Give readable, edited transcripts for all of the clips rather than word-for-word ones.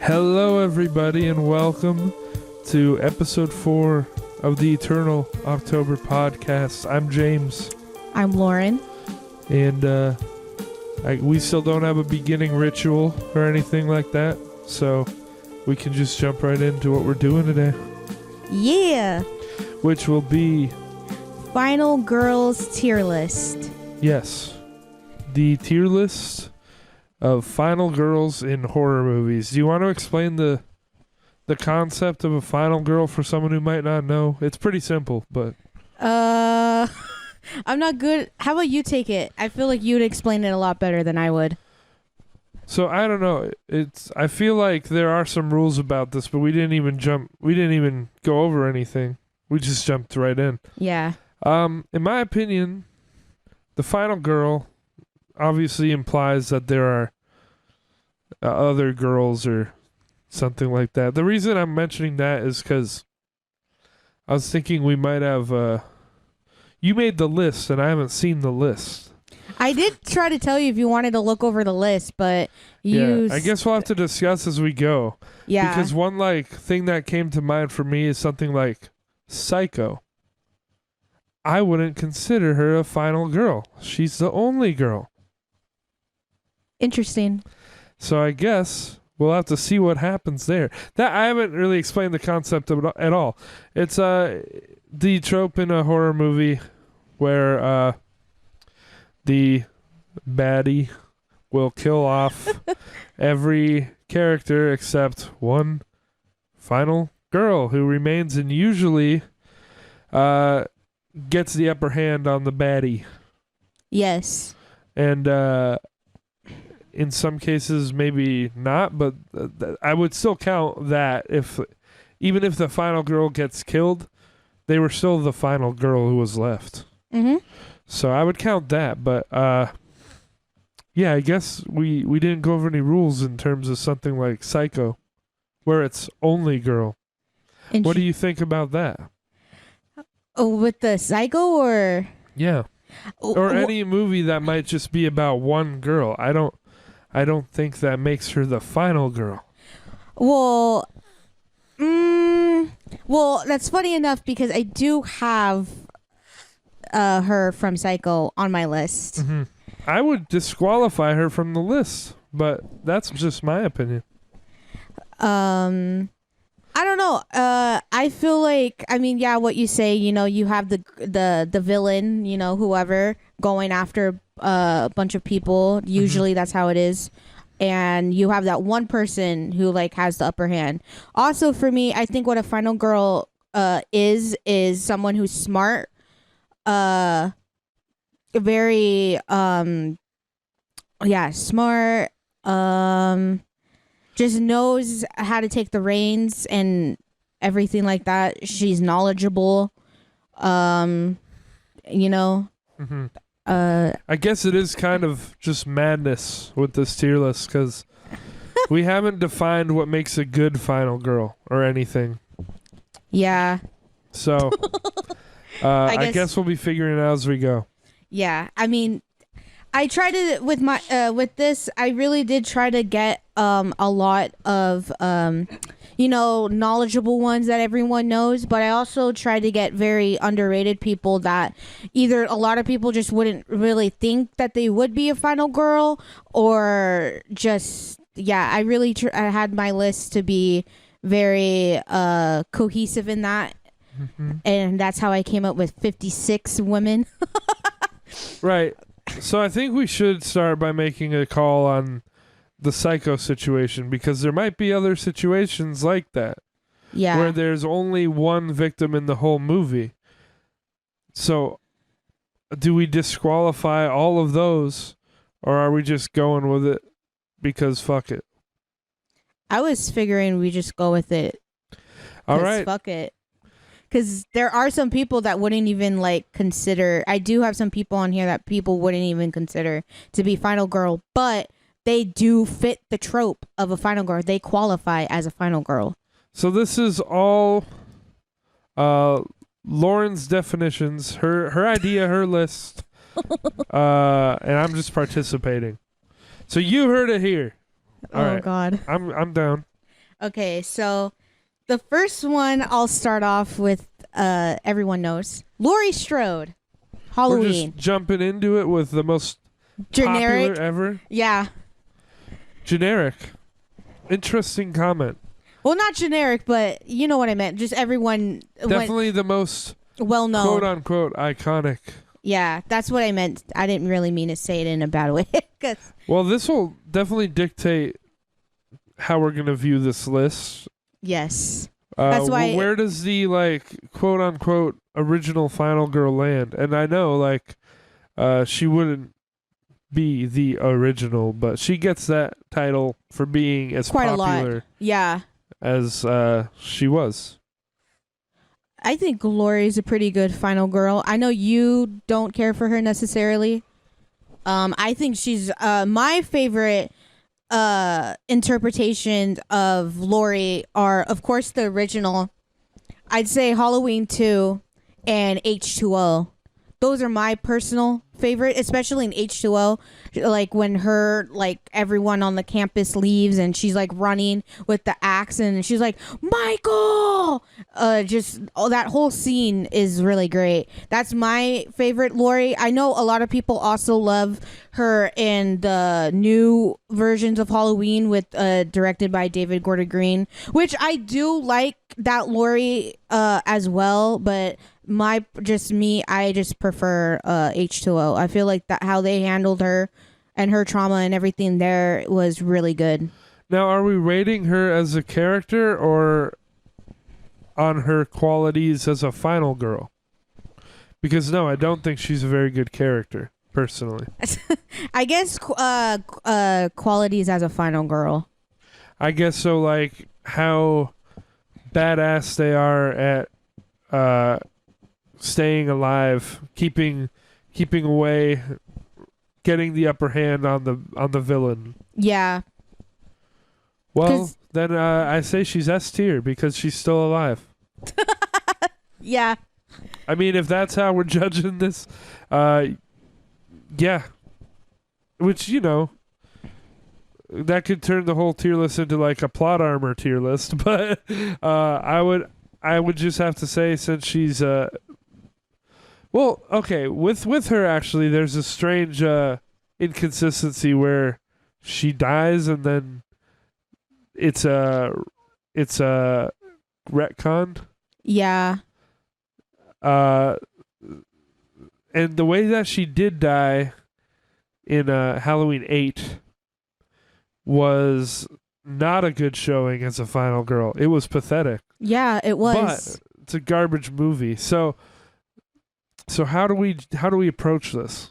Hello, everybody, and welcome to episode 4 of the Eternal October podcast. I'm James. I'm Lauren. And we still don't have a beginning ritual or anything like that, so we can just jump right into what we're doing today. Yeah. Which will be... Final Girls tier list. Yes. The tier list of final girls in horror movies. Do you want to explain the concept of a final girl for someone who might not know? It's pretty simple, but... I'm not good. How about you take it? I feel like you'd explain it a lot better than I would. So, I don't know. I feel like there are some rules about this, but we didn't even go over anything. We just jumped right in. Yeah. In my opinion, the final girl obviously implies that there are other girls or something like that. The reason I'm mentioning that is because I was thinking we might have... you made the list, and I haven't seen the list. I did try to tell you if you wanted to look over the list, but Yeah, I guess we'll have to discuss as we go. Yeah. Because one thing that came to mind for me is something like Psycho. I wouldn't consider her a final girl. She's the only girl. Interesting. So I guess we'll have to see what happens there. That I haven't really explained the concept of it at all. It's the trope in a horror movie where the baddie will kill off every character except one final girl who remains and usually gets the upper hand on the baddie. Yes. And in some cases maybe not, but I would still count that even if the final girl gets killed, they were still the final girl who was left. Mm-hmm. So I would count that, but yeah, I guess we didn't go over any rules in terms of something like Psycho, where it's only girl. What do you think about that? Oh, with the Psycho or? Yeah. Or any movie that might just be about one girl. I don't think that makes her the final girl. Well, that's funny enough because I do have her from Psycho on my list. Mm-hmm. I would disqualify her from the list, but that's just my opinion. I don't know. I feel like, I mean, yeah, what you say, you have the villain, whoever going after a bunch of people. Usually that's how it is. And you have that one person who has the upper hand. Also for me, I think what a final girl is someone who's smart, very smart, just knows how to take the reins and everything like that. She's knowledgeable. Mm-hmm. I guess it is kind of just madness with this tier list because we haven't defined what makes a good final girl or anything. Yeah. So I guess we'll be figuring it out as we go. Yeah. I mean, I tried to with this. I really did try to get a lot of knowledgeable ones that everyone knows, but I also tried to get very underrated people that either a lot of people just wouldn't really think that they would be a final girl, or just I really I had my list to be very cohesive in that, and that's how I came up with 56 women. Right. So I think we should start by making a call on the Psycho situation, because there might be other situations like that. Yeah. Where there's only one victim in the whole movie. So do we disqualify all of those, or are we just going with it because fuck it? I was figuring we just go with it. All right. Fuck it. Because there are some people that wouldn't even consider. I do have some people on here that people wouldn't even consider to be final girl, but they do fit the trope of a final girl. They qualify as a final girl. So this is all Lauren's definitions, her idea, her list, and I'm just participating. So you heard it here. God. I'm down. Okay, so the first one I'll start off with. Everyone knows Laurie Strode, We're Halloween. just jumping into it with the most popular Generic. ever. Yeah. Generic. Interesting comment. Well, not generic, but you know what I meant. Just everyone Definitely the most well known. quote unquote iconic. Yeah, that's what I meant. I didn't really mean to say it in a bad way. Well, this will definitely dictate how we're gonna view this list. Yes. That's why. Where does the like quote unquote original final girl land? And I know like she wouldn't be the original, but she gets that title for being as Quite a lot. popular Yeah. as she was. I think Laurie's a pretty good final girl. I know you don't care for her necessarily. I think she's my favorite interpretations of Laurie are, of course, the original. I'd say Halloween 2 and H2O. Those are my personal favorite, especially in H2O. Like when everyone on the campus leaves and she's like running with the axe and she's like, Michael! That whole scene is really great. That's my favorite Laurie. I know a lot of people also love her in the new versions of Halloween with directed by David Gordon Green, which I do like that Laurie as well, but I just prefer H2O. I feel like that how they handled her and her trauma and everything there was really good. Now, are we rating her as a character or on her qualities as a final girl? Because no, I don't think she's a very good character, personally. I guess qualities as a final girl. I guess so, like how badass they are at staying alive, keeping away, getting the upper hand on the villain. Yeah. Well, then I say she's S tier because she's still alive. Yeah. I mean, if that's how we're judging this, yeah. Which, you know, that could turn the whole tier list into like a plot armor tier list, but I would just have to say, since she's well, okay, with her actually there's a strange inconsistency where she dies and then it's retconned. Yeah. And the way that she did die in Halloween 8 was not a good showing as a final girl. It was pathetic. Yeah, it was. But it's a garbage movie. So how do we approach this?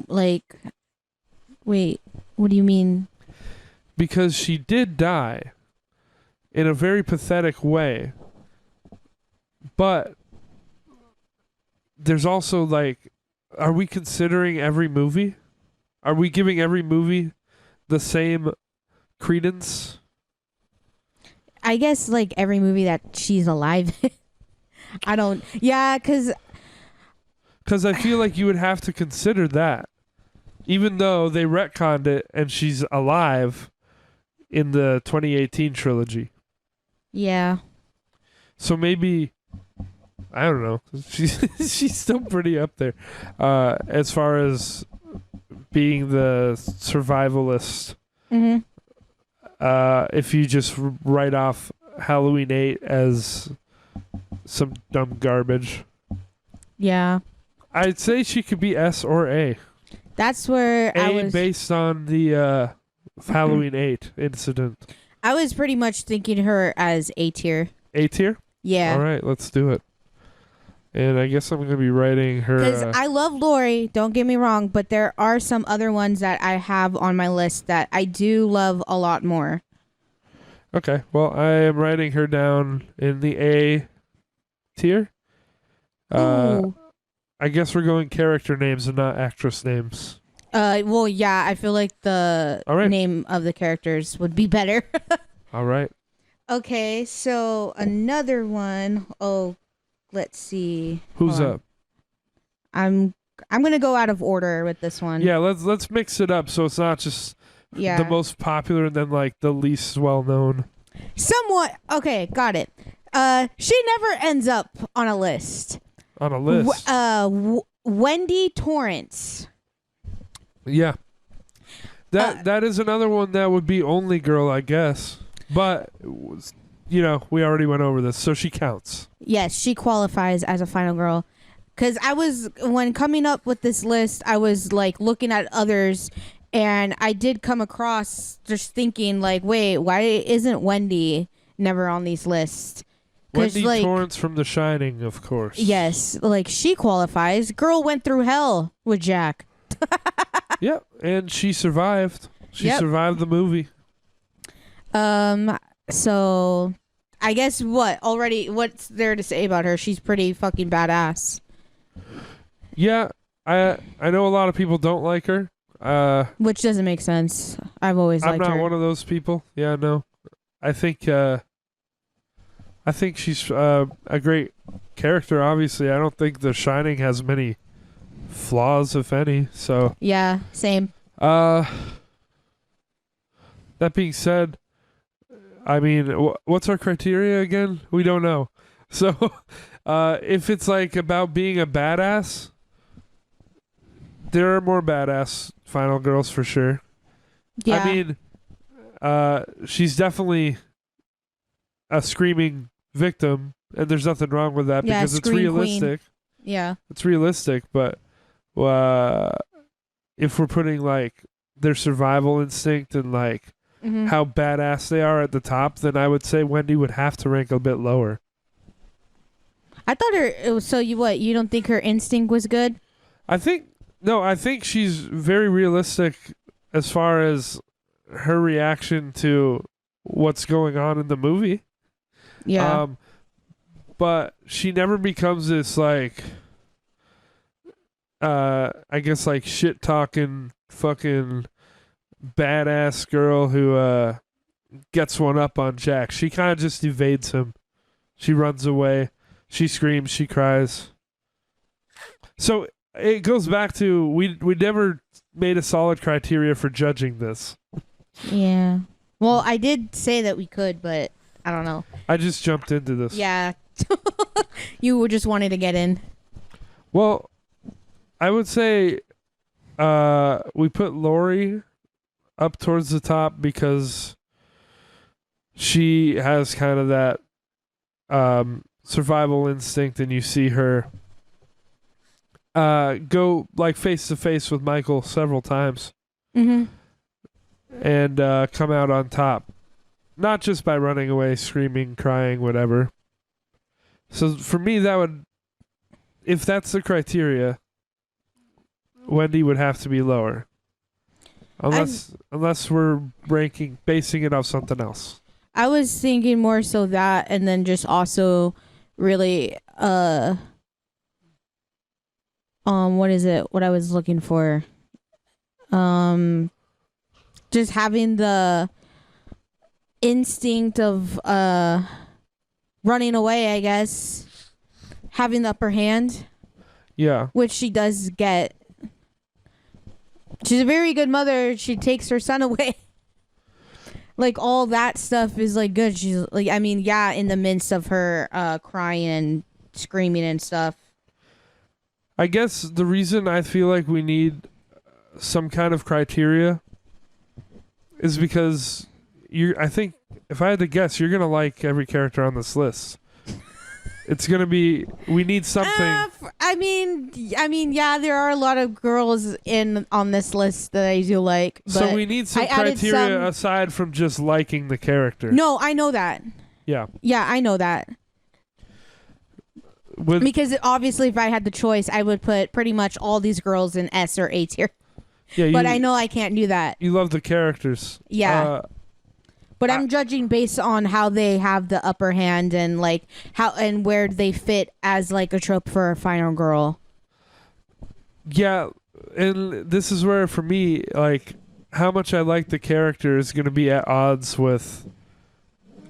Like, wait, what do you mean? Because she did die in a very pathetic way. But there's also like, are we considering every movie? Are we giving every movie the same credence? I guess like every movie that she's alive in. I don't. Yeah, because I feel like you would have to consider that, even though they retconned it and she's alive in the 2018 trilogy. Yeah. So maybe, I don't know. She's still pretty up there as far as being the survivalist. Mm-hmm. If you just write off Halloween 8 as some dumb garbage. Yeah. I'd say she could be S or A. That's where I was based on the Halloween 8 incident. I was pretty much thinking her as A tier. A tier? Yeah. All right, let's do it. And I guess I'm going to be writing her... Because I love Laurie, don't get me wrong, but there are some other ones that I have on my list that I do love a lot more. Okay, well, I am writing her down in the A tier. Ooh. I guess we're going character names and not actress names. Well, yeah, I feel like the name of the characters would be better. All right. Okay, so another one. Oh, let's see. Who's up? I'm gonna go out of order with this one. Yeah, let's mix it up so it's not just Yeah. The most popular and then like the least well known. Somewhat. Okay, got it. She never ends up on a list. On a list. Wendy Torrance. Yeah. That is another one that would be only girl, I guess. But we already went over this, so she counts. Yes, she qualifies as a final girl. Because when coming up with this list, I was like looking at others, and I did come across just thinking like, wait, why isn't Wendy never on these lists? Wendy Torrance from The Shining, of course. Yes, like she qualifies. Girl went through hell with Jack. Yep, and she survived. She survived the movie. So I guess what's there to say about her? She's pretty fucking badass. Yeah, I know a lot of people don't like her. Which doesn't make sense. I've always liked her. I'm not one of those people. Yeah, no. I think she's a great character, obviously. I don't think The Shining has many flaws, if any. So yeah, same. That being said, I mean, what's our criteria again? We don't know. So if it's like about being a badass, there are more badass final girls for sure. Yeah. I mean, she's definitely a screaming victim, and there's nothing wrong with that because it's realistic. Queen. Yeah. It's realistic, but if we're putting like their survival instinct and like how badass they are at the top, then I would say Wendy would have to rank a bit lower. I thought so you don't think her instinct was good? I think she's very realistic as far as her reaction to what's going on in the movie. Yeah. But she never becomes this like I guess like shit talking fucking badass girl who gets one up on Jack. She kind of just evades him. She runs away. She screams. She cries. So it goes back to we never made a solid criteria for judging this. Yeah. Well, I did say that we could, but I don't know. I just jumped into this. Yeah. You were just wanting to get in. Well, I would say we put Lori up towards the top because she has kind of that survival instinct, and you see her go like face to face with Michael several times and come out on top. Not just by running away, screaming, crying, whatever. So for me, that would, if that's the criteria, Wendy would have to be lower. Unless we're basing it off something else. I was thinking more so that, and then just also really, what is it? What I was looking for, just having the instinct of running away, I guess, having the upper hand. Yeah. Which she does get. She's a very good mother. She takes her son away. Like, all that stuff is, like, good. She's, like, I mean, yeah, in the midst of her crying and screaming and stuff. I guess the reason I feel like we need some kind of criteria is because I think, if I had to guess, you're going to like every character on this list. It's going to be, we need something. I mean, yeah, there are a lot of girls on this list that I do like. But so we need some criteria aside from just liking the character. No, I know that. Yeah. Yeah, I know that. Because obviously, if I had the choice, I would put pretty much all these girls in S or A tier. Yeah, but I know I can't do that. You love the characters. Yeah. But I'm judging based on how they have the upper hand and like how and where they fit as like a trope for a final girl. Yeah, and this is where for me, like, how much I like the character is going to be at odds with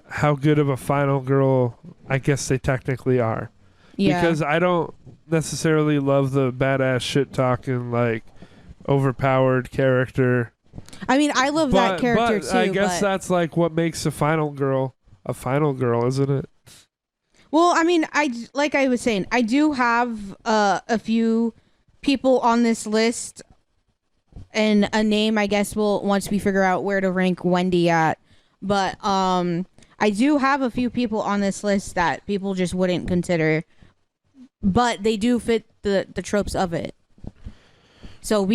how good of a final girl I guess they technically are. Yeah. Because I don't necessarily love the badass shit talking like overpowered character. I mean, I love that character but too. I guess but, that's like what makes a final girl, isn't it? well, I mean, like I was saying, I do have a few people on this list, and a name. I guess we'll once we figure out where to rank Wendy at. But I do have a few people on this list that people just wouldn't consider, but they do fit the tropes of it. So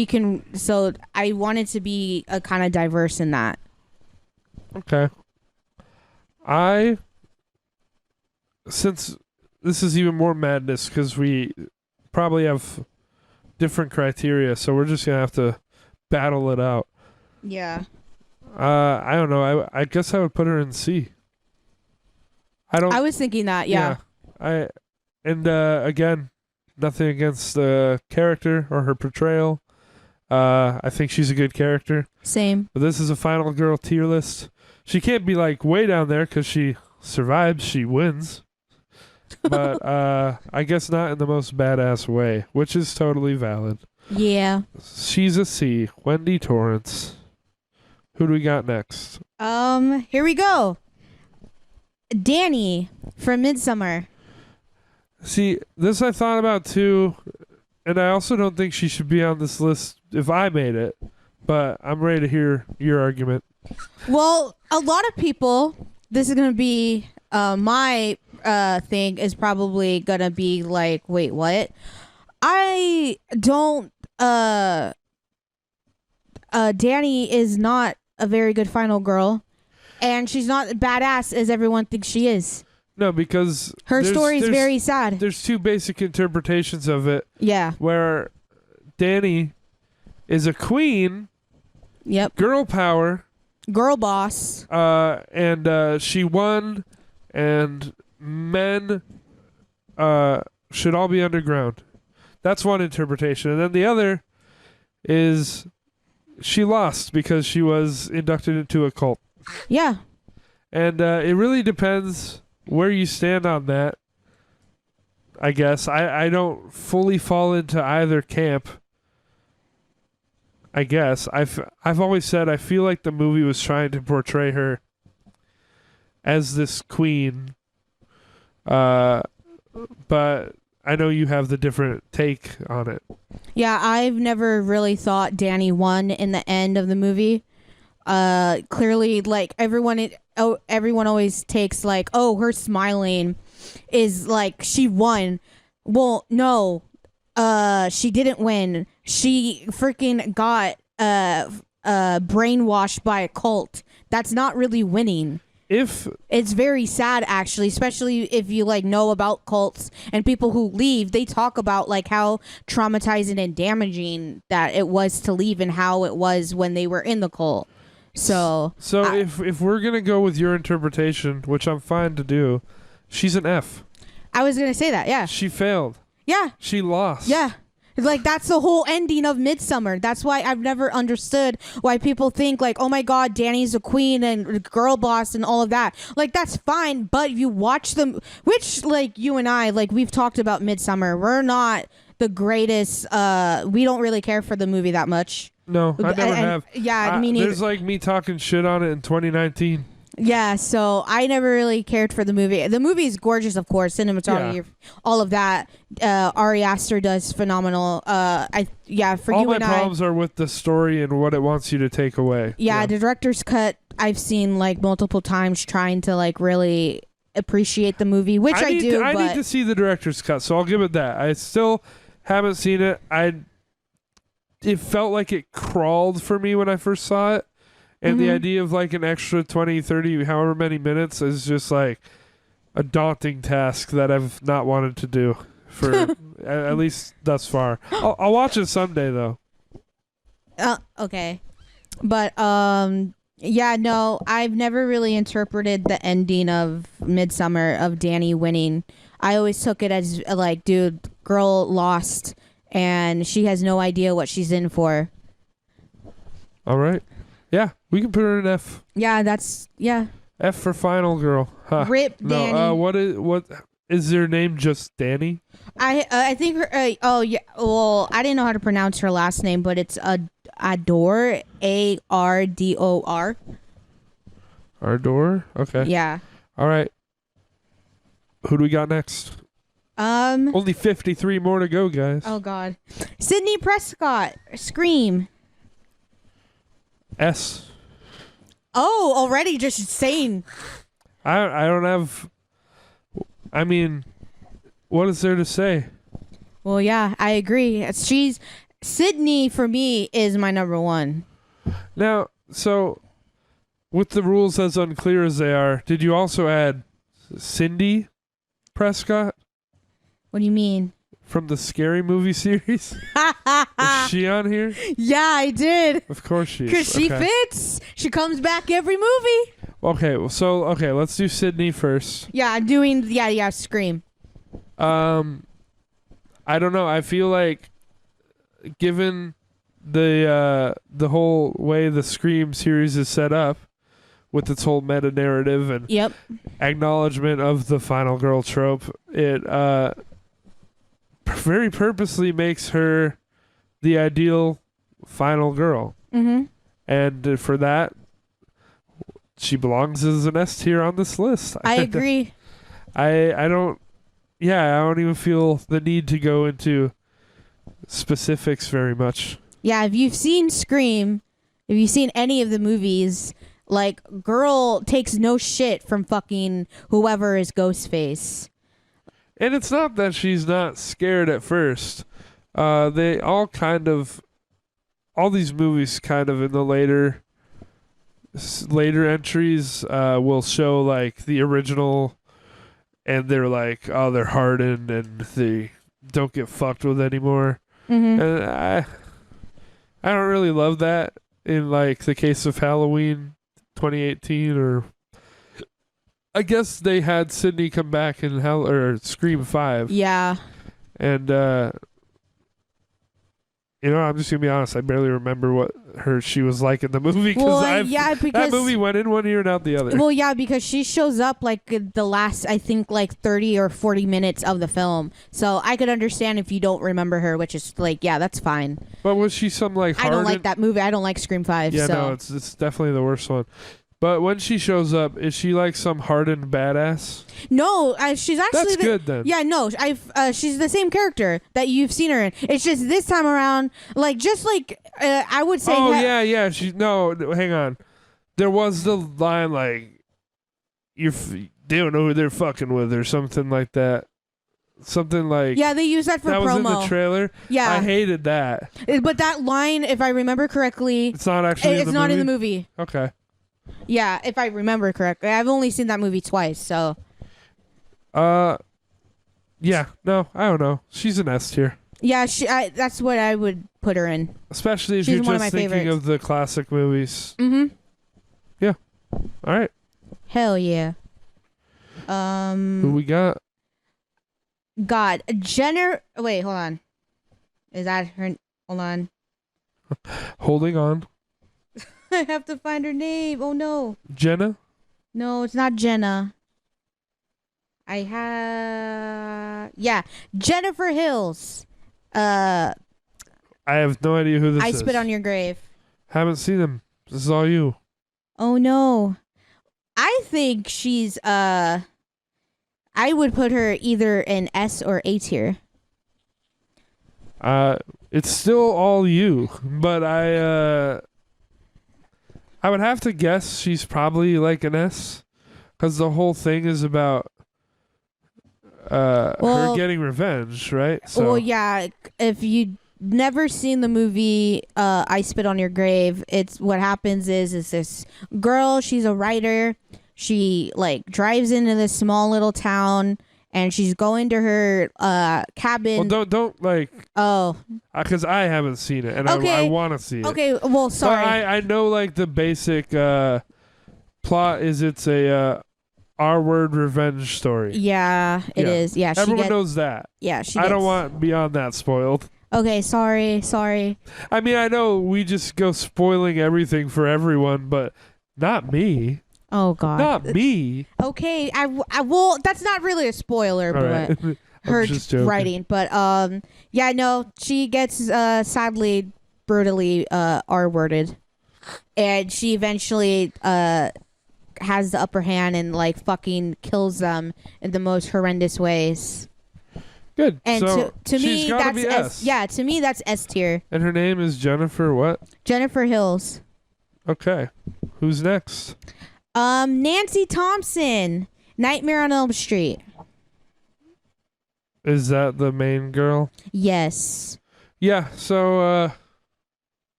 I wanted to be a kind of diverse in that. Okay. Since this is even more madness because we probably have different criteria, so we're just gonna have to battle it out. Yeah. I don't know. I guess I would put her in C. I was thinking that. Yeah. Again, nothing against the character or her portrayal. I think she's a good character. Same. But this is a final girl tier list. She can't be like way down there because she survives. She wins. But I guess not in the most badass way, which is totally valid. Yeah. She's a C. Wendy Torrance. Who do we got next? Here we go. Danny from Midsummer. See, this I thought about too, and I also don't think she should be on this list if I made it, but I'm ready to hear your argument. Well, a lot of people, this is going to be my thing is probably going to be like, wait, what? I don't Danny is not a very good final girl, and she's not badass as everyone thinks she is. No, because her story is very sad. There's two basic interpretations of it. Yeah. Where Danny is a queen. Yep. Girl power. Girl boss. And she won, and men should all be underground. That's one interpretation. And then the other is she lost because she was inducted into a cult. Yeah. And it really depends where you stand on that. I guess. I don't fully fall into either camp. I guess. I've always said I feel like the movie was trying to portray her as this queen. But I know you have the different take on it. Yeah, I've never really thought Danny won in the end of the movie. Clearly, like everyone always takes like, oh, her smiling is like she won. Well, no, she didn't win. She freaking got brainwashed by a cult. That's not really winning. It's very sad, actually, especially if you like know about cults and people who leave. They talk about like how traumatizing and damaging that it was to leave and how it was when they were in the cult. So if we're gonna go with your interpretation, which I'm fine to do, she's an F. I was gonna say that. Yeah. She failed. Yeah. She lost. Yeah. Like that's the whole ending of Midsummer. That's why I've never understood why people think like, oh my God, Danny's a queen and girl boss and all of that. Like that's fine, but you watch them, which like you and I, like we've talked about Midsummer. We're not the greatest. We don't really care for the movie that much. No, I never have. Yeah, me neither. There's like me talking shit on it in 2019. Yeah, so I never really cared for the movie. The movie is gorgeous, of course, cinematography, all of that. Ari Aster does phenomenal. For all you and I. All my problems are with the story and what it wants you to take away. Yeah, the director's cut I've seen like multiple times trying to like really appreciate the movie, which I do. I need to see the director's cut, so I'll give it that. I still haven't seen it. It felt like it crawled for me when I first saw it. And the idea of like an extra 20, 30, however many minutes is just like a daunting task that I've not wanted to do for at least thus far. I'll watch it someday though. Okay. But yeah, no, I've never really interpreted the ending of Midsummer of Danny winning. I always took it as like, dude, girl lost and she has no idea what she's in for. All right. Yeah, we can put her in F. Yeah, F for final girl. Huh. Rip Danny. No, what is her name just Danny? I think her. Oh yeah. Well, I didn't know how to pronounce her last name, but it's Adore. Ardor. Ardor? Okay. Yeah. All right. Who do we got next? Only 53 more to go, guys. Oh God. Sydney Prescott. Scream. S. Oh, already just saying. I don't have. I mean, what is there to say? Well, yeah, I agree. She's Sydney for me is my number one. Now, so with the rules as unclear as they are, did you also add Cindy Prescott What do you mean? from the Scary Movie series? Is she on here? Yeah, I did. Of course she is. Because she fits. She comes back every movie. Okay, let's do Sydney first. Yeah, I'm doing. Yeah, Scream. I don't know. I feel like, given the whole way the Scream series is set up, with its whole meta narrative and Yep. acknowledgement of the final girl trope, it very purposely makes her the ideal final girl. Mm-hmm. And for that, she belongs as an S tier on this list. I agree. I don't even feel the need to go into specifics very much. Yeah, if you've seen Scream, if you've seen any of the movies, like, girl takes no shit from fucking whoever is Ghostface. And it's not that she's not scared at first. They all these movies kind of in the later entries will show like the original, and they're like, oh, they're hardened and they don't get fucked with anymore. Mm-hmm. And I don't really love that in like the case of Halloween 2018, or I guess they had Sydney come back in Scream 5. Yeah. And I'm just gonna be honest, I barely remember what she was like in the movie, because that movie went in one ear and out the other. Well, yeah, because she shows up like the last, I think, like 30 or 40 minutes of the film. So I could understand if you don't remember her, which is like, yeah, that's fine. But was she some like I don't like that movie. I don't like Scream 5. Yeah, so. no, it's definitely the worst one. But when she shows up, is she like some hardened badass? No, she's actually... That's good then. Yeah, no, she's the same character that you've seen her in. It's just this time around, like, just like, I would say... Oh, yeah. Hang on. There was the line like, they don't know who they're fucking with, or something like that. Something like... Yeah, they used that for promo. That was in the trailer? Yeah. I hated that. But that line, if I remember correctly... It's not actually It's not in the movie. Okay. Yeah, if I remember correctly. I've only seen that movie twice, so... Yeah, no, I don't know. She's an S tier. Yeah, that's what I would put her in. Especially if She's you're one of just my thinking favorites. of the classic movies. Mm-hmm. Yeah. All right. Hell yeah. Who we got? God. Jenner... Wait, hold on. Is that her... Hold on. Holding on. I have to find her name. Oh, no. Jenna? No, it's not Jenna. Yeah, Jennifer Hills. I have no idea who this is. I Spit on Your Grave. Haven't seen him. This is all you. Oh, no. I think she's, I would put her either in S or A tier. It's still all you, but I would have to guess she's probably like an S, because the whole thing is about her getting revenge, right? So. Well, yeah. If you never seen the movie I Spit on Your Grave, it's what happens is this girl, she's a writer. She like drives into this small little town, and she's going to her cabin. Well, don't like. Oh. Because I haven't seen it, and okay. I want to see it. Okay, well, sorry. But I know like the basic plot is it's a R-word revenge story. Yeah, it is. Yeah, everyone knows that. Yeah, I don't want beyond that spoiled. Okay, sorry. I mean, I know we just go spoiling everything for everyone, but not me. Oh God. Not me. Okay, well, that's not really a spoiler, All but right. her just joking. writing. But yeah, no, she gets sadly brutally R-worded, and she eventually has the upper hand and like fucking kills them in the most horrendous ways. Good. And so to she's me, gotta that's be S. yeah. To me, that's S tier. And her name is Jennifer what? Jennifer Hills. Okay. Who's next? Nancy Thompson. Nightmare on Elm Street. Is that the main girl? Yes. Yeah, so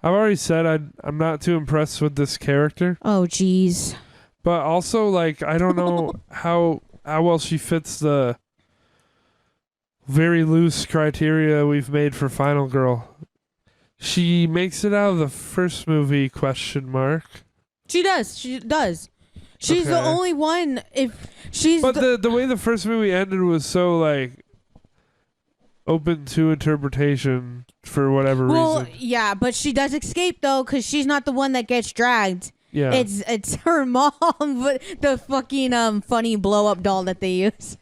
I've already said I'm not too impressed with this character. Oh, jeez. But also, like, I don't know how well she fits the very loose criteria we've made for Final Girl. She makes it out of the first movie, question mark. She does. She does. She's the Okay. only one. If she's But the way the first movie ended was so, like, open to interpretation for whatever well, reason. yeah, but she does escape though, because she's not the one that gets dragged. Yeah. It's her mom, but the fucking funny blow up doll that they use.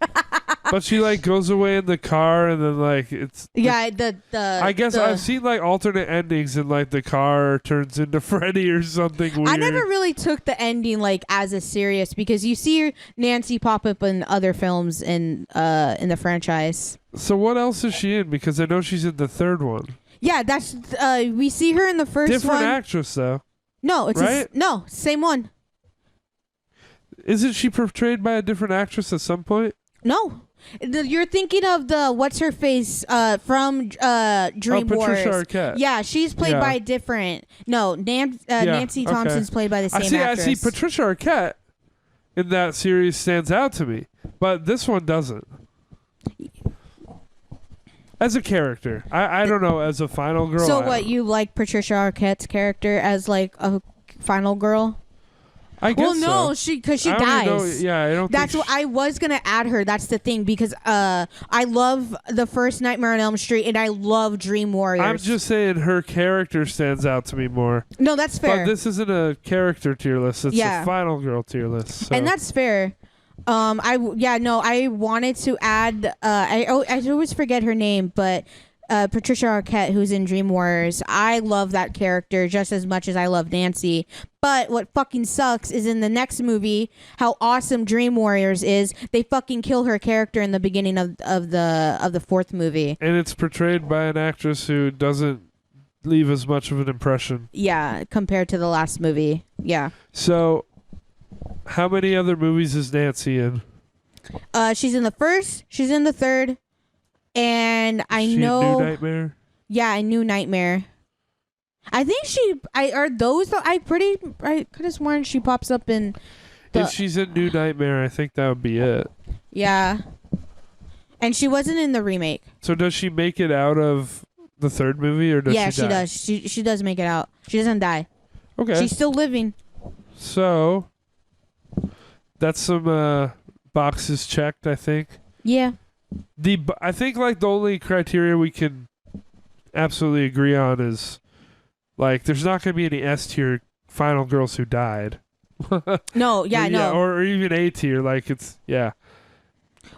But she, like, goes away in the car and then, like, it's... Yeah, the I guess I've seen, like, alternate endings and, like, the car turns into Freddy or something weird. I never really took the ending, like, as a serious, because you see Nancy pop up in other films in the franchise. So what else is she in? Because I know she's in the third one. Yeah, that's we see her in the first Different one. actress, though. No, it's Right? no, same one. Isn't she portrayed by a different actress at some point? No. You're thinking of the what's her face from Dream Wars. Patricia Arquette. Yeah, she's played Yeah. by a different. No, Nancy okay. Thompson's played by the same actress. I see Patricia Arquette in that series stands out to me, but this one doesn't. As a character, I don't know. As a final girl, So what, you like Patricia Arquette's character as like a final girl? I guess Well, no, so. because she I don't even dies. know- yeah, I don't. That's think what I was gonna add her. That's the thing, because I love the first Nightmare on Elm Street and I love Dream Warriors. I'm just saying her character stands out to me more. no, that's fair. But this isn't a character tier list. It's Yeah. a final girl tier list. So. And that's fair. I wanted to add. I always forget her name, but Patricia Arquette, who's in Dream Warriors. I love that character just as much as I love Nancy. But what fucking sucks is in the next movie, how awesome Dream Warriors is. They fucking kill her character in the beginning of the fourth movie. And it's portrayed by an actress who doesn't leave as much of an impression. Yeah, compared to the last movie. Yeah. So, how many other movies is Nancy in? She's in the first. She's in the third. And I She in know. New Nightmare? Yeah, I knew Nightmare. I think are those the, I could have sworn she pops up in If she's in New Nightmare, I think that would be it. yeah. And she wasn't in the remake. So does she make it out of the third movie, or does Yeah, she she die? does. She does make it out. She doesn't die. Okay. She's still living. So that's some boxes checked, I think. Yeah. I think like the only criteria we can absolutely agree on is like there's not going to be any S tier final girls who died. No, yeah, no. or even A tier, like it's yeah.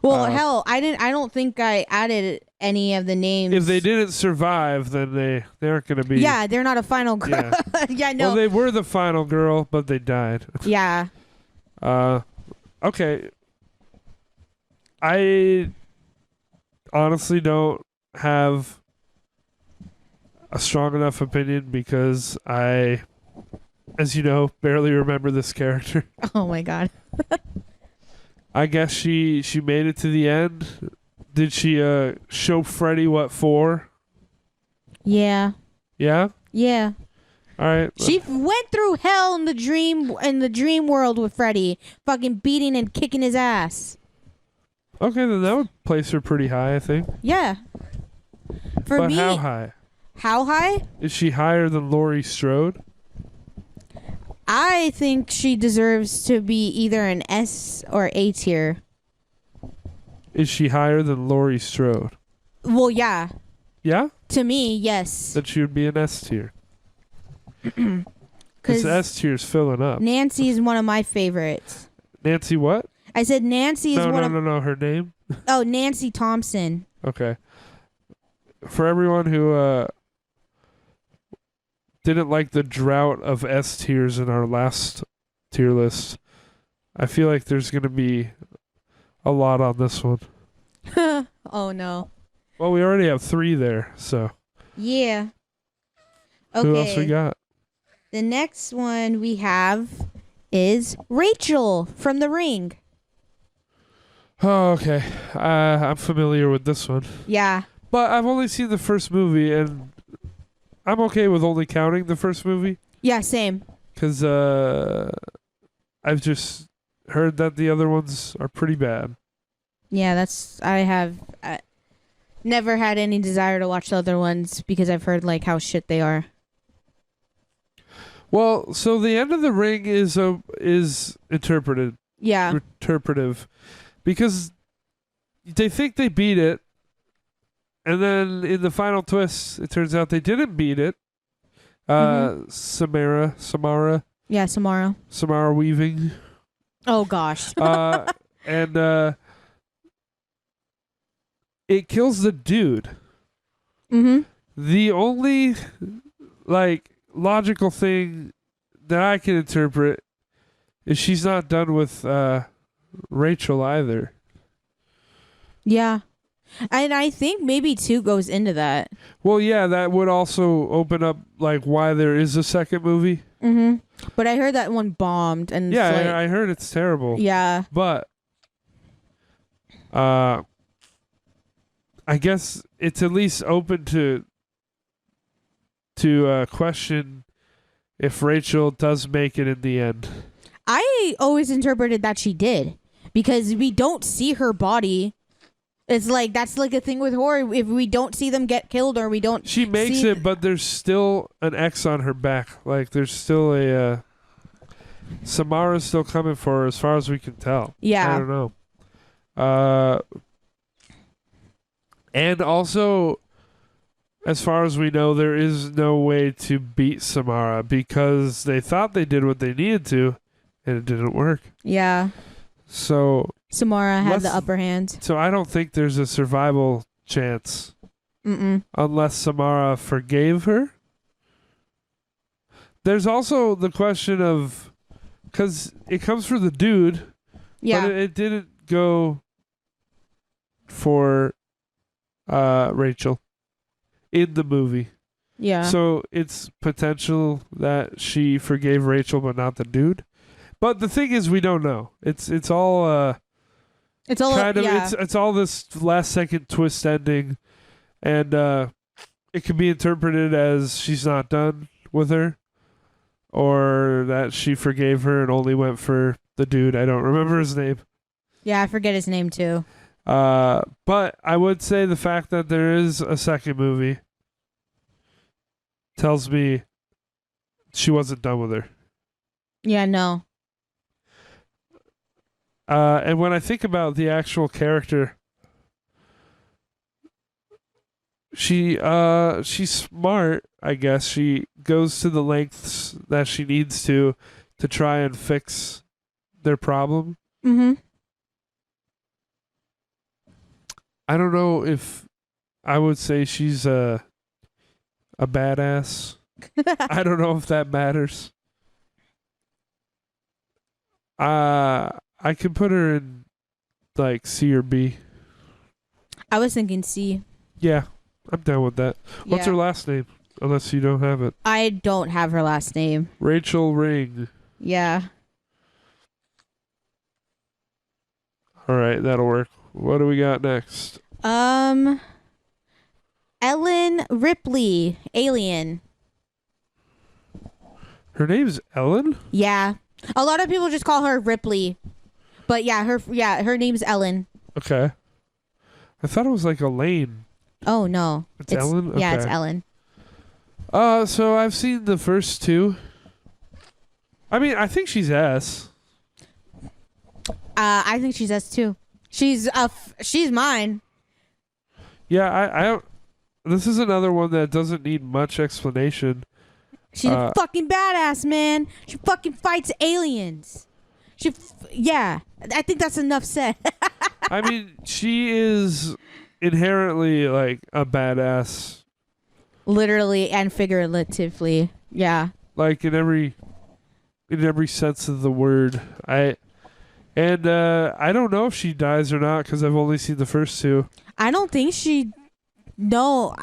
Well, hell, I don't think I added any of the names. If they didn't survive, then they aren't going to be. Yeah, they're not a final girl. Yeah. Yeah, no. Well, they were the final girl, but they died. Yeah. Okay. I honestly don't have a strong enough opinion because I, as you know, barely remember this character. Oh my god. I guess she made it to the end. Did she show Freddy what for? Yeah. Yeah? Yeah. All right. She went through hell in the dream world with Freddy, fucking beating and kicking his ass. Okay, then that would place her pretty high, I think. Yeah. For But me, how high? How high? Is she higher than Laurie Strode? I think she deserves to be either an S or A tier. Is she higher than Laurie Strode? Well, yeah. Yeah? To me, yes. That she would be an S tier. This Because S tier's filling up. Nancy is one of my favorites. Nancy what? I said Nancy is No. Her name? Oh, Nancy Thompson. Okay. For everyone who didn't like the drought of S tiers in our last tier list, I feel like there's going to be a lot on this one. Oh no. Well, we already have 3 there, so Yeah. Okay. who else we got? The next one we have is Rachel from The Ring. Oh, okay. I'm familiar with this one. Yeah. But I've only seen the first movie, and I'm okay with only counting the first movie. Yeah, same. Because I've just heard that the other ones are pretty bad. Yeah, I have never had any desire to watch the other ones because I've heard like how shit they are. Well, so the end of The Ring is interpreted. Yeah. Interpretive. Because they think they beat it, and then in the final twist, it turns out they didn't beat it. Samara. Yeah, Samara Weaving. Oh gosh. And it kills the dude. Mhm. The only logical thing that I can interpret is she's not done with Rachel either. Yeah. And I think maybe 2 goes into that. Well, yeah, that would also open up why there is a second movie. Mhm. But I heard that one bombed and Yeah, I heard it's terrible. Yeah. But I guess it's at least open to question if Rachel does make it in the end. I always interpreted that she did because we don't see her body. It's like that's like a thing with horror. If we don't see them get killed or we don't, She makes it, but there's still an X on her back. There's still a Samara's still coming for her, as far as we can tell. Yeah. I don't know. And also, as far as we know, there is no way to beat Samara because they thought they did what they needed to, and it didn't work. Yeah. So Samara had the upper hand. So I don't think there's a survival chance. Unless Samara forgave her. There's also the question of, because it comes for the dude, Yeah. but it didn't go for Rachel in the movie. Yeah. So it's potential that she forgave Rachel but not the dude. But the thing is, we don't know. It's all it's all kind of yeah. it's all this last second twist ending, and it can be interpreted as she's not done with her, or that she forgave her and only went for the dude. I don't remember his name. Yeah, I forget his name too. But I would say the fact that there is a second movie tells me she wasn't done with her. Yeah, no. And when I think about the actual character, she's smart, I guess. She goes to the lengths that she needs to try and fix their problem. Mhm. I don't know if I would say she's a badass. I don't know if that matters. I could put her in C or B. I was thinking C. Yeah, I'm down with that. What's Yeah. her last name? Unless you don't have it. I don't have her last name. Rachel Ring. Yeah. All right, that'll work. What do we got next? Ellen Ripley, Alien. Her name's Ellen? Yeah. A lot of people just call her Ripley. But her name's Ellen. Okay. I thought it was Elaine. Oh no. It's Ellen? Yeah, Okay. it's Ellen. So I've seen the first 2. I mean, I think she's S. I think she's S too. She's mine. Yeah, I don't. This is another one that doesn't need much explanation. She's a fucking badass, man. She fucking fights aliens. Yeah. I think that's enough said. I mean, she is inherently like a badass. Literally and figuratively. Yeah. Like in every sense of the word. I don't know if she dies or not because I've only seen the first two. I don't think she. No.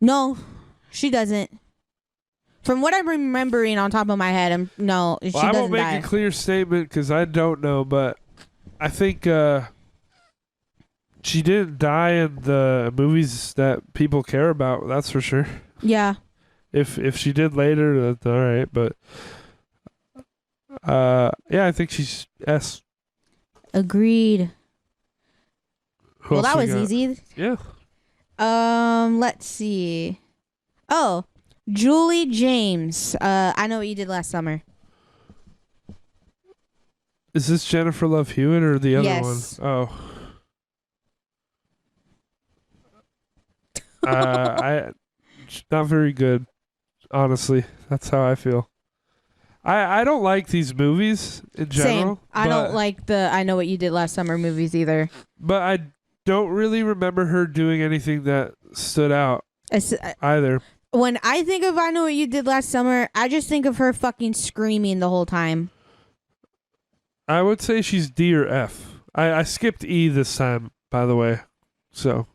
No, she doesn't. From what I'm remembering on top of my head, she doesn't die. I won't make a clear statement because I don't know, but I think she didn't die in the movies that people care about. That's for sure. Yeah. If she did later, that's all right. But yeah, I think she's S. Agreed. Who Well, else that we was got? easy. Yeah. Let's see. Oh, Julie James. I Know What You Did Last Summer. Is this Jennifer Love Hewitt or the other Yes. one? Oh. I not very good, honestly. That's how I feel. I don't like these movies in general. Same. I don't like the I Know What You Did Last Summer movies either. But I don't really remember her doing anything that stood out either. When I think of I Know What You Did Last Summer, I just think of her fucking screaming the whole time. I would say she's D or F. I skipped E this time, by the way. So.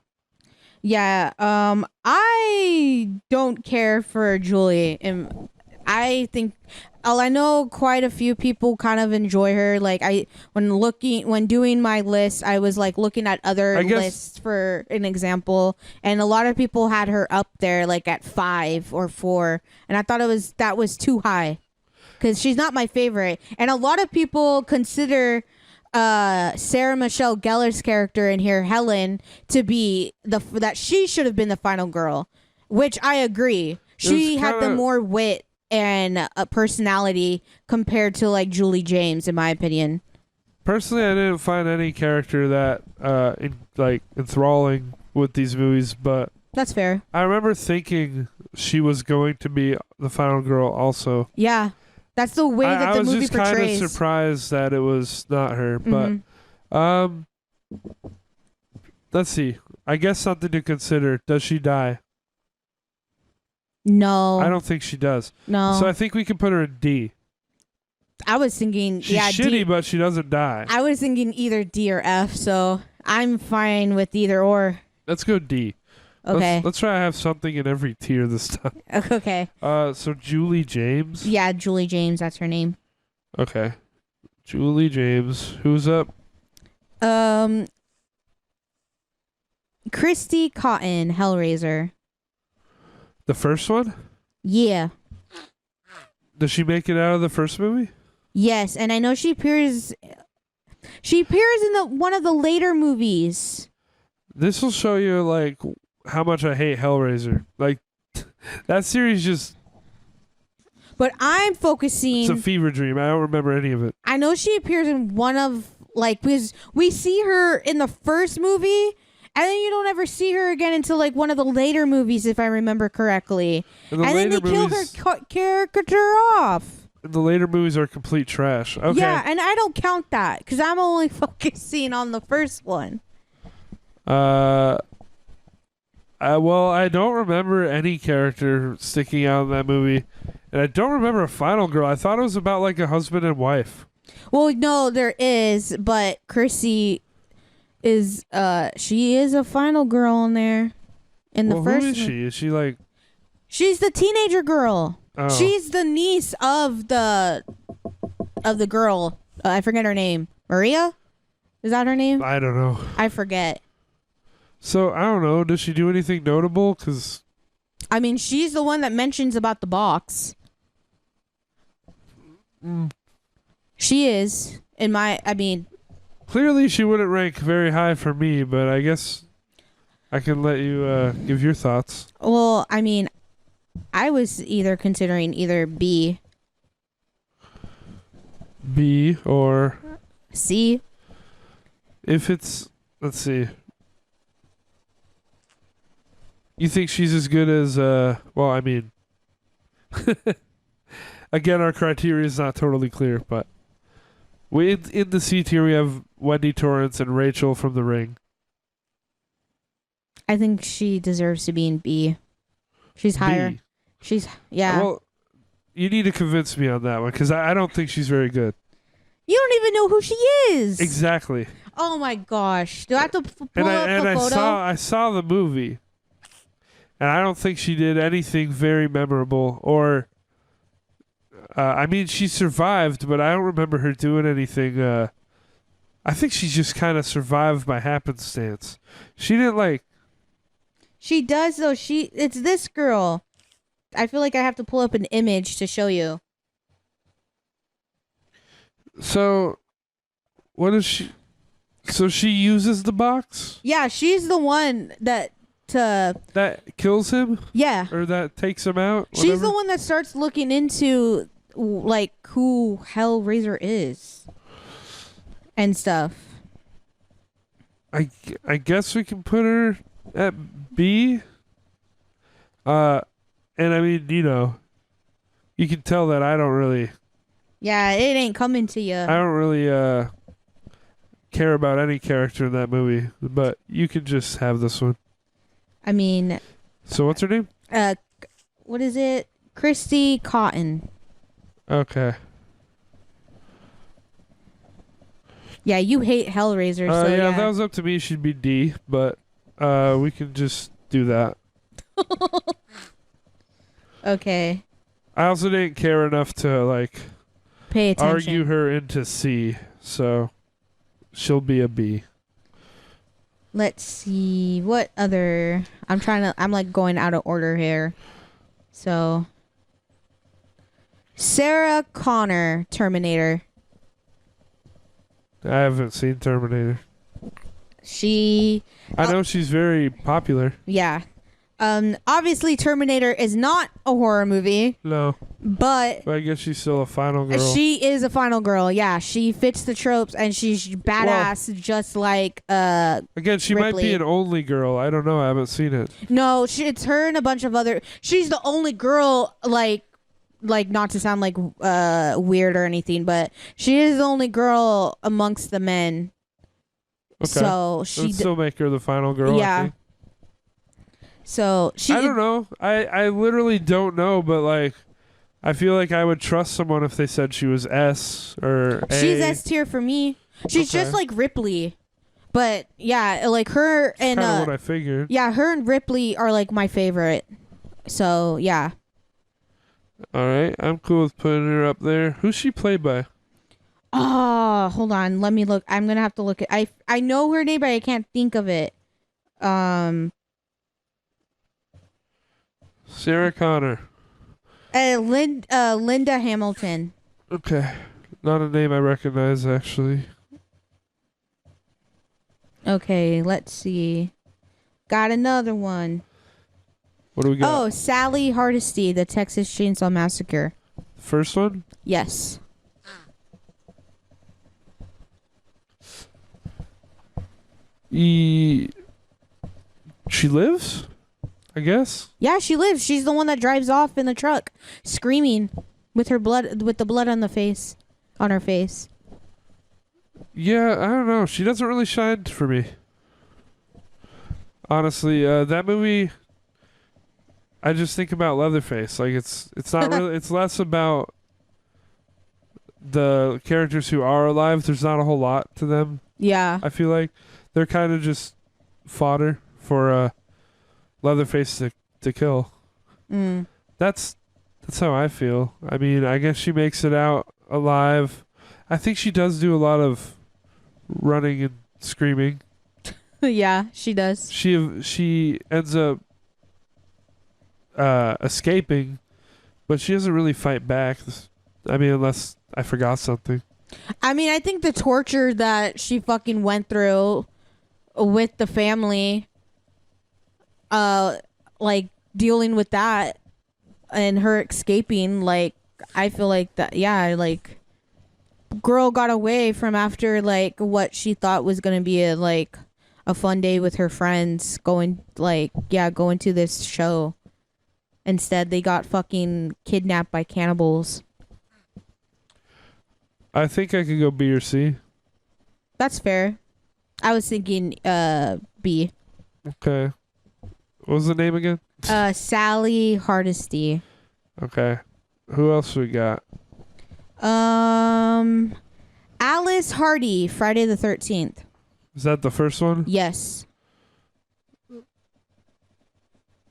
Yeah, I don't care for Julie. And I think I know quite a few people kind of enjoy her. Like when doing my list, I was like looking at other lists for an example, and a lot of people had her up there like at 5 or 4, and I thought that was too high because she's not my favorite. And a lot of people consider Sarah Michelle Gellar's character in here, Helen, to be that she should have been the final girl, which I agree. She had the more wit and a personality compared to like Julie James, in my opinion. Personally, I didn't find any character that enthralling with these movies, but that's fair. I remember thinking she was going to be the final girl also. Yeah. That's the way that the movie portrays. I was just kind of surprised that it was not her, but let's see. I guess something to consider. Does she die? No. I don't think she does. No. So I think we can put her in D. I was thinking, she's shitty, D, but she doesn't die. I was thinking either D or F, so I'm fine with either or. Let's go D. Okay. Let's try to have something in every tier this time. Okay. So Julie James? Yeah, Julie James, that's her name. Okay. Julie James. Who's up? Christy Cotton, Hellraiser. The first one? Yeah. Does she make it out of the first movie? Yes, and I know she appears in one of the later movies. This will show you like how much I hate Hellraiser. Like that series just. But I'm focusing. It's a fever dream. I don't remember any of it. I know she appears in one of because we see her in the first movie, and then you don't ever see her again until like one of the later movies, if I remember correctly. And then they kill her caricature off. The later movies are complete trash. Okay. Yeah, and I don't count that because I'm only focusing on the first one. Well, I don't remember any character sticking out in that movie, and I don't remember a final girl. I thought it was about like a husband and wife. Well, no, there is, but Chrissy is she is a final girl in there. In the first, who is she? Is she like? She's the teenager girl. Oh. She's the niece of the girl. I forget her name. Maria? Is that her name? I don't know. I forget. So, I don't know. Does she do anything notable? Because I mean, she's the one that mentions about the box. She is. Clearly she wouldn't rank very high for me, but I guess I can let you give your thoughts. Well, I mean, I was considering either B or C. If it's, let's see. You think she's as good as well, I mean again our criteria is not totally clear, but we in the C tier we have Wendy Torrance and Rachel from The Ring. I think she deserves to be in B. She's higher. B. She's yeah. Well, you need to convince me on that one because I don't think she's very good. You don't even know who she is. Exactly. Oh my gosh! Do I have to pull up And the photo? I saw the movie, and I don't think she did anything very memorable. Or, I mean, she survived, but I don't remember her doing anything. I think she just kind of survived by happenstance. She didn't like. She does though. It's this girl. I feel like I have to pull up an image to show you. So, what is she? So she uses the box Yeah, she's the one that that kills him, yeah. or that takes him out. She's the whatever? one that starts looking into like who Hellraiser is and stuff. I guess we can put her at B. And I mean, you can tell that I don't really Yeah, it ain't coming to you. care about any character in that movie, but you can just have this one. I mean, So what's her name? what is it? Christy Cotton. Okay. Yeah, you hate Hellraiser, so Yeah, yeah. if that was up to me, she'd be D, but we can just do that. Okay. I also didn't care enough to like Pay attention. argue her into C, so she'll be a B. Let's see what other. I'm like going out of order here. So Sarah Connor, Terminator. I haven't seen Terminator. She I know she's very popular. yeah. Obviously Terminator is not a horror movie, No, but but I guess she's still a final girl. she is a final girl. Yeah, she fits the tropes and she's badass just like Again, she might Ripley. be an only girl. I don't know. I haven't seen it. no, it's her and a bunch of other. She's the only girl like not to sound like weird or anything, but she is the only girl amongst the men. Okay. So she Let's still make her the final girl. Yeah. I think. so she I don't know. I literally don't know, but like, I feel like I would trust someone if they said she was S or A. she's S tier for me. She's just Okay. like Ripley. But yeah, like her and Kind of what I figured. yeah, her and Ripley are like my favorite. So yeah. All right, I'm cool with putting her up there. Who's she played by? Oh, hold on. Let me look. I'm gonna have to look at. I know her name, but I can't think of it. Sarah Connor. Linda Hamilton. Okay, not a name I recognize actually. Okay, let's see. Got another one. What do we got? Oh, Sally Hardesty, the Texas Chainsaw Massacre. First one. Yes. She lives, I guess. Yeah, she lives. She's the one that drives off in the truck, screaming, with the blood on her face. Yeah, I don't know. She doesn't really shine for me. Honestly, that movie, I just think about Leatherface. Like it's not really. It's less about the characters who are alive. There's not a whole lot to them. Yeah. I feel like they're kind of just fodder for Leatherface to kill. Mm. That's how I feel. I mean, I guess she makes it out alive. I think she does do a lot of running and screaming. Yeah, she does. She ends up escaping, but she doesn't really fight back. I mean, unless I forgot something. I mean, I think the torture that she fucking went through with the family, like dealing with that and her escaping, like I feel like that. Yeah, like girl got away from after like what she thought was gonna be a a fun day with her friends, going to this show. Instead, they got fucking kidnapped by cannibals. I think I could go B or C. That's fair. I was thinking B. Okay. What was the name again? Sally Hardesty. Okay. Who else we got? Alice Hardy, Friday the 13th. Is that the first one? Yes.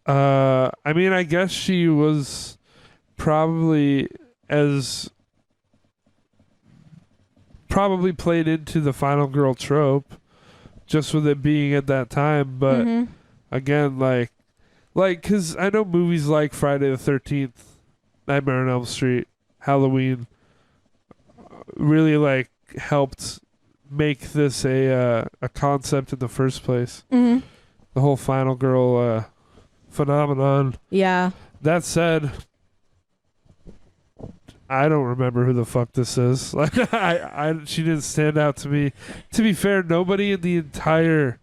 I mean, I guess she was probably played into the final girl trope, just with it being at that time. But again, because I know movies like Friday the 13th, Nightmare on Elm Street, Halloween, really like helped make this a concept in the first place. Mm-hmm. The whole final girl phenomenon. Yeah. That said, I don't remember who the fuck this is. Like, she didn't stand out to me. To be fair, nobody in the entire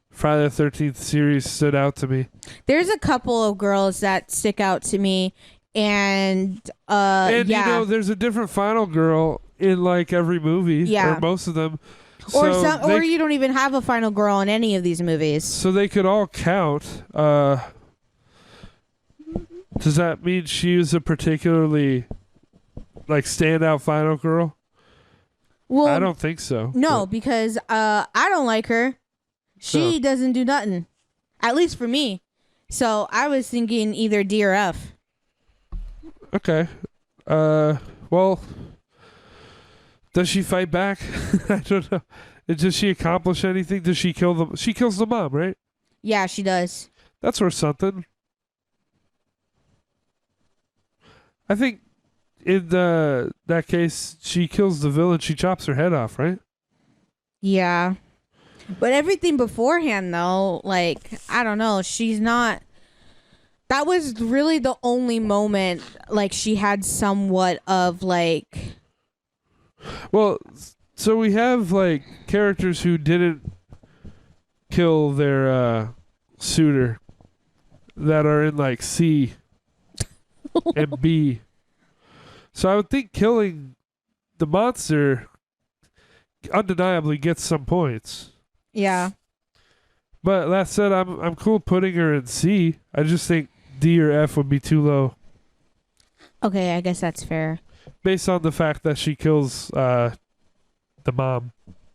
Friday the 13th series stood out to me. There's a couple of girls that stick out to me, and you know, there's a different final girl in like every movie, or most of them. Or you don't even have a final girl in any of these movies. So they could all count. Does that mean she was a particularly like standout final girl? Well, I don't think so. No, because I don't like her. She doesn't do nothing. At least for me. So I was thinking either D or F. Okay. Well, does she fight back? I don't know. Does she accomplish anything? Does she kill the... She kills the mom, right? Yeah, she does. That's worth something. I think in that case, she kills the villain. She chops her head off, right? Yeah. But everything beforehand, though, like, I don't know. She's not... That was really the only moment, like, she had somewhat of, like... Well, so we have, like, characters who didn't kill their suitor that are in, like, C and B. So I would think killing the monster undeniably gets some points. Yeah. But that said, I'm cool putting her in C. I just think D or F would be too low. Okay, I guess that's fair. Based on the fact that she kills the mom.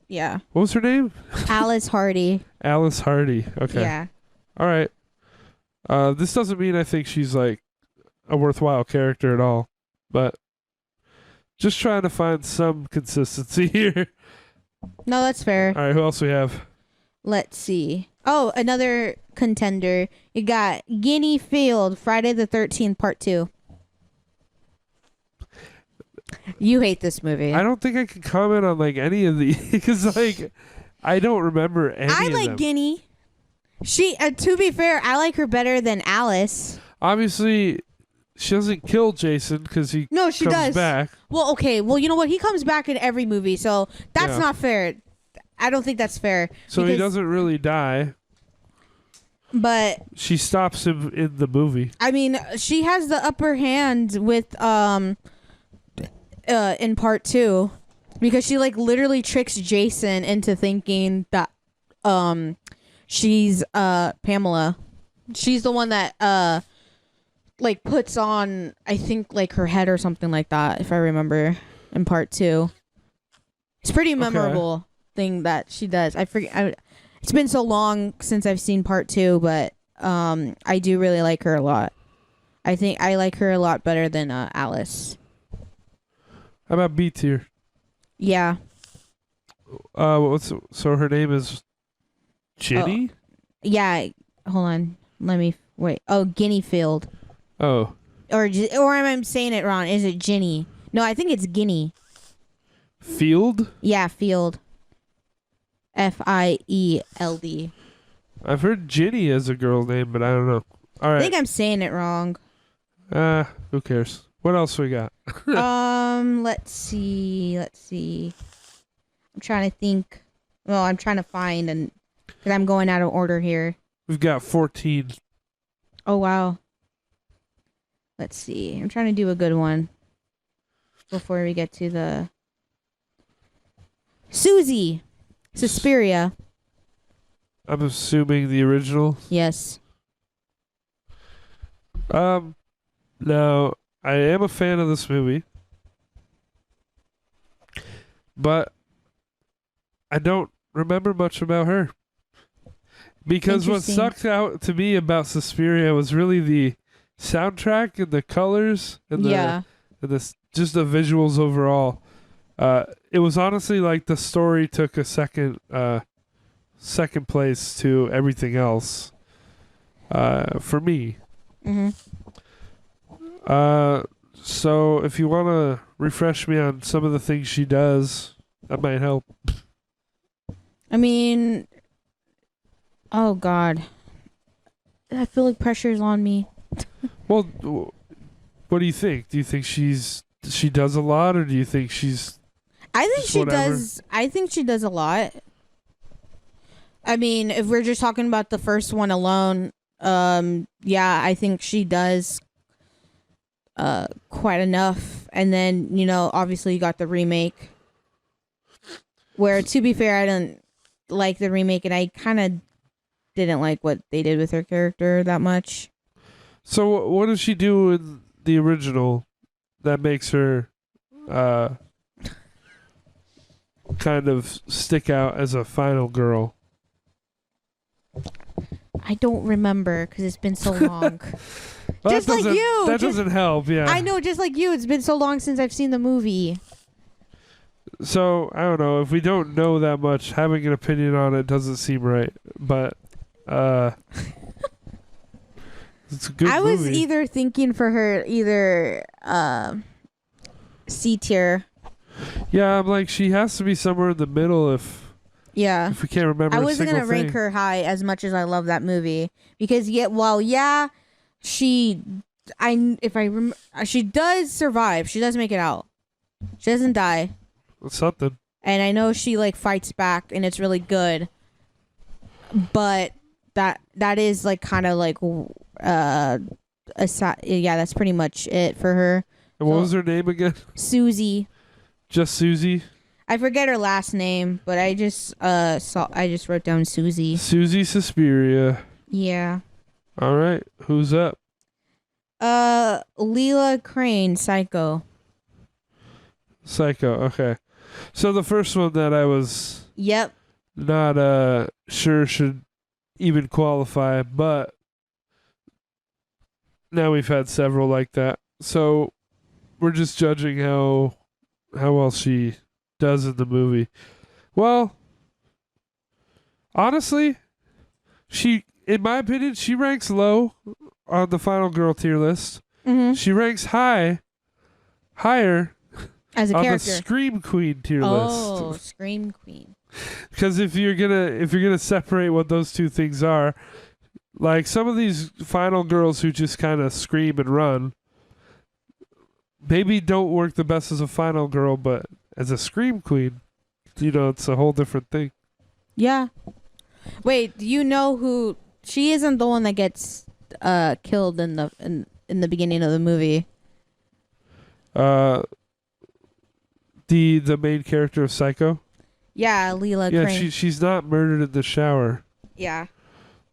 Yeah. What was her name? Alice Hardy. Alice Hardy. Okay. Yeah. All right. This doesn't mean I think she's like a worthwhile character at all, but just trying to find some consistency here. No, that's fair. All right, who else we have? Let's see. Oh, another contender. You got Guinea Field, Friday the 13th, Part 2. You hate this movie. I don't think I can comment on like any of these because like I don't remember any of them. I like Guinea. She, to be fair, I like her better than Alice. Obviously, she doesn't kill Jason because he comes back. Well, okay. Well, you know what? He comes back in every movie, so that's not fair. I don't think that's fair. So he doesn't really die. But she stops him in the movie. I mean, she has the upper hand with in Part 2 because she like literally tricks Jason into thinking that she's Pamela. She's the one that like puts on, I think, like her head or something like that, if I remember, in Part 2. It's pretty memorable thing that she does. I forget. It's been so long since I've seen Part 2, but I do really like her a lot. I think I like her a lot better than Alice. How about B tier? Yeah. So her name is Ginny? Yeah. Hold on. Let me wait. Oh, Guinea Field. Oh. Or am I saying it wrong? Is it Ginny? No, I think it's Guinea. Field? Yeah, Field. Field. I've heard Ginny as a girl name, but I don't know. All right. I think I'm saying it wrong. Who cares? What else we got? Let's see. I'm trying to think. Well, I'm trying to find Because I'm going out of order here. We've got 14. Oh, wow. Let's see. I'm trying to do a good one before we get to the... Susie. Suspiria. I'm assuming the original. Yes. Now, I am a fan of this movie, but I don't remember much about her. Because what stuck out to me about Suspiria was really the soundtrack and the colors and just the visuals overall. It was honestly like the story took a second place to everything else for me. Mm-hmm. So if you want to refresh me on some of the things she does, that might help. I mean, oh God, I feel like pressure's on me. Well, what do you think? Do you think she does a lot, or do you think she's? I think she whatever? does. I think she does a lot. I mean, if we're just talking about the first one alone, yeah, I think she does quite enough. And then, you know, obviously you got the remake. Where, to be fair, I didn't like the remake, and I kind of didn't like what they did with her character that much. So what does she do in the original that makes her kind of stick out as a final girl? I don't remember because it's been so long. Well, just like you. That doesn't help, yeah. I know, just like you. It's been so long since I've seen the movie. So, I don't know. If we don't know that much, having an opinion on it doesn't seem right. But, it's a good movie. I was either thinking for her, C tier. Yeah, I'm like, she has to be somewhere in the middle if we can't remember I a wasn't single gonna rank thing. her high as much as I love that movie because she does survive. She does make it out. She doesn't die. That's something. And I know she like fights back and it's really good. But that is like kind of like that's pretty much it for her. And what was her name again? Susie. Just Susie? I forget her last name, but I just wrote down Susie. Susie Suspiria. Yeah. All right. Who's up? Leela Crane, Psycho. Psycho. Okay. So the first one that I was not sure should even qualify, but now we've had several like that. So we're just judging how well she does in the movie. Well, honestly, in my opinion, she ranks low on the final girl tier list. Mm-hmm. She ranks higher as a on character. the Scream Queen tier Oh, list. Scream Queen. Because if you're gonna separate what those two things are, like some of these final girls who just kind of scream and run, maybe don't work the best as a final girl, but as a Scream Queen, you know, it's a whole different thing. Yeah. Wait, do you know who she isn't the one that gets killed in the beginning of the movie? The main character of Psycho? Yeah, Leela Yeah, Crane. she's not murdered in the shower. Yeah.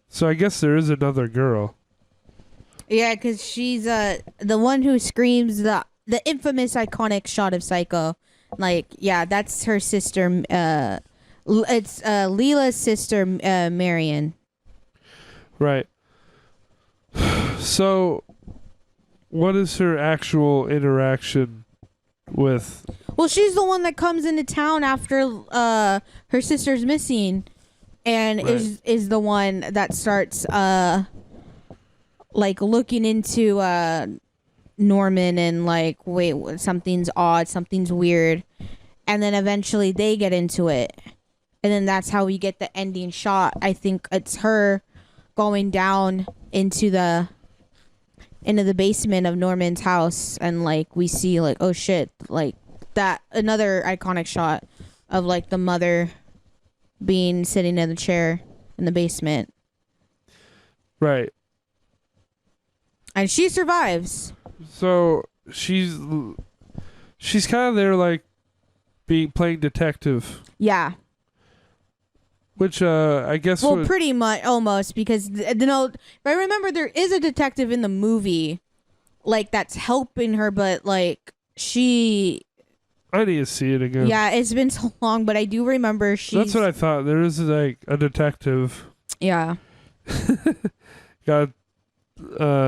So I guess there is another girl. Yeah, because she's the one who screams the infamous iconic shot of Psycho. Like, yeah, that's her sister. It's Leela's sister, Marion. Right. So, what is her actual interaction with? Well, she's the one that comes into town after her sister's missing, and is the one that starts like looking into Norman and like, wait, something's odd, something's weird, and then eventually they get into it, and then that's how we get the ending shot. I think it's her going down into the basement of Norman's house, and like we see like, oh shit, like that another iconic shot of like the mother being sitting in the chair in the basement. Right. And she survives. So she's kind of there, like playing detective, Yeah. which I guess. Well, pretty much, almost, because if I remember, there is a detective in the movie, like that's helping her, but like she. I need to see it again. Yeah, it's been so long, but I do remember she. That's what I thought. There is like a detective. Yeah. God,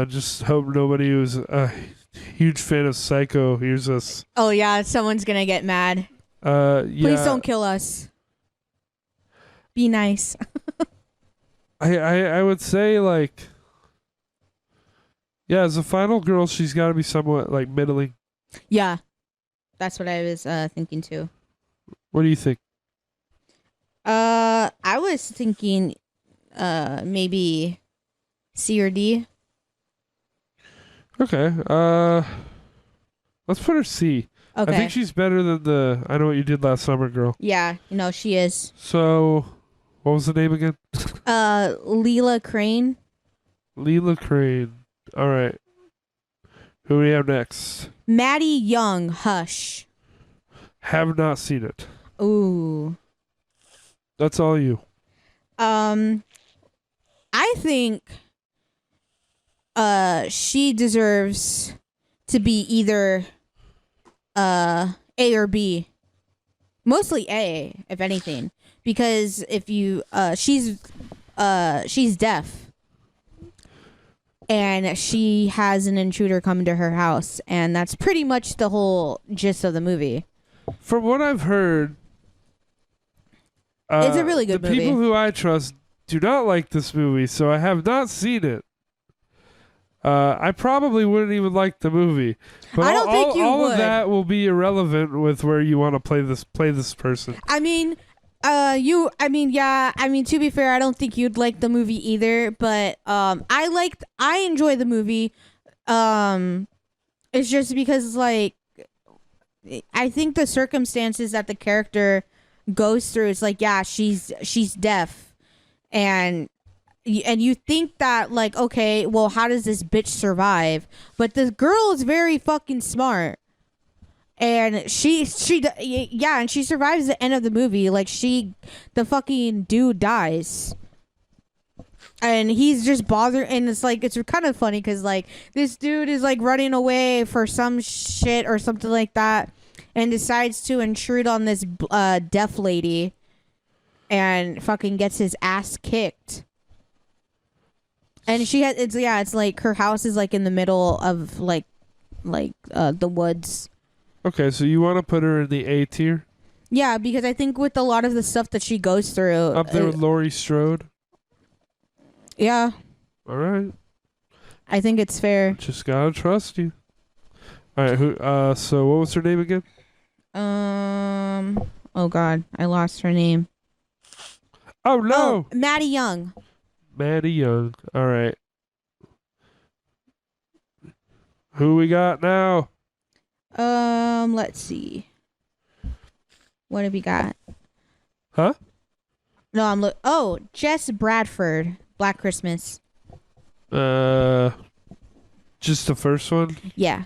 just hope nobody who's a huge fan of Psycho hears us. Oh yeah, someone's gonna get mad. Yeah. Please don't kill us. Be nice. I would say, like, yeah, as a final girl, she's got to be somewhat like middling. Yeah, that's what I was thinking too. What do you think? I was thinking, maybe C or D. Okay. Let's put her C. Okay. I think she's better than the I Know What You Did Last Summer girl. Yeah, she is. So, what was the name again? Leela Crane. Leela Crane. All right. Who do we have next? Maddie Young. Hush. Have not seen it. Ooh. That's all you. I think she deserves to be either A or B. Mostly A, if anything, because if you she's deaf, and she has an intruder come into her house, and that's pretty much the whole gist of the movie. From what I've heard, it's a really good the movie. people who I trust do not like this movie, so I have not seen it. I probably wouldn't even like the movie, but I don't think you all would. of that will be irrelevant with where you want to play this person. I mean, to be fair, I don't think you'd like the movie either, but I enjoy the movie. It's just because, like, I think the circumstances that the character goes through, it's like, yeah, she's deaf, and you think that, like, okay, well, how does this bitch survive? But the girl is very fucking smart. And she survives the end of the movie. Like, the fucking dude dies. And he's just bothered, and it's like, it's kind of funny because, like, this dude is like running away for some shit or something like that, and decides to intrude on this deaf lady, and fucking gets his ass kicked. And it's like her house is like in the middle of like the woods. Okay, so you want to put her in the A tier? Yeah, because I think with a lot of the stuff that she goes through, Up there with Laurie Strode? Yeah. All right. I think it's fair. Just gotta trust you. All right, so what was her name again? Oh God, I lost her name. Oh, no! Oh, Maddie Young. Maddie Young. All right. Who we got now? Let's see. What have we got? Huh? No, Jess Bradford, Black Christmas. Just the first one? Yeah.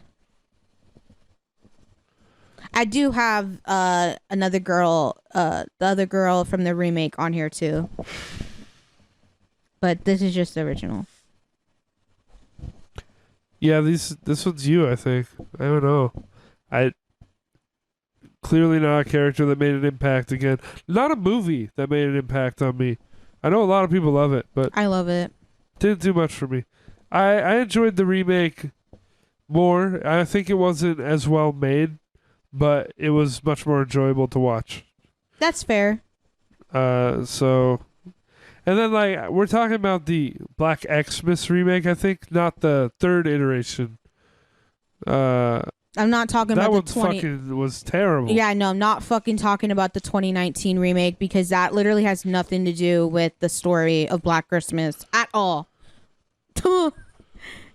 I do have another girl, the other girl from the remake on here too. But this is just the original. Yeah, this one's you, I think. I don't know. Clearly not a character that made an impact again. Not a movie that made an impact on me. I know a lot of people love it, but I love it. didn't do much for me. I enjoyed the remake more. I think it wasn't as well made, but it was much more enjoyable to watch. That's fair. So, and then, like, we're talking about the Black Xmas remake, I think, not the third iteration. I'm not talking that about one the 20 fucking was terrible. Yeah, no, I'm not fucking talking about the 2019 remake, because that literally has nothing to do with the story of Black Christmas at all.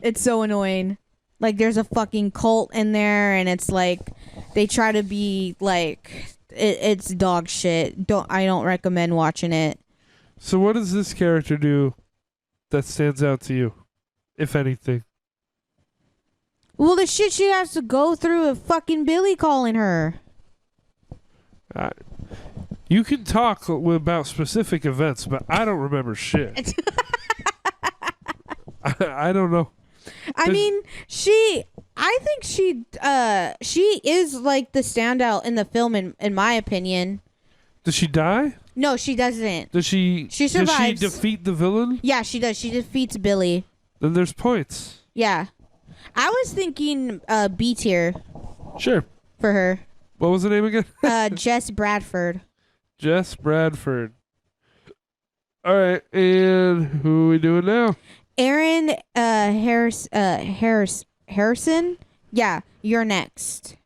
It's so annoying. Like, there's a fucking cult in there, and it's like they try to be like it's dog shit. I don't recommend watching it. So what does this character do that stands out to you, if anything? Well, the shit she has to go through with fucking Billy calling her. You can talk about specific events, but I don't remember shit. I don't know. I mean, I think she is like the standout in the film, in my opinion. Does she die? No, she doesn't. Does she? She survives. Does she defeat the villain? Yeah, she does. She defeats Billy. Then there's points. Yeah. I was thinking B tier Sure. for her. What was the name again? Jess Bradford. Jess Bradford. All right, and who are we doing now? Aaron Harrison. Yeah, you're next.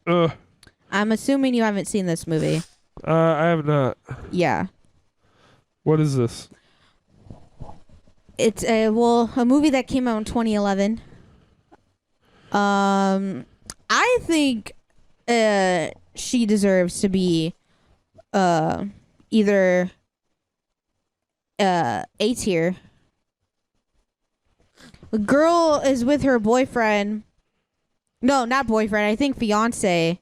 I'm assuming you haven't seen this movie. I have not. Yeah. What is this? It's a movie that came out in 2011. I think she deserves to be either A tier. The girl is with her boyfriend. No, not boyfriend. I think fiance.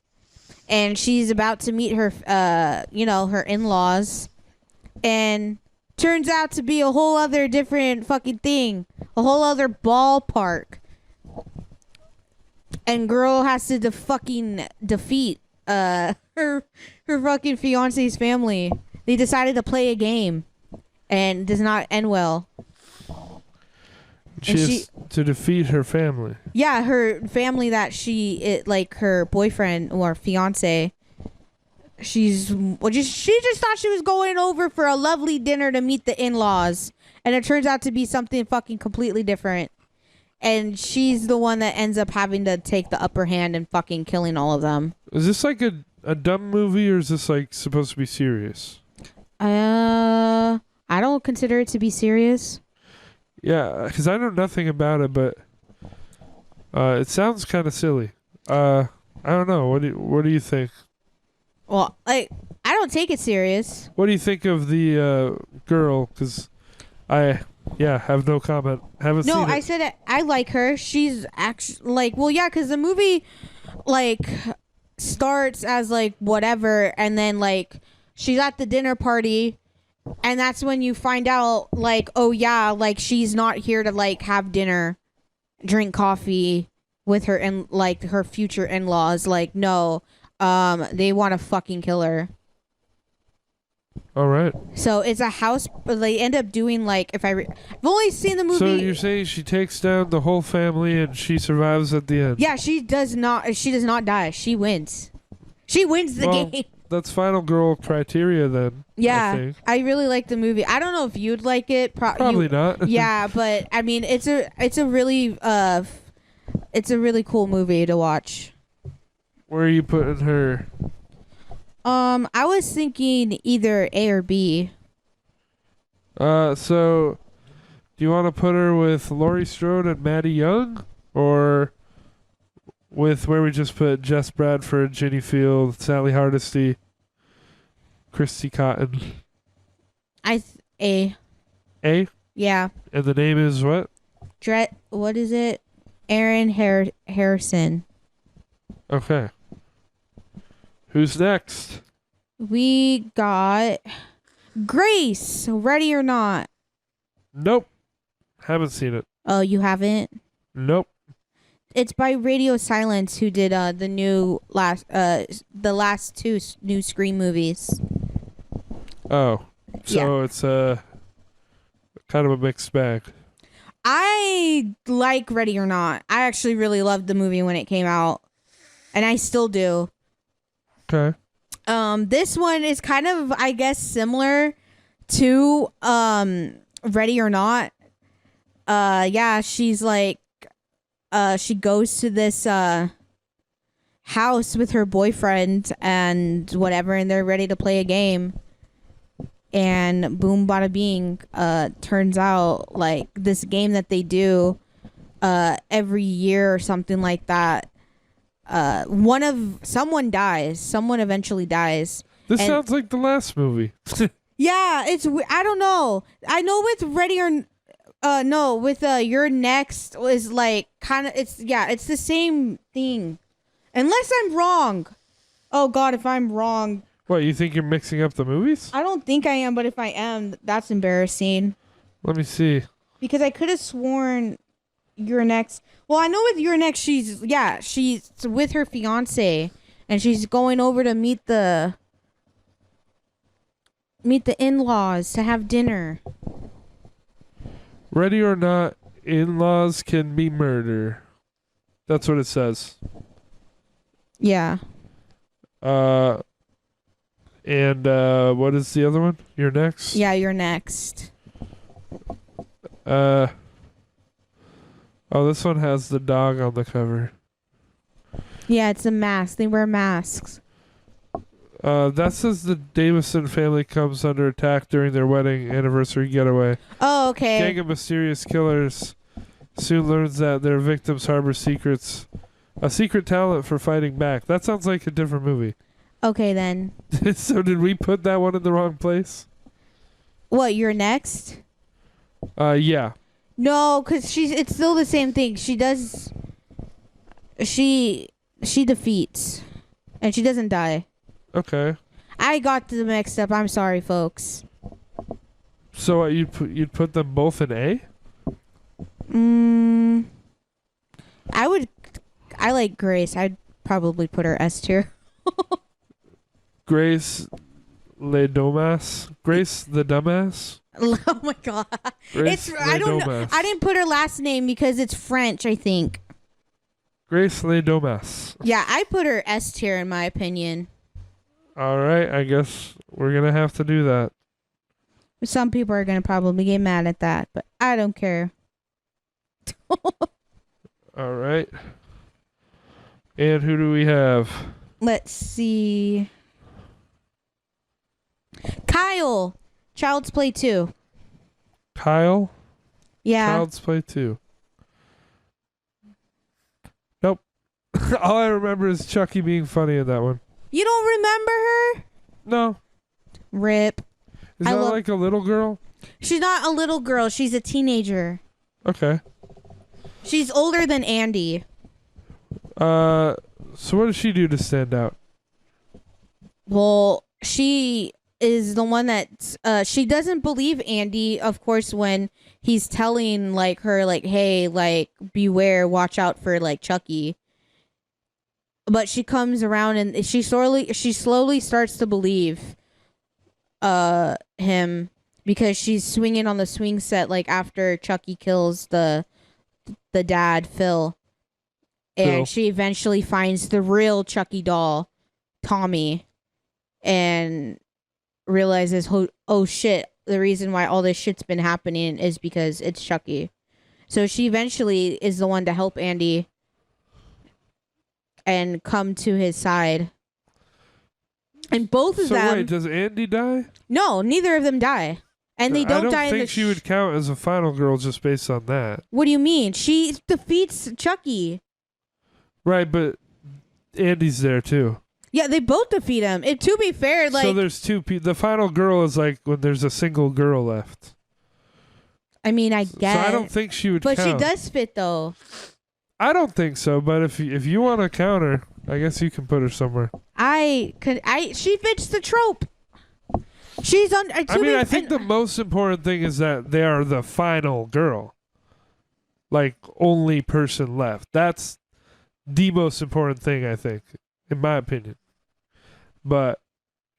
And she's about to meet her, her in-laws. And turns out to be a whole other different fucking thing. A whole other ballpark. And girl has to defeat her fucking fiance's family. They decided to play a game. And it does not end well. She has to defeat her family. Yeah, her family that her boyfriend or fiance. She just thought she was going over for a lovely dinner to meet the in-laws, and it turns out to be something fucking completely different. And she's the one that ends up having to take the upper hand and fucking killing all of them. Is this like a dumb movie, or is this like supposed to be serious? I don't consider it to be serious. Yeah, because I know nothing about it, but it sounds kind of silly. I don't know. What do you think? Well, I don't take it serious. What do you think of the girl? Because I have no comment. Haven't seen it. No, I said it, I like her. She's actually because the movie starts as whatever, and then she's at the dinner party. And that's when you find out, she's not here to, have dinner, drink coffee with her and, her future in-laws. No, they want to fucking kill her. All right. So it's a house. They end up doing, I've only seen the movie. So you're saying she takes down the whole family and she survives at the end? Yeah, she does not die. She wins. She wins the game. That's final girl criteria then. Yeah, I really like the movie. I don't know if you'd like it. Probably not. Yeah, but I mean, it's a really cool movie to watch. Where are you putting her? I was thinking either A or B. So do you want to put her with Laurie Strode and Maddie Young, or with where we just put Jess Bradford, Ginny Field, Sally Hardesty, Christy Cotton? A. A? Yeah. And the name is what? What is it? Aaron Harrison. Okay. Who's next? We got Grace. Ready or Not. Nope. Haven't seen it. Oh, you haven't? Nope. It's by Radio Silence, who did the last two new Scream movies. Oh, so it's kind of a mixed bag. I like Ready or Not. I actually really loved the movie when it came out, and I still do. Okay. This one is kind of, I guess, similar to Ready or Not. Yeah, she's she goes to this house with her boyfriend and whatever, and they're ready to play a game. And boom, bada bing, turns out this game that they do every year or something like that. Someone dies. Someone eventually dies. This sounds like the last movie. Yeah, I don't know. I know with Ready or no, with You're Next is like kind of it's the same thing. Unless I'm wrong. Oh god, if I'm wrong. What, you think you're mixing up the movies? I don't think I am, but if I am, that's embarrassing. Let me see. Because I could have sworn You're Next. Well, I know with You're Next she's with her fiance and she's going over to meet the in-laws to have dinner. Ready or not, in-laws can be murder. That's what it says. Yeah. And what is the other one? You're Next? Yeah, You're Next. Oh, this one has the dog on the cover. Yeah, it's a mask. They wear masks. That says the Davison family comes under attack during their wedding anniversary getaway. Oh, okay. Gang of mysterious killers soon learns that their victims harbor secrets. A secret talent for fighting back. That sounds like a different movie. Okay, then. So did we put that one in the wrong place? What, You're Next? Yeah. No, because it's still the same thing. She defeats. And she doesn't die. Okay. I got them mixed up. I'm sorry, folks. So you'd put them both in A? I like Grace. I'd probably put her S tier. Grace Le Domas? Grace the Dumbass? Oh my god. Grace I don't know. Domas. I didn't put her last name because it's French, I think. Grace Le Domas. Yeah, I put her S tier in my opinion. All right, I guess we're going to have to do that. Some people are going to probably get mad at that, but I don't care. All right. And who do we have? Let's see. Kyle. Child's Play 2. Kyle? Yeah. Child's Play 2. Nope. All I remember is Chucky being funny in that one. You don't remember her? No. Rip. Is that like a little girl? She's not a little girl. She's a teenager. Okay. She's older than Andy. So what does she do to stand out? Well, she is the one that she doesn't believe Andy, of course, when he's telling like her like, hey, like beware, watch out for like Chucky. But she comes around and she slowly starts to believe him because she's swinging on the swing set like after Chucky kills the dad, Phil. And she eventually finds the real Chucky doll, Tommy, and realizes, oh shit, the reason why all this shit's been happening is because it's Chucky. So she eventually is the one to help Andy and come to his side. And both of them... So wait, does Andy die? No, neither of them die. And they don't die in the... I don't think she would count as a final girl just based on that. What do you mean? She defeats Chucky. Right, but Andy's there too. Yeah, they both defeat him. To be fair, like... So there's two people. The final girl is like when there's a single girl left. I mean, I guess. So I don't think she would count. But she does fit, though. I don't think so, but if you want to count her, I guess you can put her somewhere. She fits the trope. She's on... I think the most important thing is that they are the final girl. Like, only person left. That's the most important thing, I think, in my opinion. But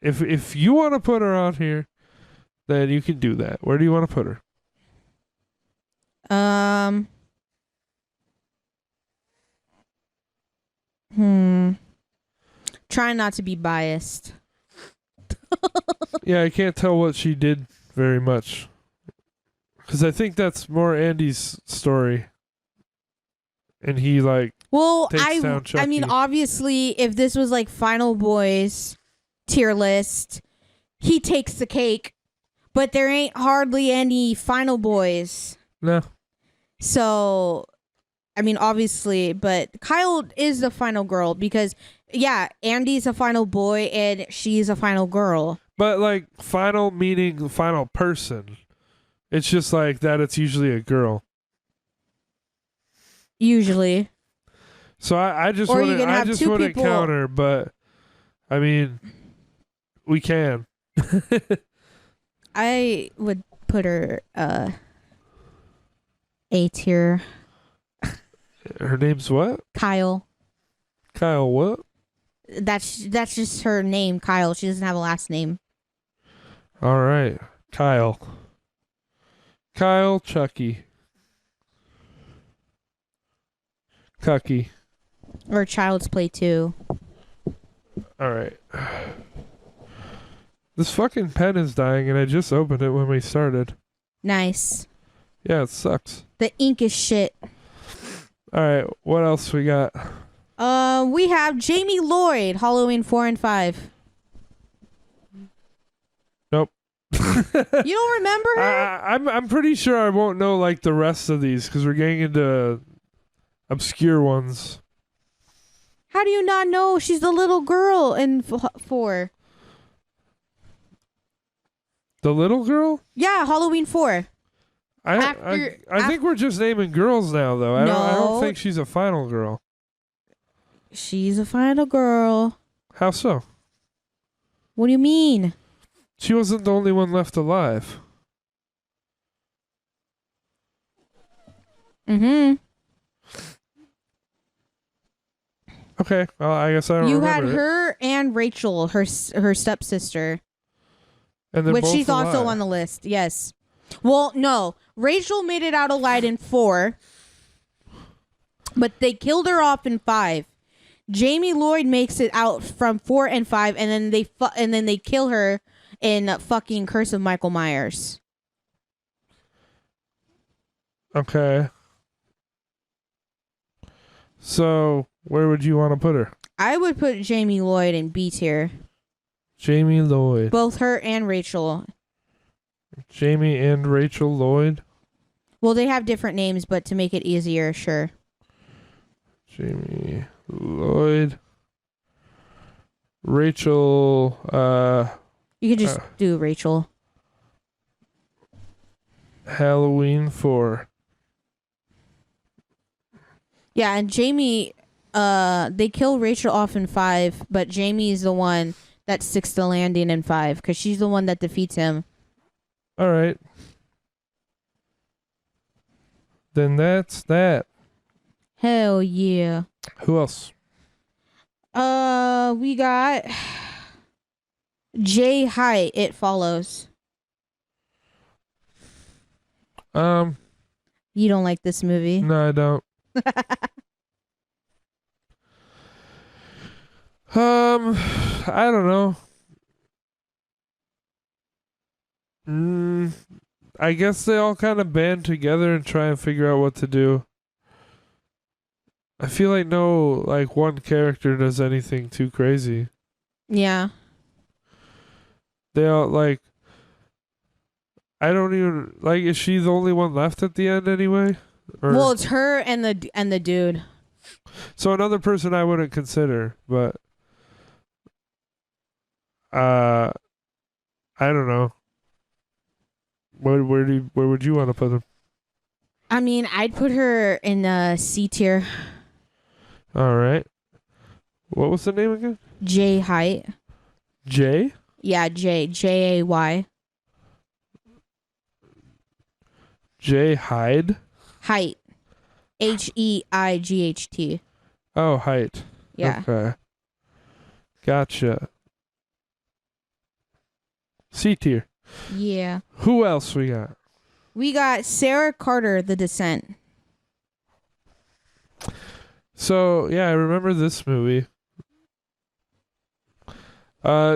if you want to put her on here, then you can do that. Where do you want to put her? Trying not to be biased. Yeah, I can't tell what she did very much. Because I think that's more Andy's story. And he, like, takes down Chucky. I mean, obviously, if this was, like, Final Boys tier list, he takes the cake. But there ain't hardly any Final Boys. No. So, I mean, obviously, but Kyle is the final girl because, yeah, Andy's a final boy and she's a final girl. But like final meaning final person. It's just like that it's usually a girl. Usually. So I just Or you wouldn't can I have just two wouldn't people- count her, but I mean we can. I would put her A tier. Her name's what? Kyle. Kyle what? That's just her name, Kyle. She doesn't have a last name. All right. Kyle. Kyle Chucky. Cucky. Or Child's Play 2. All right. This fucking pen is dying and I just opened it when we started. Nice. Yeah, it sucks. The ink is shit. All right, what else we got? We have Jamie Lloyd, Halloween 4 and 5. Nope. You don't remember her? I'm pretty sure I won't know like the rest of these because we're getting into obscure ones. How do you not know? She's the little girl in 4. The little girl? Yeah, Halloween 4. I think we're just naming girls now though. I don't No. think she's a final girl. She's a final girl. How so? What do you mean? She wasn't the only one left alive. Mm-hmm. Okay, well, I guess I don't You had remember it. her and Rachel, her stepsister, And they're which both she's also alive. on the list. Yes. Well, no. Rachel made it out alive in 4, but they killed her off in 5. Jamie Lloyd makes it out from 4 and 5, and then they kill her in fucking Curse of Michael Myers. Okay. So, where would you want to put her? I would put Jamie Lloyd in B tier. Jamie Lloyd. Both her and Rachel. Jamie and Rachel Lloyd. Well, they have different names, but to make it easier, sure. Jamie Lloyd. Rachel, You can just do Rachel. Halloween 4. Yeah, and Jamie, they kill Rachel off in 5, but Jamie is the one that sticks the landing in 5, because she's the one that defeats him. All right. Then that's that. Hell yeah. Who else? We got Jay Height, It Follows. You don't like this movie? No, I don't. I don't know. I guess they all kind of band together and try and figure out what to do. I feel like no, like one character does anything too crazy. Yeah. They all like. I don't even like. Is she the only one left at the end anyway? Or, Well, it's her and the dude. so another person I wouldn't consider, but I don't know. Where would you want to put them? I mean, I'd put her in C tier. All right. What was the name again? Jay Height. Jay? Yeah, Jay. Jay Hyde? Height. Height. Oh, height. Yeah. Okay. Gotcha. C tier. Yeah. Who else we got? We got Sarah Carter, The Descent. So, yeah, I remember this movie.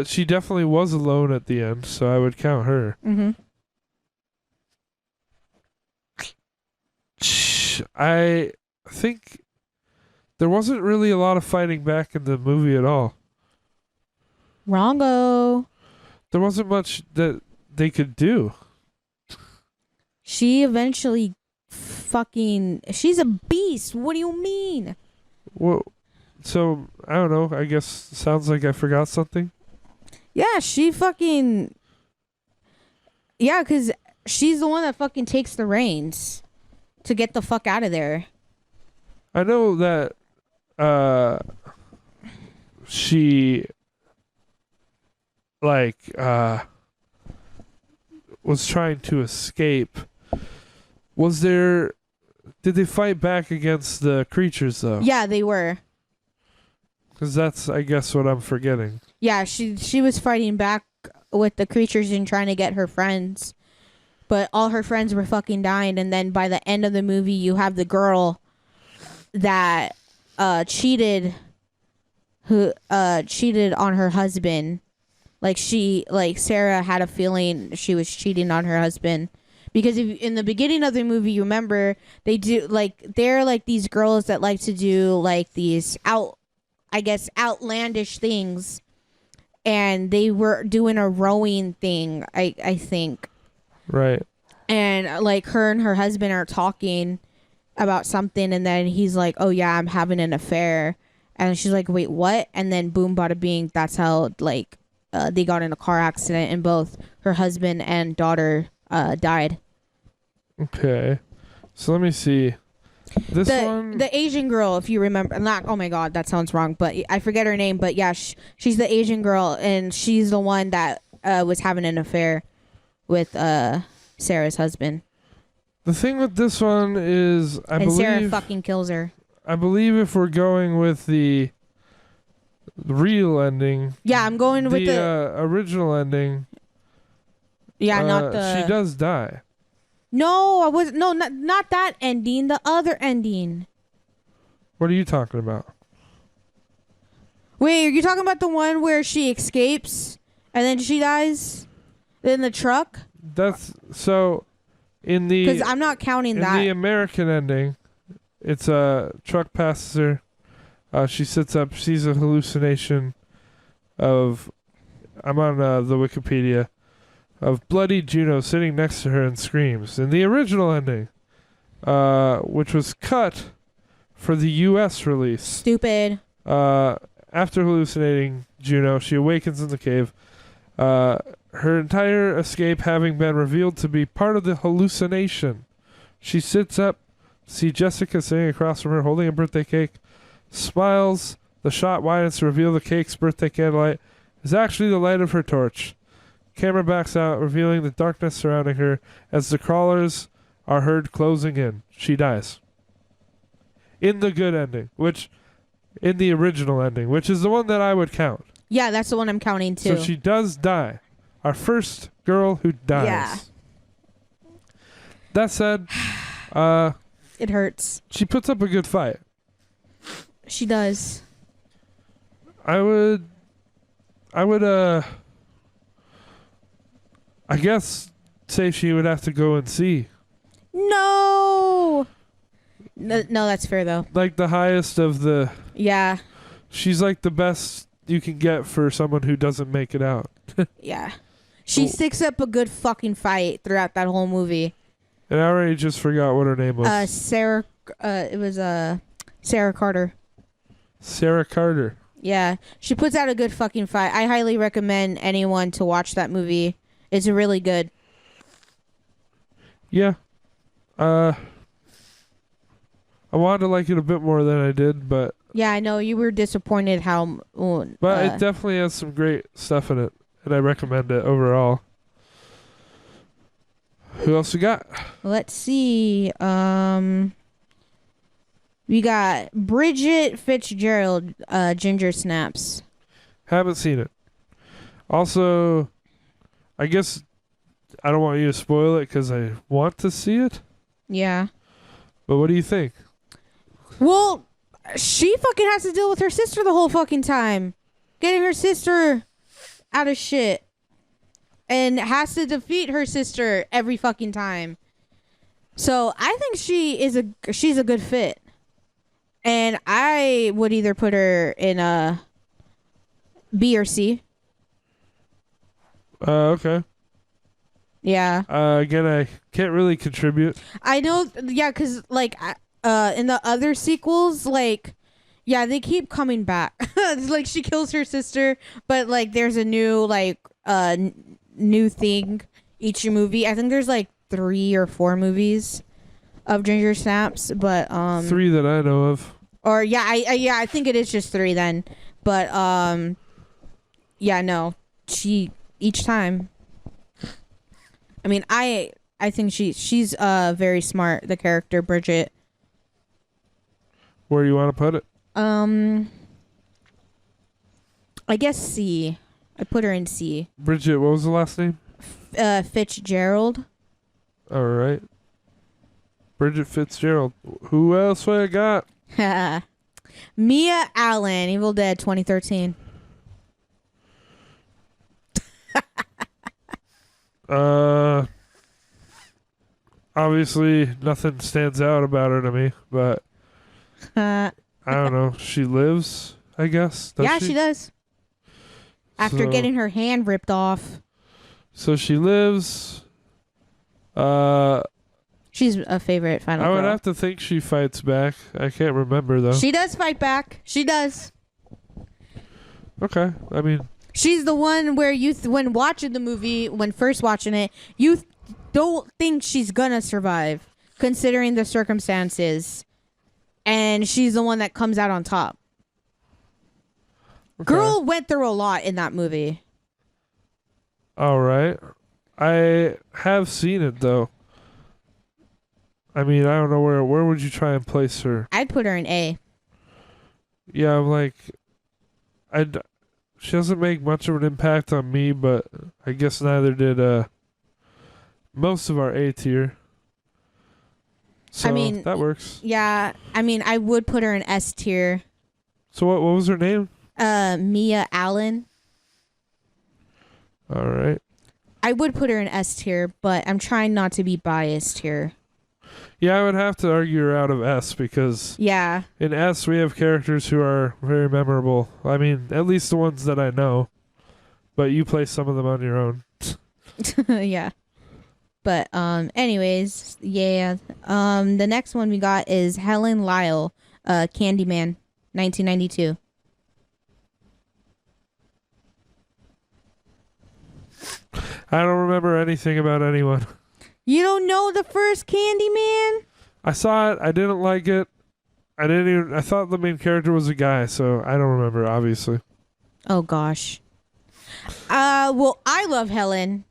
She definitely was alone at the end, so I would count her. Mm-hmm. I think there wasn't really a lot of fighting back in the movie at all. Wrongo. There wasn't much that they could do. She eventually she's a beast. What do you mean? Well, so I don't know. I guess sounds like I forgot something. Yeah, she fucking. Yeah, because she's the one that fucking takes the reins to get the fuck out of there. I know that she like was trying to escape. Was there did they fight back against the creatures though? Yeah, they were. Cuz that's I guess what I'm forgetting. Yeah, she was fighting back with the creatures and trying to get her friends. But all her friends were fucking dying, and then by the end of the movie you have the girl that cheated on her husband. Like Sarah had a feeling she was cheating on her husband. Because if, in the beginning of the movie, you remember they're like these girls that like to do like these outlandish things, and they were doing a rowing thing. I think. Right. And like her and her husband are talking about something, and then he's like, "Oh yeah, I'm having an affair," and she's like, "Wait, what?" And then boom, bada bing. That's how they got in a car accident, and both her husband and daughter died. Okay. So let me see. This one, the Asian girl, if you remember, not, oh my god, that sounds wrong, but I forget her name, but yeah, she's the Asian girl, and she's the one that was having an affair with Sarah's husband. the thing with this one is And Sarah fucking kills her. I believe if we're going with the real ending, Yeah, I'm going with the original ending. yeah, not the. She does die. No, I was no, not that ending. The other ending. What are you talking about? Wait, are you talking about the one where she escapes and then she dies in the truck? That's so. In the Because I'm not counting in that. the American ending, it's a truck passes her. She sits up, sees a hallucination of. I'm on the Wikipedia. Of bloody Juno sitting next to her and screams. In the original ending, which was cut for the U.S. release. Stupid. After hallucinating Juno, she awakens in the cave. Her entire escape having been revealed to be part of the hallucination. She sits up, see Jessica sitting across from her holding a birthday cake, smiles. The shot widens to reveal the cake's birthday candlelight is actually the light of her torch. Camera backs out, revealing the darkness surrounding her as the crawlers are heard closing in. She dies. In the good ending, in the original ending, which is the one that I would count. Yeah, that's the one I'm counting too. So she does die. Our first girl who dies. Yeah. That said, it hurts. she puts up a good fight. She does. I would I guess say she would have to go and see. No, that's fair though. Like the highest of the. Yeah. She's like the best you can get for someone who doesn't make it out. Yeah. She sticks up a good fucking fight throughout that whole movie. And I already just forgot what her name was. Sarah. It was Sarah Carter. Sarah Carter. Yeah, she puts out a good fucking fight. I highly recommend anyone to watch that movie. It's really good. Yeah. I wanted to like it a bit more than I did, but. Yeah, I know you were disappointed how. But it definitely has some great stuff in it, and I recommend it overall. Who else we got? Let's see. We got Bridget Fitzgerald, Ginger Snaps. Haven't seen it. Also, I guess I don't want you to spoil it because I want to see it. Yeah. But what do you think? Well, she fucking has to deal with her sister the whole fucking time. Getting her sister out of shit. And has to defeat her sister every fucking time. So I think she's a good fit. And I would either put her in a B or C. Okay. Yeah. Again, I can't really contribute. I know, yeah, because, like, in the other sequels, like, Yeah, they keep coming back. It's like she kills her sister, but like there's a new like new thing each movie. I think there's like 3 or 4 movies of Ginger Snaps, but 3 that I know of. or yeah, I think it is just 3 then. But yeah, no. She each time. I mean, I think she's very smart, the character Bridget. Where do you want to put it? I guess C. I put her in C. Bridget, what was the last name? Fitzgerald. All right. Bridget Fitzgerald. Who else I got? Mia Allen, Evil Dead 2013. Obviously nothing stands out about her to me, but I don't know. She lives, I guess. Yeah, she does. After getting her hand ripped off. So she lives. She's a favorite final girl. I would have to think she fights back. I can't remember though. She does fight back. She does. Okay. I mean, she's the one where you, when watching the movie, when first watching it, you don't think she's gonna survive, considering the circumstances, and she's the one that comes out on top. Okay. Girl went through a lot in that movie. All right. I have seen it though. I mean, I don't know where would you try and place her? I'd put her in A. Yeah, I'm like, she doesn't make much of an impact on me, but I guess neither did most of our A tier. So I mean, that works. Yeah, I mean, I would put her in S tier. So what was her name? Mia Allen. All right. I would put her in S tier, but I'm trying not to be biased here. Yeah, I would have to argue her out of S because in S we have characters who are very memorable. I mean, at least the ones that I know. But you place some of them on your own. Yeah. But anyways, yeah. The next one we got is Helen Lyle, Candyman, 1992. I don't remember anything about anyone. You don't know the first Candyman? I saw it. I didn't like it. I thought the main character was a guy, so I don't remember, obviously. Oh, gosh. Well, I love Helen.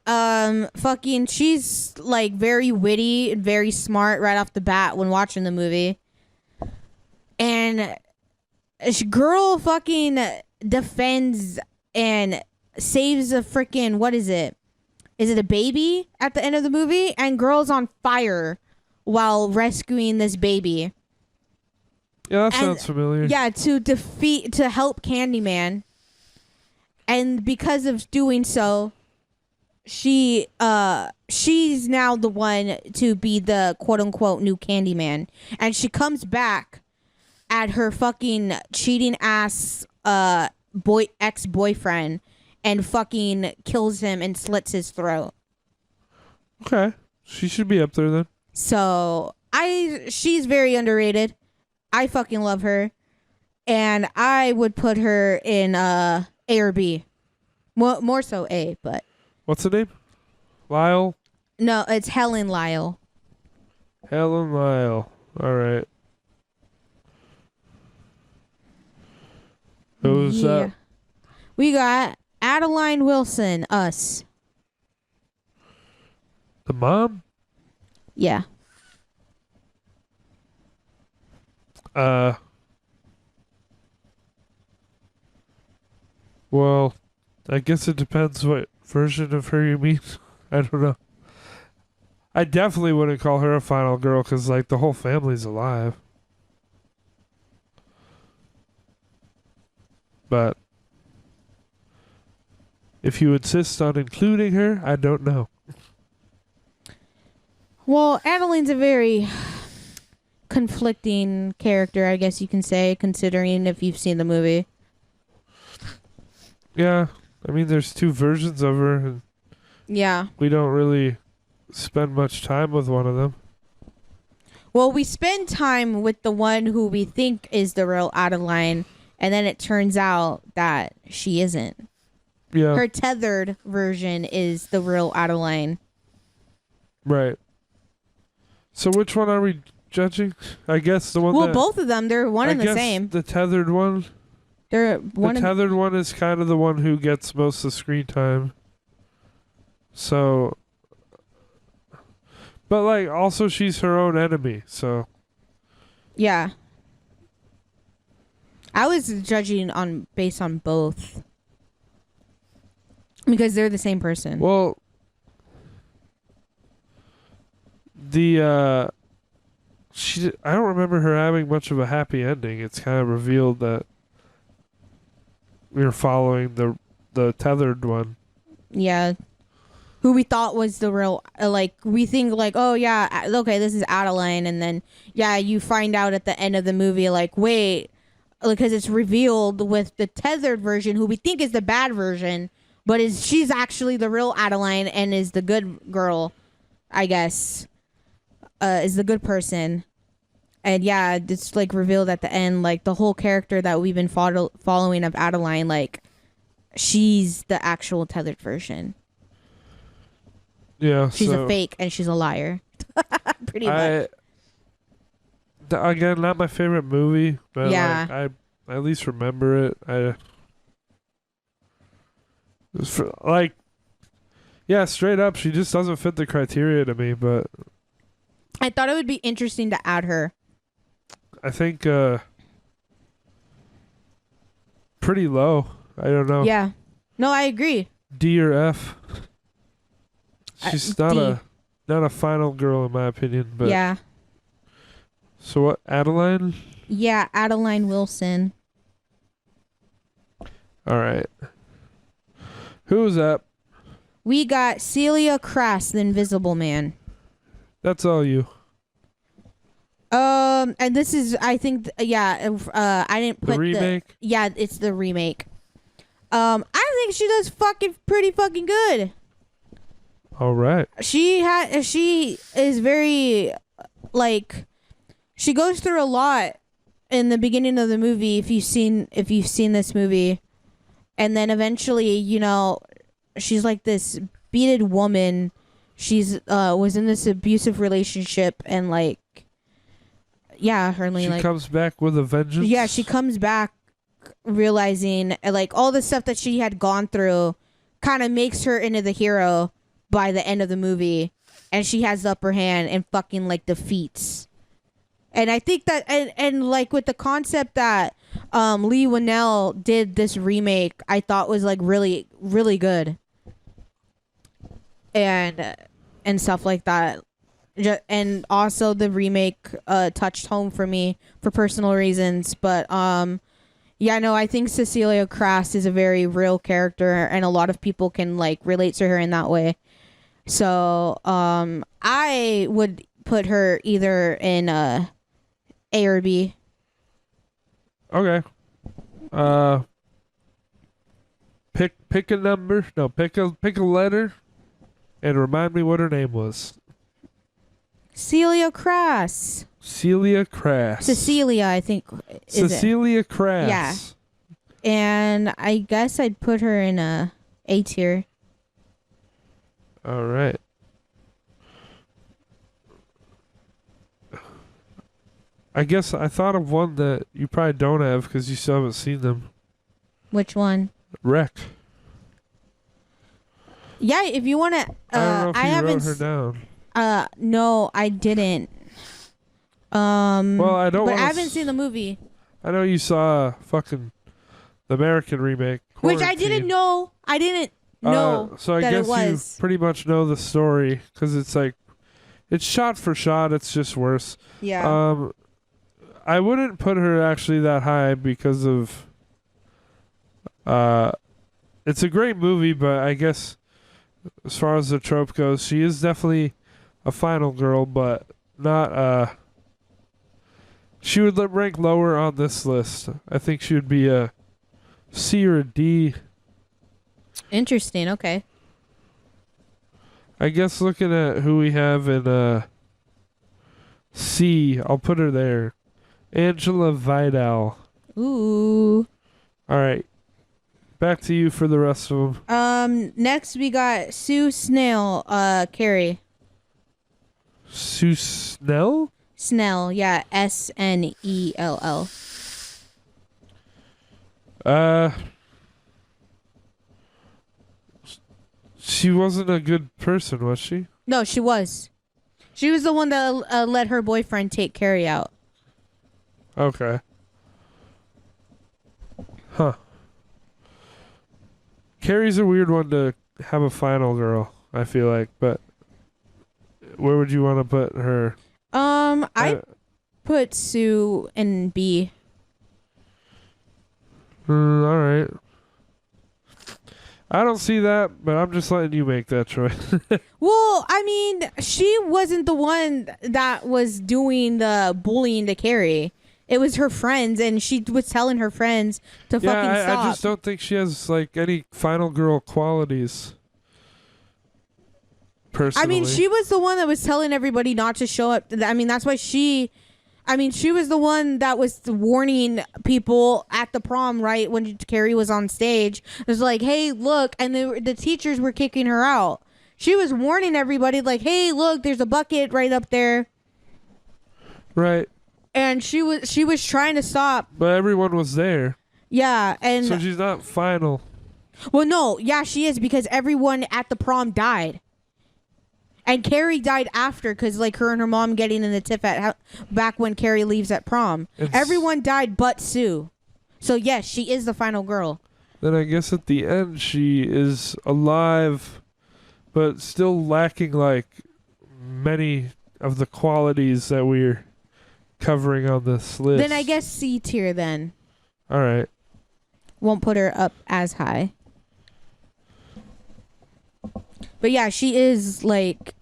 Fucking, she's, like, very witty and very smart right off the bat when watching the movie. And girl fucking defends and saves a freaking, what is it? Is it a baby at the end of the movie? And girl's on fire while rescuing this baby. Yeah, that sounds familiar. Yeah, to help Candyman. And because of doing so, she's now the one to be the quote unquote new Candyman. And she comes back at her fucking cheating ass ex-boyfriend and fucking kills him and slits his throat. Okay. She should be up there then. So, she's very underrated. I fucking love her. And I would put her in A or B. More so A, but... What's the name? Lyle? No, it's Helen Lyle. Helen Lyle. All right. Who's that? We got Adeline Wilson, Us. The mom? Yeah. Well, I guess it depends what version of her you mean. I don't know. I definitely wouldn't call her a final girl because, like, the whole family's alive. But if you insist on including her, I don't know. Well, Adeline's a very conflicting character, I guess you can say, considering if you've seen the movie. Yeah, I mean, there's 2 versions of her, and yeah, we don't really spend much time with one of them. Well, we spend time with the one who we think is the real Adeline, and then it turns out that she isn't. Yeah. Her tethered version is the real Adeline. Right. So which one are we judging? I guess the one. Well, that, both of them, they're one I and the guess same. The tethered one. They're one. The tethered one is kind of the one who gets most of the screen time. So, but like also she's her own enemy. So Yeah. I was judging on based on both because they're the same person. well, the I don't remember her having much of a happy ending. It's kind of revealed that we were following the tethered one. Yeah. Who we thought was the real, like, we think, like, oh, yeah, okay, this is Adeline. And then, yeah, you find out at the end of the movie, like, wait, because it's revealed with the tethered version, who we think is the bad version, but she's actually the real Adeline and is the good girl, I guess, is the good person. And, yeah, it's, like, revealed at the end, like, the whole character that we've been following of Adeline, like, she's the actual tethered version. Yeah, She's a fake and she's a liar. Pretty much. Again, not my favorite movie, but Yeah. like, I at least remember it. Yeah, straight up, she just doesn't fit the criteria to me. But I thought it would be interesting to add her. I think pretty low. I don't know. Yeah. No, I agree. D or F. She's not D. not a final girl in my opinion. But Yeah. So what, Adeline? Yeah, Adeline Wilson. All right. Who's up? We got Celia Crass, the Invisible Man. That's all you. And this is, I think, I didn't put The remake? yeah, it's the remake. I think she does pretty fucking good. All right. She is very, like, she goes through a lot in the beginning of the movie. If you've seen this movie, and then eventually, you know, she's like this beaten woman. She's was in this abusive relationship, and like, yeah, She comes back with a vengeance. Yeah, she comes back realizing like all the stuff that she had gone through kind of makes her into the hero by the end of the movie, and she has the upper hand and fucking like defeats. And I think that and like with the concept that Lee Winnell did this remake, I thought was like really, really good. And stuff like that. And also the remake touched home for me for personal reasons, but yeah, no, I think Cecilia Crass is a very real character, and a lot of people can like relate to her in that way. So I would put her either in A or B. Okay. Pick a number. No, pick a letter, and remind me what her name was. Celia Crass. Celia Crass. Cecilia, I think. Cecilia Crass. Yeah. And I guess I'd put her in A tier. All right. I guess I thought of one that you probably don't have because you still haven't seen them. Which one? Wreck. Yeah, if you want to. I don't know if you haven't. wrote her down. No, I didn't. Well, I don't. But I haven't seen the movie. I know you saw fucking the American remake, which I didn't know. I didn't know so I that guess it was. you pretty much know the story because it's like, it's shot for shot. It's just worse. Yeah. I wouldn't put her actually that high because of. It's a great movie, but I guess as far as the trope goes, she is definitely a final girl, but not she would rank lower on this list. I think she would be a C or a D. Interesting. Okay. I guess looking at who we have in C. I'll put her there. Angela Vidal. Ooh. All right. Back to you for the rest of them. Next we got Sue Snell, Carrie. Sue Snell? Snell, yeah, Snell. She wasn't a good person, was she? No, she was. She was the one that let her boyfriend take Carrie out. Okay. Huh. Carrie's a weird one to have a final girl, I feel like, but where would you want to put her? I put Sue in B. All right. I don't see that, but I'm just letting you make that choice. Well, I mean, she wasn't the one that was doing the bullying to Carrie. It was her friends, and she was telling her friends to fucking stop. I just don't think she has like any final girl qualities. Personally, I mean, she was the one that was telling everybody not to show up. I mean, that's why she was the one that was warning people at the prom, right? When Carrie was on stage. It was like, hey, look. And the teachers were kicking her out. She was warning everybody, like, hey, look, there's a bucket right up there. Right. And she was trying to stop. But everyone was there. Yeah. And so she's not final. Well, no. Yeah, she is, because everyone at the prom died. And Carrie died after, because like her and her mom getting in the tiff back when Carrie leaves at prom. Everyone died but Sue. So yes, she is the final girl. Then I guess at the end she is alive, but still lacking like many of the qualities that we're covering on this list. Then I guess C tier then. All right. Won't put her up as high. But yeah, she is like,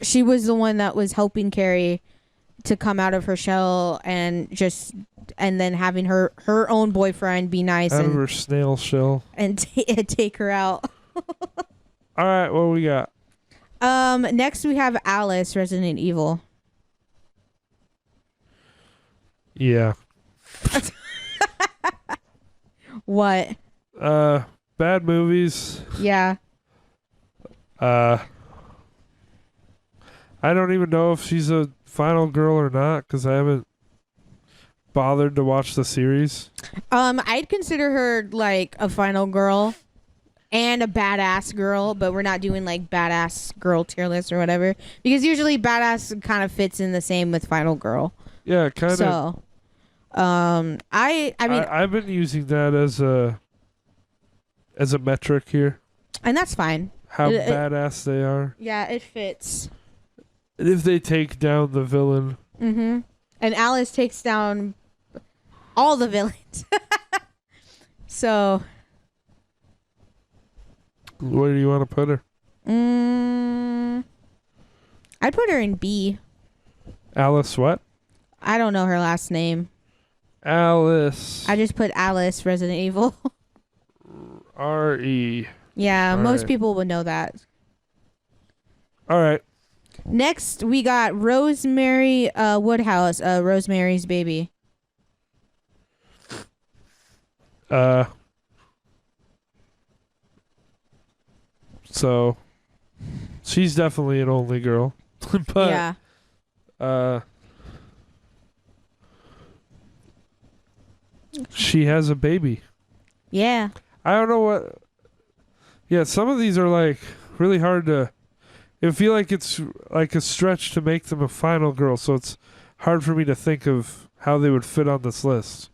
she was the one that was helping Carrie to come out of her shell and then having her own boyfriend be nice out of her snail shell and take her out. All right, what we got? Next we have Alice, Resident Evil. Yeah. What? Bad movies. Yeah. I don't even know if she's a final girl or not, because I haven't bothered to watch the series. I'd consider her like a final girl and a badass girl, but we're not doing like badass girl tier list or whatever, because usually badass kind of fits in the same with final girl. Yeah, kind of. So, I mean, I've been using that as a metric here. And that's fine. How badass they are. Yeah, it fits. And if they take down the villain. Mm-hmm. And Alice takes down all the villains. So. Where do you want to put her? I'd put her in B. Alice what? I don't know her last name. Alice. I just put Alice, Resident Evil. R.E. Yeah, all most right. people would know that. All right. Next, we got Rosemary Woodhouse, Rosemary's Baby. So, she's definitely an only girl. But, yeah. She has a baby. Yeah. I don't know what... Yeah, some of these are like really hard to... I feel like it's like a stretch to make them a final girl, so it's hard for me to think of how they would fit on this list.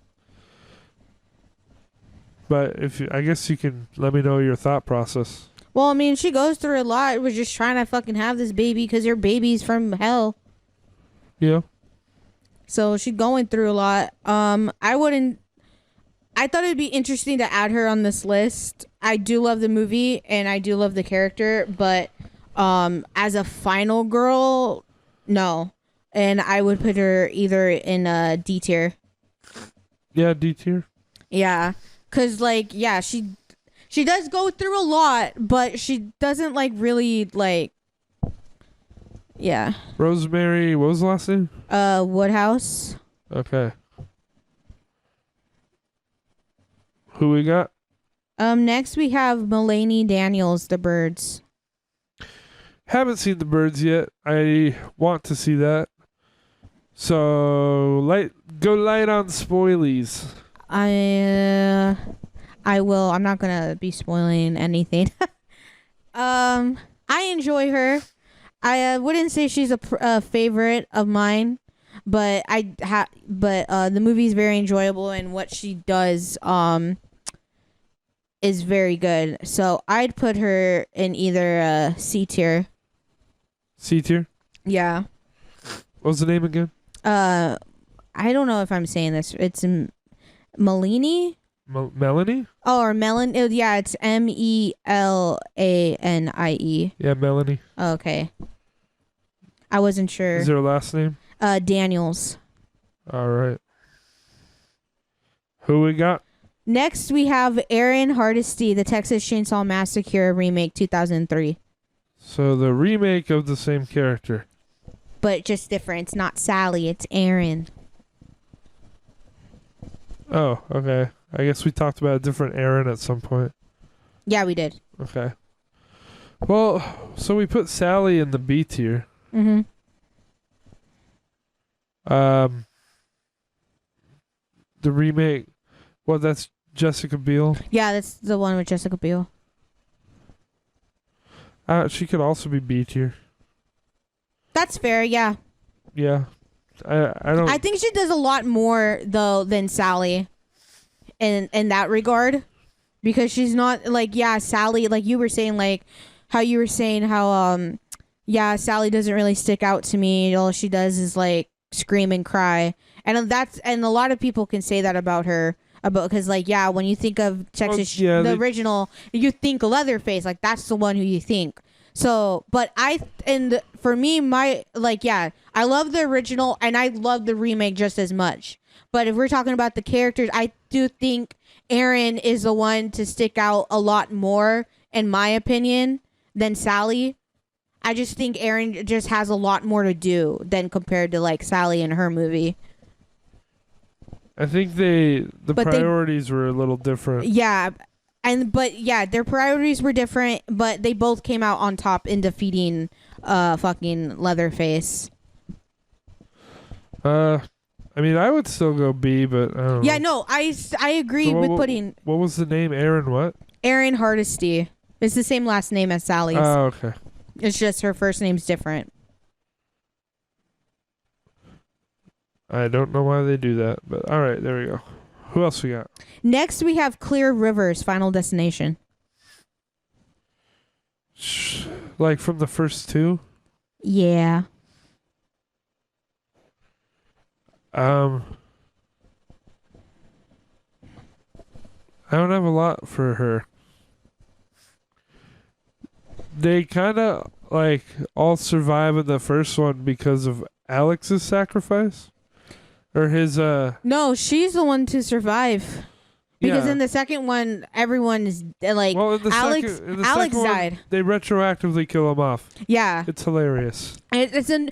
But I guess you can let me know your thought process. Well, I mean, she goes through a lot. We're just trying to fucking have this baby because her baby's from hell. Yeah. So she's going through a lot. I thought it'd be interesting to add her on this list. I do love the movie and I do love the character, but as a final girl, no. And I would put her either in a D tier. Yeah, D tier. Yeah, cause like she does go through a lot, but she doesn't like really like. Yeah. Rosemary, what was the last name? Woodhouse. Okay. Who we got? Next we have Melanie Daniels, The Birds. Haven't seen The Birds yet. I want to see that. So, go light on spoilies. I will. I'm not gonna be spoiling anything. I enjoy her. I wouldn't say she's a favorite of mine, but the movie is very enjoyable, and what she does is very good. So I'd put her in either C tier. C tier? Yeah. What was the name again? I don't know if I'm saying this. It's Melanie. Melanie? Oh, or Melanie. Oh, yeah, it's Melanie. Yeah, Melanie. Okay. I wasn't sure. Is there a last name? Daniels. All right. Who we got? Next, we have Aaron Hardesty, The Texas Chainsaw Massacre remake, 2003. So the remake of the same character. But just different. It's not Sally. It's Aaron. Oh, okay. I guess we talked about a different Aaron at some point. Yeah, we did. Okay. Well, so we put Sally in the B tier. Mm-hmm. The remake. Well, that's Jessica Biel. Yeah, that's the one with Jessica Biel. She could also be B tier. That's fair, yeah. Yeah. I don't. I think she does a lot more, though, than Sally in that regard. Because she's not, like, yeah, Sally, like you were saying, how Sally doesn't really stick out to me. All she does is, like, scream and cry. And a lot of people can say that about her. Because, like, yeah, when you think of Texas, the original, you think Leatherface. Like, that's the one who you think. So, but for me, I love the original and I love the remake just as much. But if we're talking about the characters, I do think Aaron is the one to stick out a lot more, in my opinion, than Sally. I just think Aaron just has a lot more to do than compared to, like, Sally in her movie. I think the priorities were a little different. Yeah. Their priorities were different, but they both came out on top in defeating fucking Leatherface. I mean, I would still go B, but I don't know. Yeah, no, I agree with putting... What was the name? Aaron what? Aaron Hardesty. It's the same last name as Sally's. Oh, okay. It's just her first name's different. I don't know why they do that, but all right, there we go. Who else we got? Next, we have Clear Rivers, Final Destination. Like from the first two? Yeah. I don't have a lot for her. They kind of like all survive in the first one because of Alex's sacrifice. Or his No, she's the one to survive. Because in the second one, everyone is like, well, in the Alex second one, died. They retroactively kill him off. Yeah. It's hilarious. It's so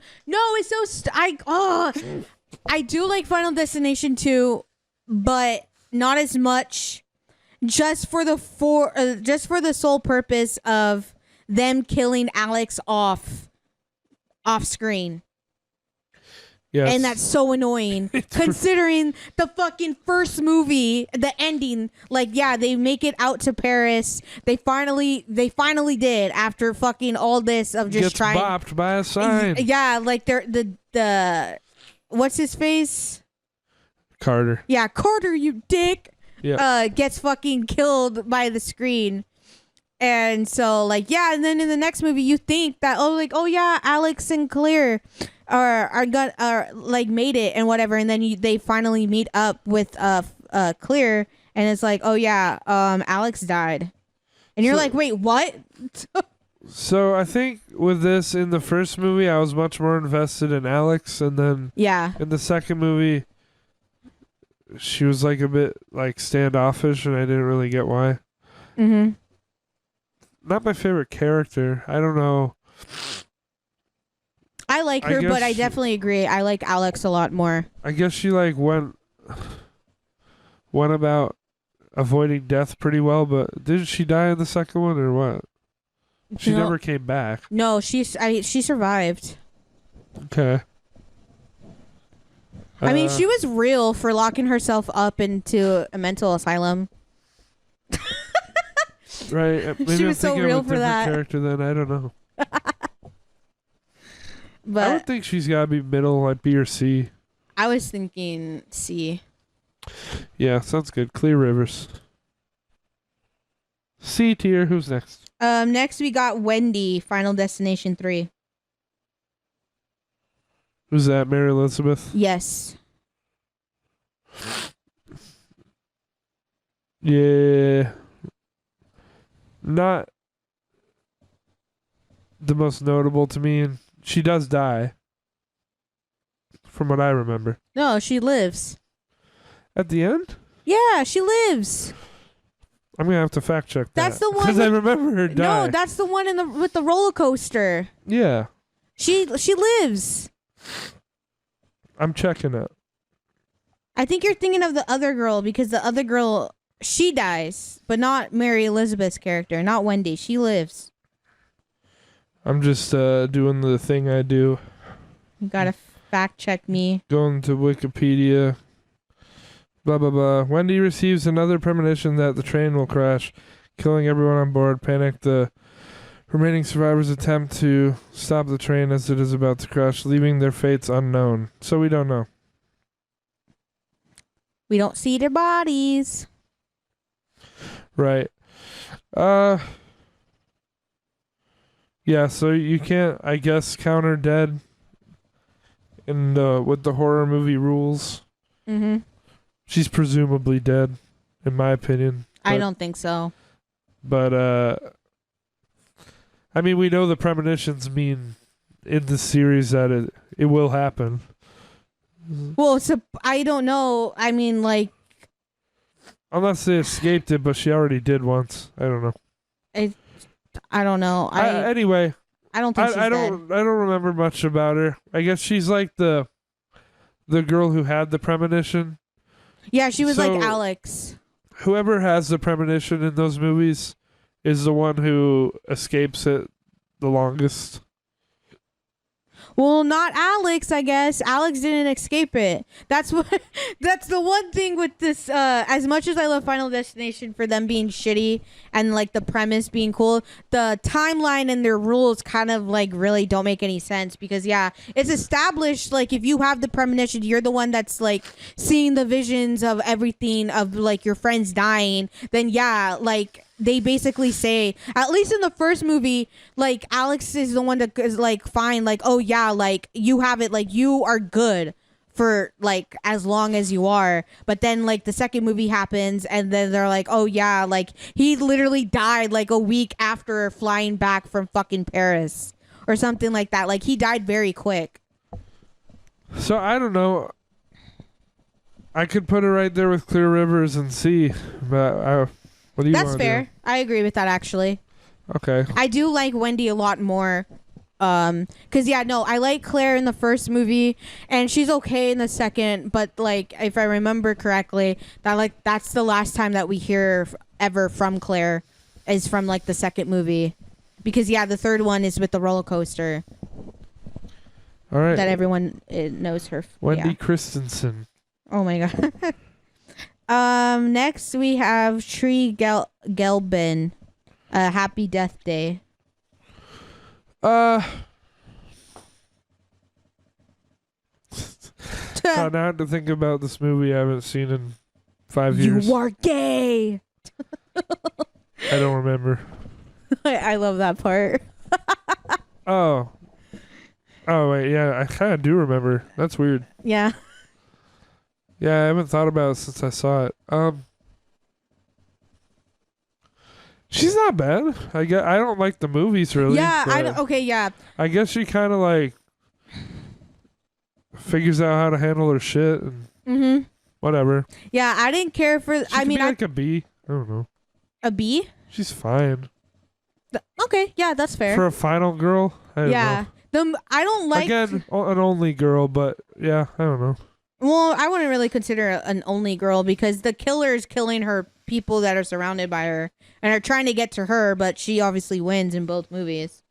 I do like Final Destination 2, but not as much, just for the sole purpose of them killing Alex off screen. Yes. And that's so annoying considering the fucking first movie, the ending, like, yeah, they make it out to Paris. They finally did after fucking all this of just trying. Gets bopped by a sign. Yeah, like the what's his face? Carter. Yeah, Carter, you dick. Yeah. Gets fucking killed by the screen. And so, like, yeah, and then in the next movie you think that, oh yeah, Alex and Claire are like made it and whatever, and then they finally meet up with Claire, and it's like, oh yeah, Alex died, and you're like, wait, what? So I think with this, in the first movie, I was much more invested in Alex, and then in the second movie, she was like a bit like standoffish, and I didn't really get why. Mm-hmm. Not my favorite character. I don't know. I like her, but I definitely agree. I like Alex a lot more. I guess she like went about avoiding death pretty well, but didn't she die in the second one or what? She never came back. No, she survived. Okay. I mean, she was real for locking herself up into a mental asylum. Right. Maybe She I'm was so thinking real of a for different that. character then. I don't know. But I would think she's got to be middle, like B or C. I was thinking C. Yeah, sounds good. Clear Rivers. C tier. Who's next? Next we got Wendy, Final Destination 3. Who's that? Mary Elizabeth? Yes. Yeah. Not the most notable to me, and she does die. From what I remember. No, she lives. At the end? Yeah, she lives. I'm gonna have to fact check that. That's the one because I remember her die. No, that's the one with the roller coaster. Yeah. She lives. I'm checking it. I think you're thinking of the other girl because the other girl, she dies, but not Mary Elizabeth's character, not Wendy. She lives. I'm just doing the thing I do. You gotta fact check me. Going to Wikipedia. Blah, blah, blah. Wendy receives another premonition that the train will crash, killing everyone on board. Panic, the remaining survivors attempt to stop the train as it is about to crash, leaving their fates unknown. So we don't know. We don't see their bodies. Right. Yeah, so you can't, I guess, count her dead in with the horror movie rules. Mm-hmm. She's presumably dead, in my opinion. I don't think so. But, I mean, we know the premonitions mean in the series that it will happen. Well, so I don't know. I mean, like... Unless they escaped it, but she already did once. I don't know. I don't know. Anyway, I don't think she's I dead. don't remember much about her. I guess she's like the girl who had the premonition. Yeah, she was like Alex. Whoever has the premonition in those movies is the one who escapes it the longest. Well, not Alex, I guess. Alex didn't escape it. That's the one thing with this. As much as I love Final Destination for them being shitty and like the premise being cool, the timeline and their rules kind of like really don't make any sense because it's established like if you have the premonition, you're the one that's like seeing the visions of everything of like your friends dying. Then like. They basically say, at least in the first movie, like Alex is the one that is like fine, like, oh yeah, like you have it, like you are good for like as long as you are. But then like the second movie happens and then they're like, oh yeah, like he literally died like a week after flying back from fucking Paris or something like that. Like he died very quick. So I don't know. I could put it right there with Clear Rivers and C, but what do you That's fair. do? I agree with that actually. Okay. I do like Wendy a lot more. Cause I like Claire in the first movie and she's okay in the second, but like if I remember correctly, that's the last time that we hear ever from Claire is from like the second movie. Because the third one is with the roller coaster. All right. That everyone knows her. Wendy Christensen. Oh my god. Next we have Tree Gelbin, Happy Death Day. Now I have to think about this movie I haven't seen in 5 years. You are gay. I don't remember. I love that part. Oh wait, yeah, I kind of do remember. That's weird. Yeah. Yeah, I haven't thought about it since I saw it. She's not bad. I don't like the movies really. Yeah, I guess she kind of like figures out how to handle her shit and whatever. Yeah, I didn't care for. She could be like a B. I don't know. A B? She's fine. Okay, yeah, that's fair. For a final girl, I don't know. I don't like. Again, an only girl, but yeah, I don't know. Well, I wouldn't really consider an only girl because the killer is killing her people that are surrounded by her and are trying to get to her, but she obviously wins in both movies.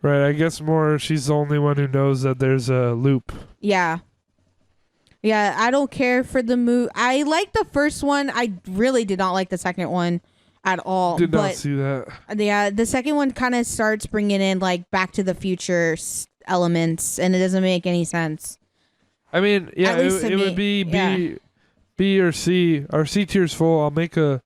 Right, I guess more she's the only one who knows that there's a loop. Yeah. Yeah, I don't care for the movie. I like the first one. I really did not like the second one at all. Did not see that. Yeah, the second one kind of starts bringing in like Back to the Future elements, and it doesn't make any sense. I mean, yeah, At least to it me, would be yeah. B or C. Our C tier's full. I'll make a.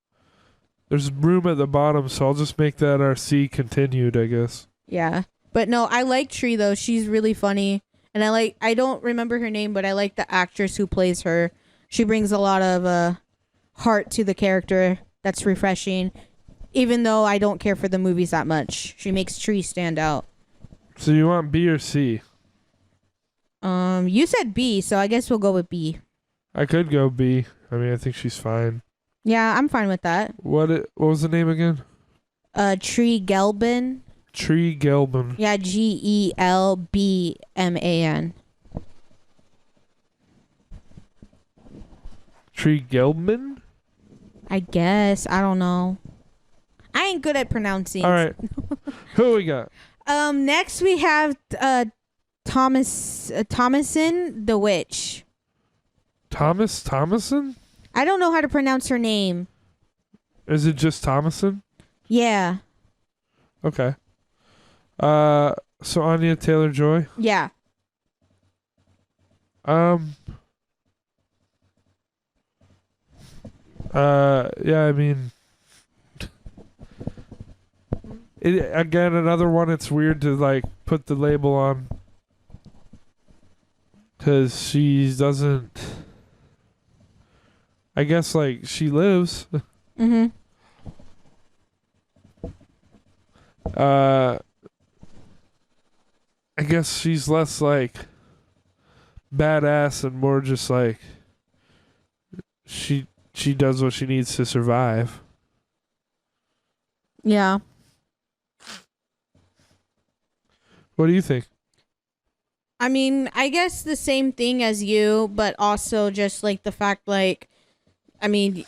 There's room at the bottom, so I'll just make that our C continued, I guess. Yeah. But no, I like Tree though. She's really funny. And I don't remember her name, but I like the actress who plays her. She brings a lot of heart to the character. That's refreshing. Even though I don't care for the movies that much. She makes Tree stand out. So you want B or C? You said B, so I guess we'll go with B. I could go B. I mean, I think she's fine. Yeah, I'm fine with that. What was the name again? Tree Gelbin. Tree Gelbin. Yeah, Gelbman. Tree Gelbman? I guess. I don't know. I ain't good at pronouncing. All right. Who we got? Next we have Thomason the Witch. Thomason? I don't know how to pronounce her name. Is it just Thomason? Yeah. Okay. So Anya Taylor-Joy. Yeah. Yeah, I mean, again, another one. It's weird to like put the label on because she doesn't. I guess like she lives. Mm-hmm. I guess she's less like badass and more just like she does what she needs to survive. Yeah. What do you think? I mean, I guess the same thing as you, but also just like the fact like, I mean,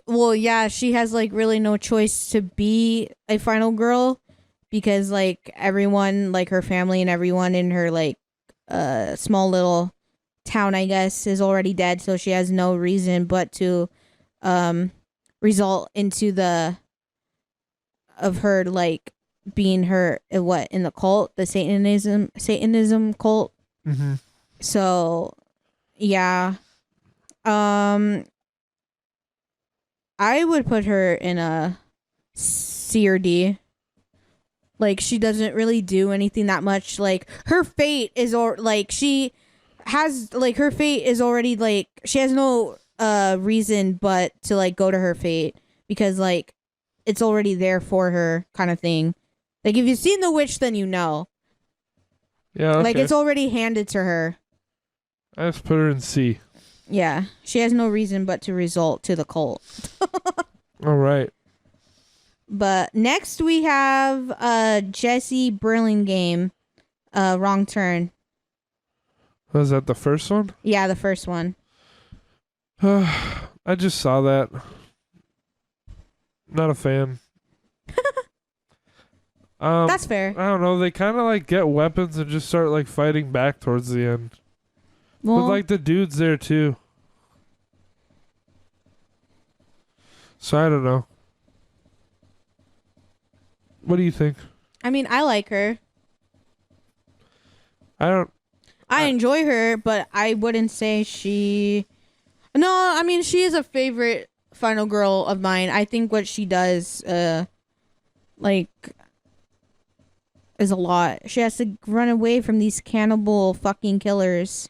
well, yeah, she has like really no choice to be a final girl because like everyone, like her family and everyone in her like small little town, I guess, is already dead, so she has no reason but to result into of her like being her what in the cult, the Satanism cult. Mm-hmm. So yeah, I would put her in a C or D. Like she doesn't really do anything that much. Like her fate is she has like her fate is already like she has no reason but to like go to her fate because like it's already there for her kind of thing. Like if you've seen The Witch, then you know. Yeah. Okay. Like it's already handed to her. I just put her in C. Yeah, she has no reason but to result to the cult. All right. But next we have Jesse Burlingame, Wrong Turn. Was that the first one? Yeah, the first one. I just saw that. Not a fan. That's fair. I don't know. They kind of like get weapons and just start like fighting back towards the end. Well, But like the dude's there too. So I don't know. What do you think? I mean, I like her. I enjoy her, but I wouldn't say she... No, I mean, she is a favorite final girl of mine. I think what she does, like, is a lot. She has to run away from these cannibal fucking killers.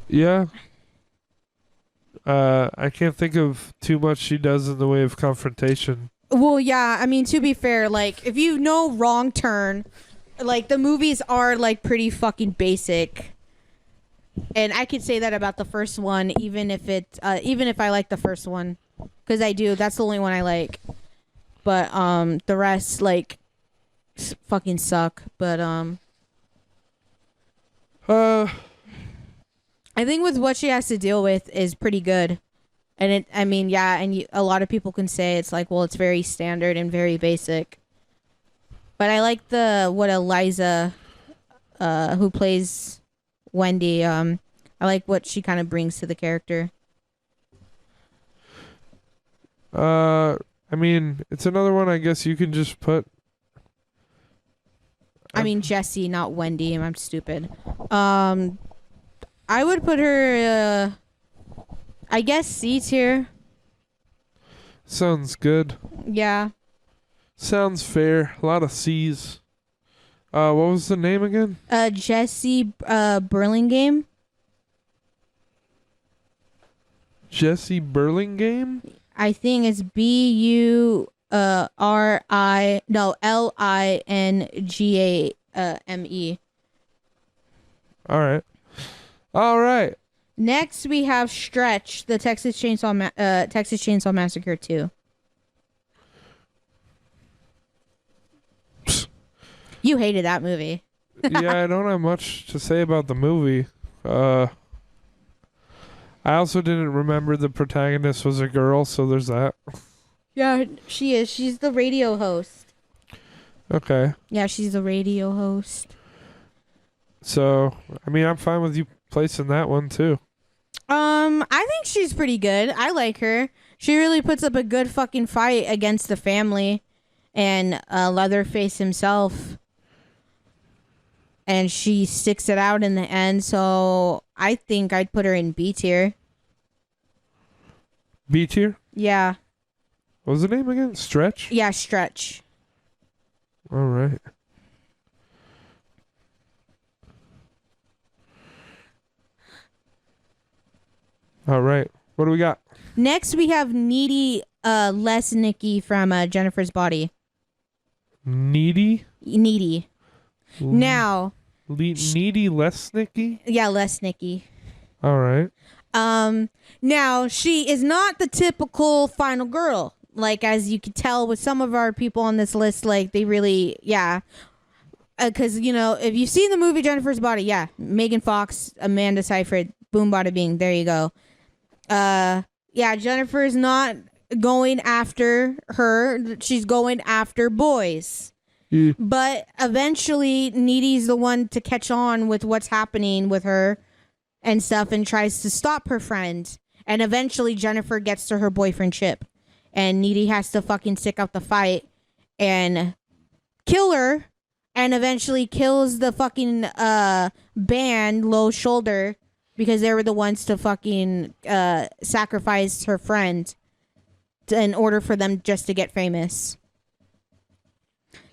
Yeah. I can't think of too much she does in the way of confrontation. Well, yeah, I mean, to be fair, like, if you know Wrong Turn, like, the movies are, like, pretty fucking basic. And I could say that about the first one, even if I like the first one. Because I do. That's the only one I like. but the rest like fucking suck. But Uh, I think with what she has to deal with is pretty good. And I mean, yeah, and a lot of people can say it's like, well, it's very standard and very basic. But I like what Eliza, who plays Wendy, I like what she kind of brings to the character. I mean, it's another one. I guess you can just put. I mean, Jessie, not Wendy. I'm stupid. I would put her, I guess C tier. Sounds good. Yeah. Sounds fair. A lot of C's. What was the name again? Jessie, Burlingame. Jesse Burlingame? I think it's Lingame. All right. All right. Next, we have Stretch, the Texas Chainsaw Massacre 2. You hated that movie. Yeah, I don't have much to say about the movie. I also didn't remember the protagonist was a girl, so there's that. Yeah, she is. She's the radio host. Okay. Yeah, she's the radio host. So, I mean, I'm fine with you placing that one too. I think she's pretty good. I like her. She really puts up a good fucking fight against the family and Leatherface himself. And she sticks it out in the end, so I think I'd put her in B tier. B tier? Yeah. What was the name again? Stretch? Yeah, Stretch. All right. All right. What do we got? Next, we have Needy Lesnicki from Jennifer's Body. Needy? Needy. Now... Needy Lesnicki? Yeah, Lesnicki. All right. Now, she is not the typical final girl. Like, as you could tell with some of our people on this list, like, they really... Yeah. Because, you know, if you've seen the movie Jennifer's Body, yeah. Megan Fox, Amanda Seyfried, boom, bada bing. There you go. Yeah, Jennifer's not going after her. She's going after boys. Yeah. But eventually, Needy's the one to catch on with what's happening with her and stuff and tries to stop her friend. And eventually, Jennifer gets to her boyfriend ship. And Needy has to fucking stick out the fight and kill her. And eventually kills the fucking band Low Shoulder because they were the ones to fucking sacrifice her friend in order for them just to get famous.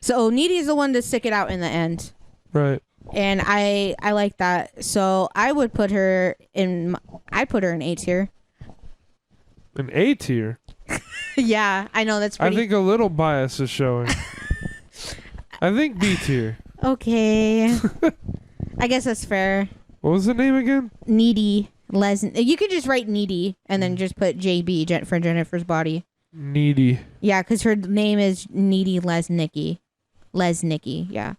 So Needy is the one to stick it out in the end. Right. And I like that. So I would put her in... I put her in A tier. An A tier? Yeah, I know that's pretty... I think a little bias is showing. I think B tier. Okay. I guess that's fair. What was the name again? Needy. You could just write Needy and then just put JB for Jennifer's Body. Needy. Yeah, because her name is Needy Lesnicki. Lesnicki, yeah.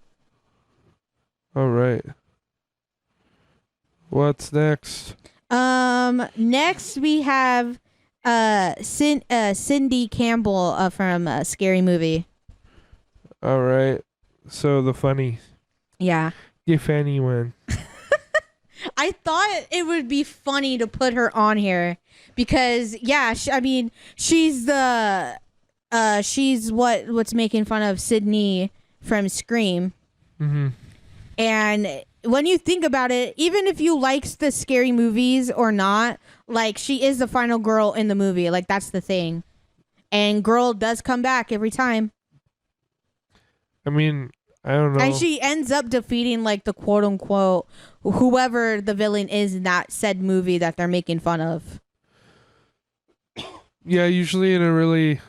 All right. What's next? Next we have Cindy Campbell from Scary Movie. All right. So the funny. Yeah. The funny one. I thought it would be funny to put her on here because, yeah, I mean, she's the she's what's making fun of Sydney from Scream. Mm-hmm. And when you think about it, even if you like the scary movies or not, like, she is the final girl in the movie. Like, that's the thing. And girl does come back every time. I mean, I don't know. And she ends up defeating, like, the quote-unquote whoever the villain is in that said movie that they're making fun of. Yeah, usually in a really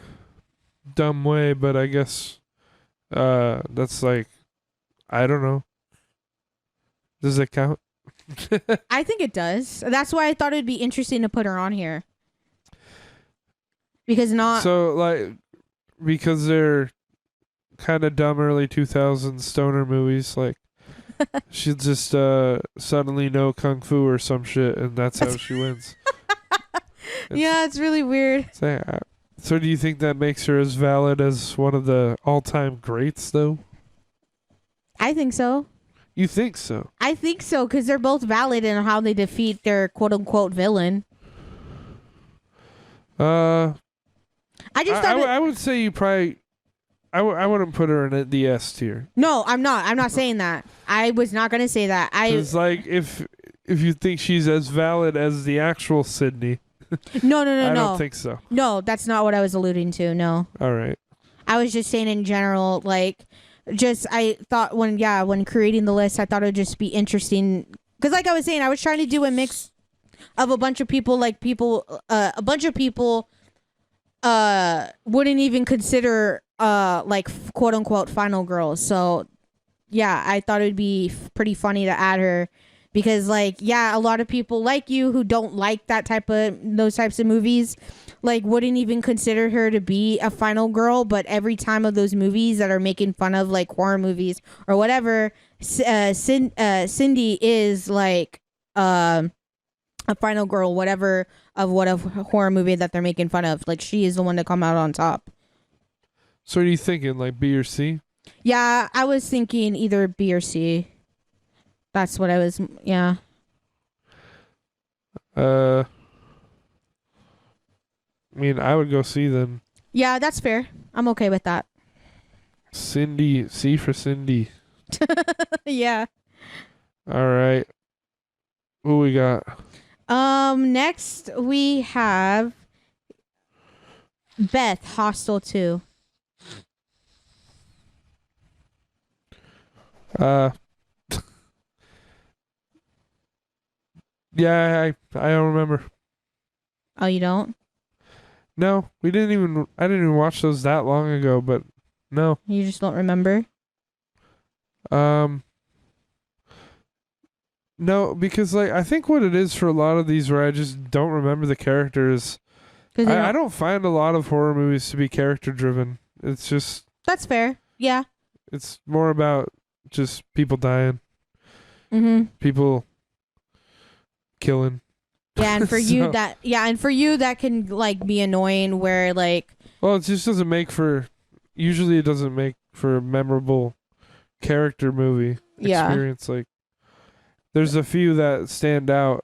dumb way, but I guess that's like, I don't know. Does it count? I think it does. That's why I thought it'd be interesting to put her on here. Because not... So, like, because they're kind of dumb early 2000s stoner movies. Like she'll just suddenly know kung fu or some shit, and that's how she wins. Yeah, it's really weird. So do you think that makes her as valid as one of the all-time greats, though? I think so. You think so? I think so because they're both valid in how they defeat their quote unquote villain. I just thought I would say you probably. I wouldn't put her in the S tier. No, I'm not. I'm not saying that. I was not gonna say that. It's like if you think she's as valid as the actual Sydney. No. I don't think so. No, that's not what I was alluding to. No. All right. I was just saying in general, like, I thought when creating the list, I thought it would just be interesting because, like I was saying, I was trying to do a mix of a bunch of people, a bunch of people wouldn't even consider like quote unquote final girls. So yeah, I thought it would be pretty funny to add her because a lot of people like you who don't like those types of movies wouldn't even consider her to be a final girl, but every time of those movies that are making fun of like horror movies or whatever, Cindy is like a final girl, whatever of what a horror movie that they're making fun of. Like she is the one to come out on top. So what are you thinking, like B or C? Yeah, I was thinking either B or C. That's what I was. Yeah. I mean, I would go C then. Yeah, that's fair. I'm okay with that. Cindy, C for Cindy. Yeah. All right. Who we got? Next we have Beth, Hostel 2. Yeah, I don't remember. Oh, you don't? No, I didn't even watch those that long ago, but no. You just don't remember? No, because I think what it is for a lot of these where I just don't remember the characters. I don't find a lot of horror movies to be character driven. It's just That's fair. Yeah. it's more about just people dying, people killing. Yeah, and for So- you that can be annoying where Well, it just doesn't make for. Usually, it doesn't make for a memorable character movie experience. Like, there's a few that stand out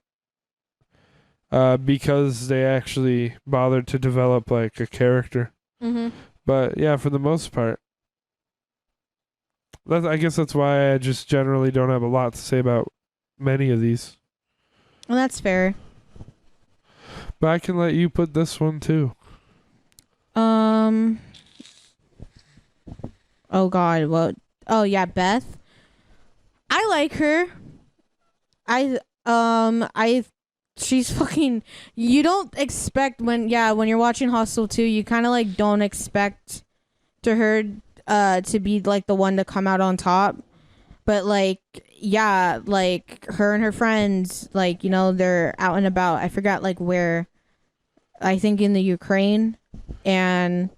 because they actually bothered to develop like a character. But yeah, for the most part, I guess that's why I just generally don't have a lot to say about many of these. Well, that's fair. But I can let you put this one too. Oh God, what? Oh yeah, Beth. I like her. She's fucking. You don't expect when you're watching Hostel 2, you kind of don't expect her to be the one to come out on top, but her and her friends they're out and about. I forgot where. I think in the Ukraine, and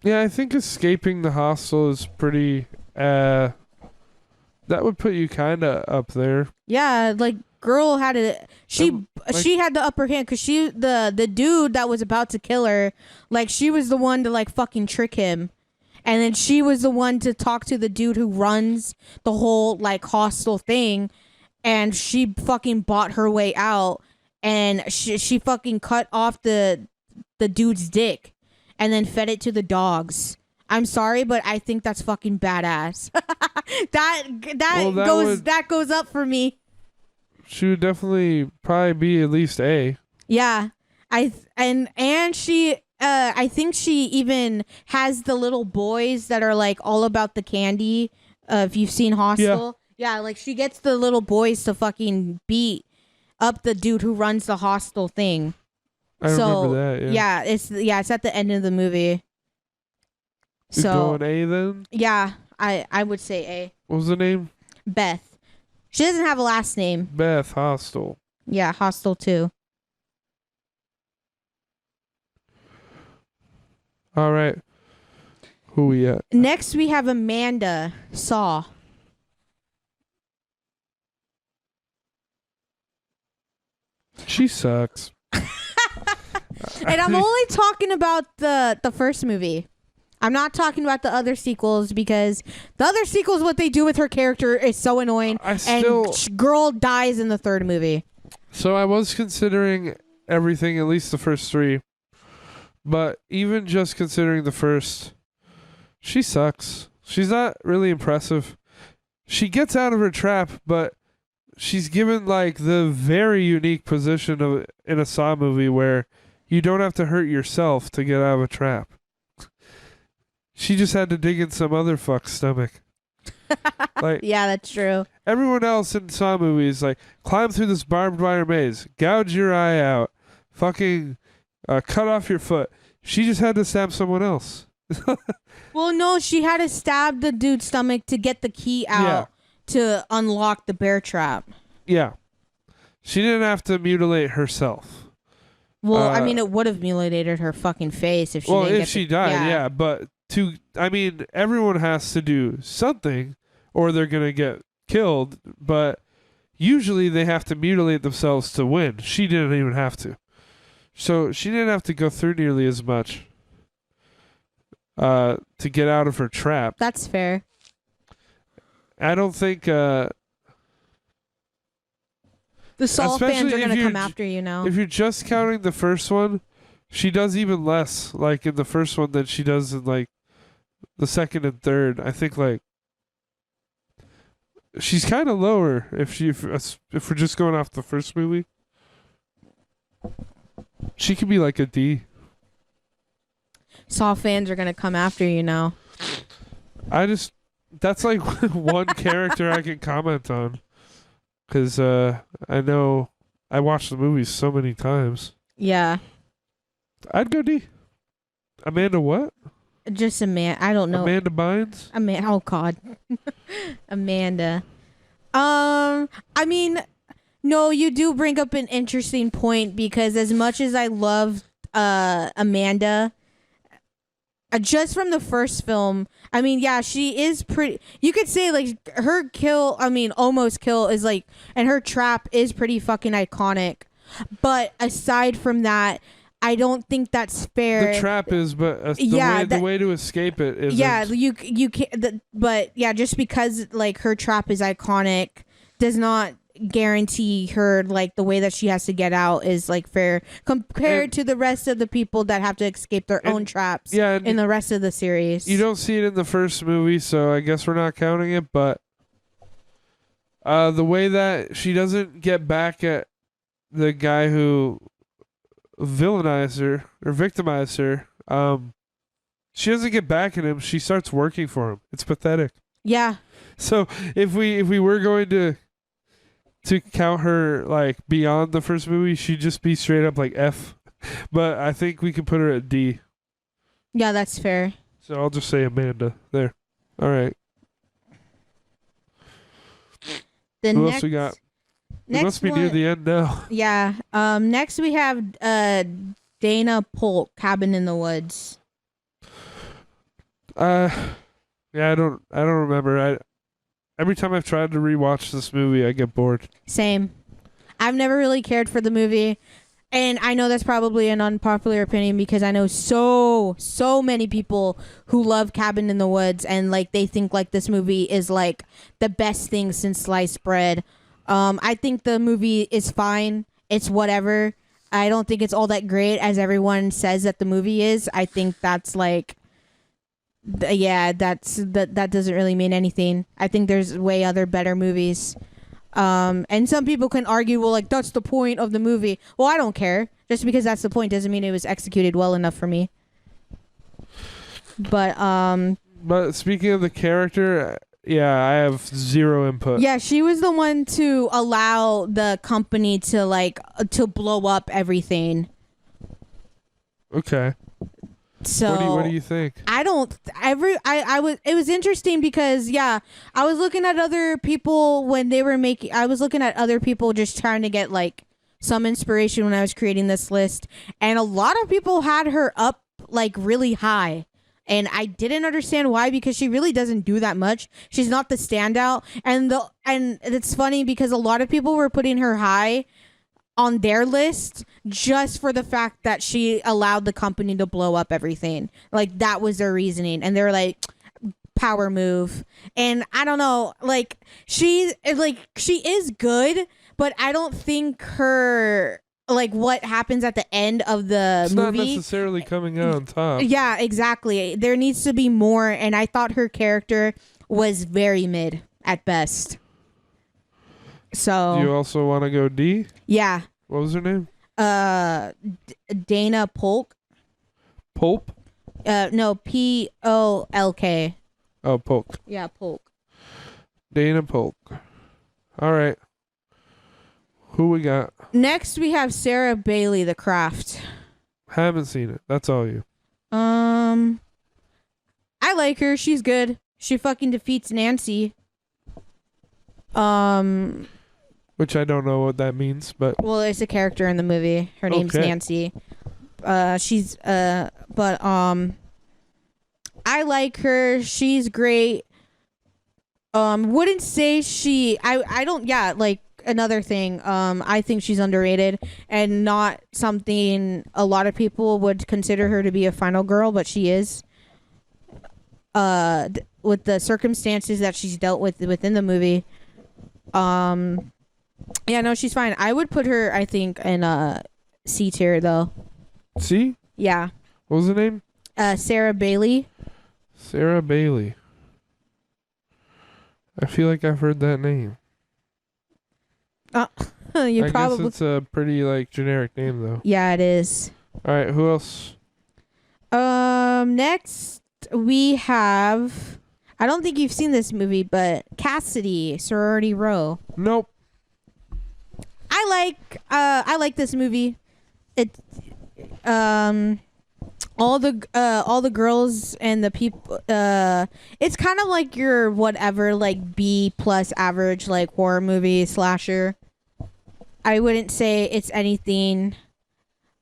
yeah, I think escaping the hostel is pretty. That would put you kind of up there. Yeah, girl had she had the upper hand because the dude that was about to kill her, she was the one to fucking trick him, and then she was the one to talk to the dude who runs the whole hostel thing, and she fucking bought her way out. And she fucking cut off the dude's dick and then fed it to the dogs. I'm sorry, but I think that's fucking badass. that goes up for me. She would definitely probably be at least A. Yeah. And she I think she even has the little boys that are all about the candy. If you've seen Hostel. Yeah, she gets the little boys to fucking beat up the dude who runs the hostel thing. I remember that. Yeah, it's at the end of the movie. You're So going A then? yeah, I would say A. What was the name? Beth. She doesn't have a last name. Beth Hostel. Yeah, Hostel 2. All right. Who we at? Next, we have Amanda Saw. She sucks. And I'm only talking about the first movie. I'm not talking about the other sequels because the other sequels, what they do with her character is so annoying. Girl dies in the third movie. So I was considering everything, at least the first three. But even just considering the first, she sucks. She's not really impressive. She gets out of her trap, but she's given like the very unique position of in a Saw movie where you don't have to hurt yourself to get out of a trap. She just had to dig in some other fuck's stomach. Like, yeah, that's true. Everyone else in Saw movies, like, climb through this barbed wire maze, gouge your eye out, fucking cut off your foot. She just had to stab someone else. Well, no, she had to stab the dude's stomach to get the key out to unlock the bear trap. Yeah. She didn't have to mutilate herself. Well, I mean, it would have mutilated her fucking face if she didn't get she died, yeah. But everyone has to do something or they're going to get killed, but usually they have to mutilate themselves to win. She didn't even have to. So she didn't have to go through nearly as much to get out of her trap. That's fair. I don't think... the Saw fans are going to come after you now. If you're just counting the first one, she does even less, like, in the first one than she does in, like, the second and third. I think, like, she's kind of lower if we're just going off the first movie. She could be, like, a D. Saw fans are going to come after you now. That's, like, one character I can comment on. Because I know I watched the movies so many times. Yeah. I'd go D. Amanda what? Just Amanda. I don't know. Amanda Bynes? Oh, God. Amanda. I mean, no, you do bring up an interesting point because as much as I love Amanda... just from the first film, I mean, yeah, she is pretty. You could say like her kill, almost kill is like, and her trap is pretty fucking iconic. But aside from that, I don't think that's fair. The trap is, but the way to escape it is. Yeah, you can't. But yeah, just because like her trap is iconic does not guarantee her like the way that she has to get out is like fair compared to the rest of the people that have to escape their own traps in the rest of the series. You don't see it in the first movie, so I guess we're not counting it, but the way that she doesn't get back at the guy who villainized her or victimized her, she doesn't get back at him. She starts working for him. It's pathetic. Yeah. So if we were going to count her like beyond the first movie, she'd just be straight up like F. But I think we can put her at D. Yeah, that's fair. So I'll just say Amanda there. All right. Who else we got? We must be near the end now. Yeah. Next we have Dana Polk, Cabin in the Woods. Yeah, I don't remember. Every time I've tried to rewatch this movie, I get bored. Same. I've never really cared for the movie. And I know that's probably an unpopular opinion because I know so many people who love Cabin in the Woods and like they think like this movie is like the best thing since sliced bread. I think the movie is fine. It's whatever. I don't think it's all that great as everyone says that the movie is. I think that's like... that doesn't really mean anything. I think there's way other better movies. And some people can argue, well, like that's the point of the movie. Well, I don't care. Just because that's the point doesn't mean it was executed well enough for me. But speaking of the character, yeah, I have zero input. Yeah, she was the one to allow the company to blow up everything. Okay. So what do you think? It was interesting because I was looking at other people when they were I was looking at other people just trying to get like some inspiration when I was creating this list, and a lot of people had her up like really high, And I didn't understand why, because she really doesn't do that much. She's not the standout. And it's funny because a lot of people were putting her high on their list just for the fact that she allowed the company to blow up everything. Like, that was their reasoning. And they're like, power move. And I don't know, like, she is good, but I don't think her, like, what happens at the end of the it's movie, not necessarily coming out on top. yeah, exactly, there needs to be more. And I thought her character was very mid at best. So Do you also want to go D? yeah, What was her name? Dana Polk. Pulp? No, Polk. Oh, Polk. Yeah, Polk. Dana Polk. All right. Who we got? Next we have Sarah Bailey, The Craft. Haven't seen it. That's all you. I like her. She's good. She fucking defeats Nancy. Which I don't know what that means, but Well, it's a character in the movie. Her name's Okay. Nancy. But I like her. She's great. Wouldn't say I don't, yeah, like, another thing. I think she's underrated and not something a lot of people would consider her to be a final girl, but she is. With the circumstances that she's dealt with within the movie. Yeah, no, she's fine. I would put her, I think, in C tier though. see? Yeah. What was the name? Sarah Bailey. Sarah Bailey. I feel like I've heard that name. You I probably. guess it's a pretty, like, generic name, though. Yeah, it is. All right, who else? Next we have. I don't think you've seen this movie, but Cassidy, Sorority Row. Nope. I like this movie. It all the girls and the people, it's kind of like your whatever, like, B plus average, like, horror movie slasher. I wouldn't say it's anything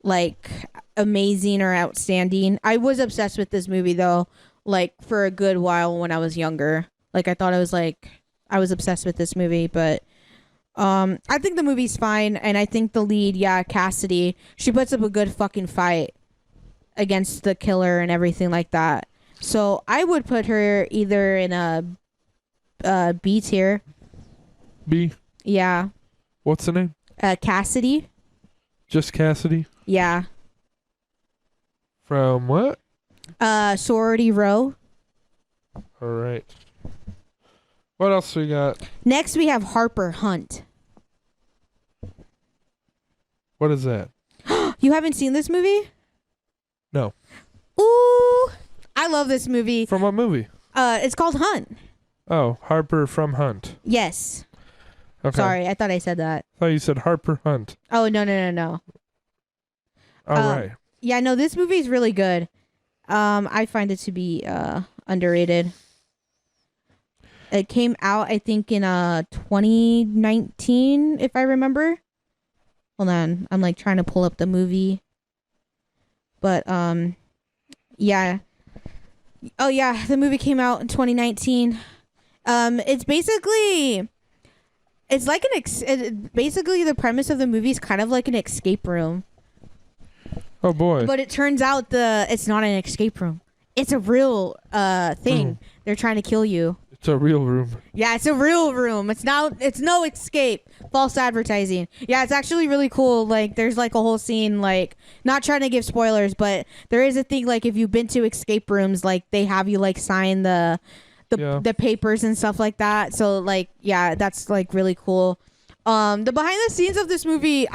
like amazing or outstanding. I was obsessed with this movie though, like, for a good while when I was younger. Like, I was obsessed with this movie. But I think the movie's fine, and I think the lead, Cassidy, she puts up a good fucking fight against the killer and everything like that. So I would put her either in a B tier. B. Yeah. What's the name? Cassidy. Just Cassidy? Yeah. From what? Sorority Row. All right. What else we got? Next we have Harper Hunt. What is that? You haven't seen this movie? No. Ooh, I love this movie. From what movie? It's called Hunt. Oh, Harper from Hunt. Yes. Okay. Sorry, I thought I said that. I thought you said Harper Hunt. Oh, no. All right. Yeah, no, this movie is really good. I find it to be underrated. It came out, I think, in 2019, if I remember. Hold on, I'm, like, trying to pull up the movie. But yeah. Oh yeah, the movie came out in 2019. It's basically, it's like basically the premise of the movie is kind of like an escape room. Oh boy. But it turns out it's not an escape room. It's a real thing. They're trying to kill you. It's a real room. Yeah, it's a real room. It's no escape. False advertising. Yeah, it's actually really cool. Like, there's, like, a whole scene, like, not trying to give spoilers, but there is a thing, like, if you've been to escape rooms, like, they have you, like, sign the papers and stuff like that. So, like, yeah, that's, like, really cool. The behind the scenes of this movie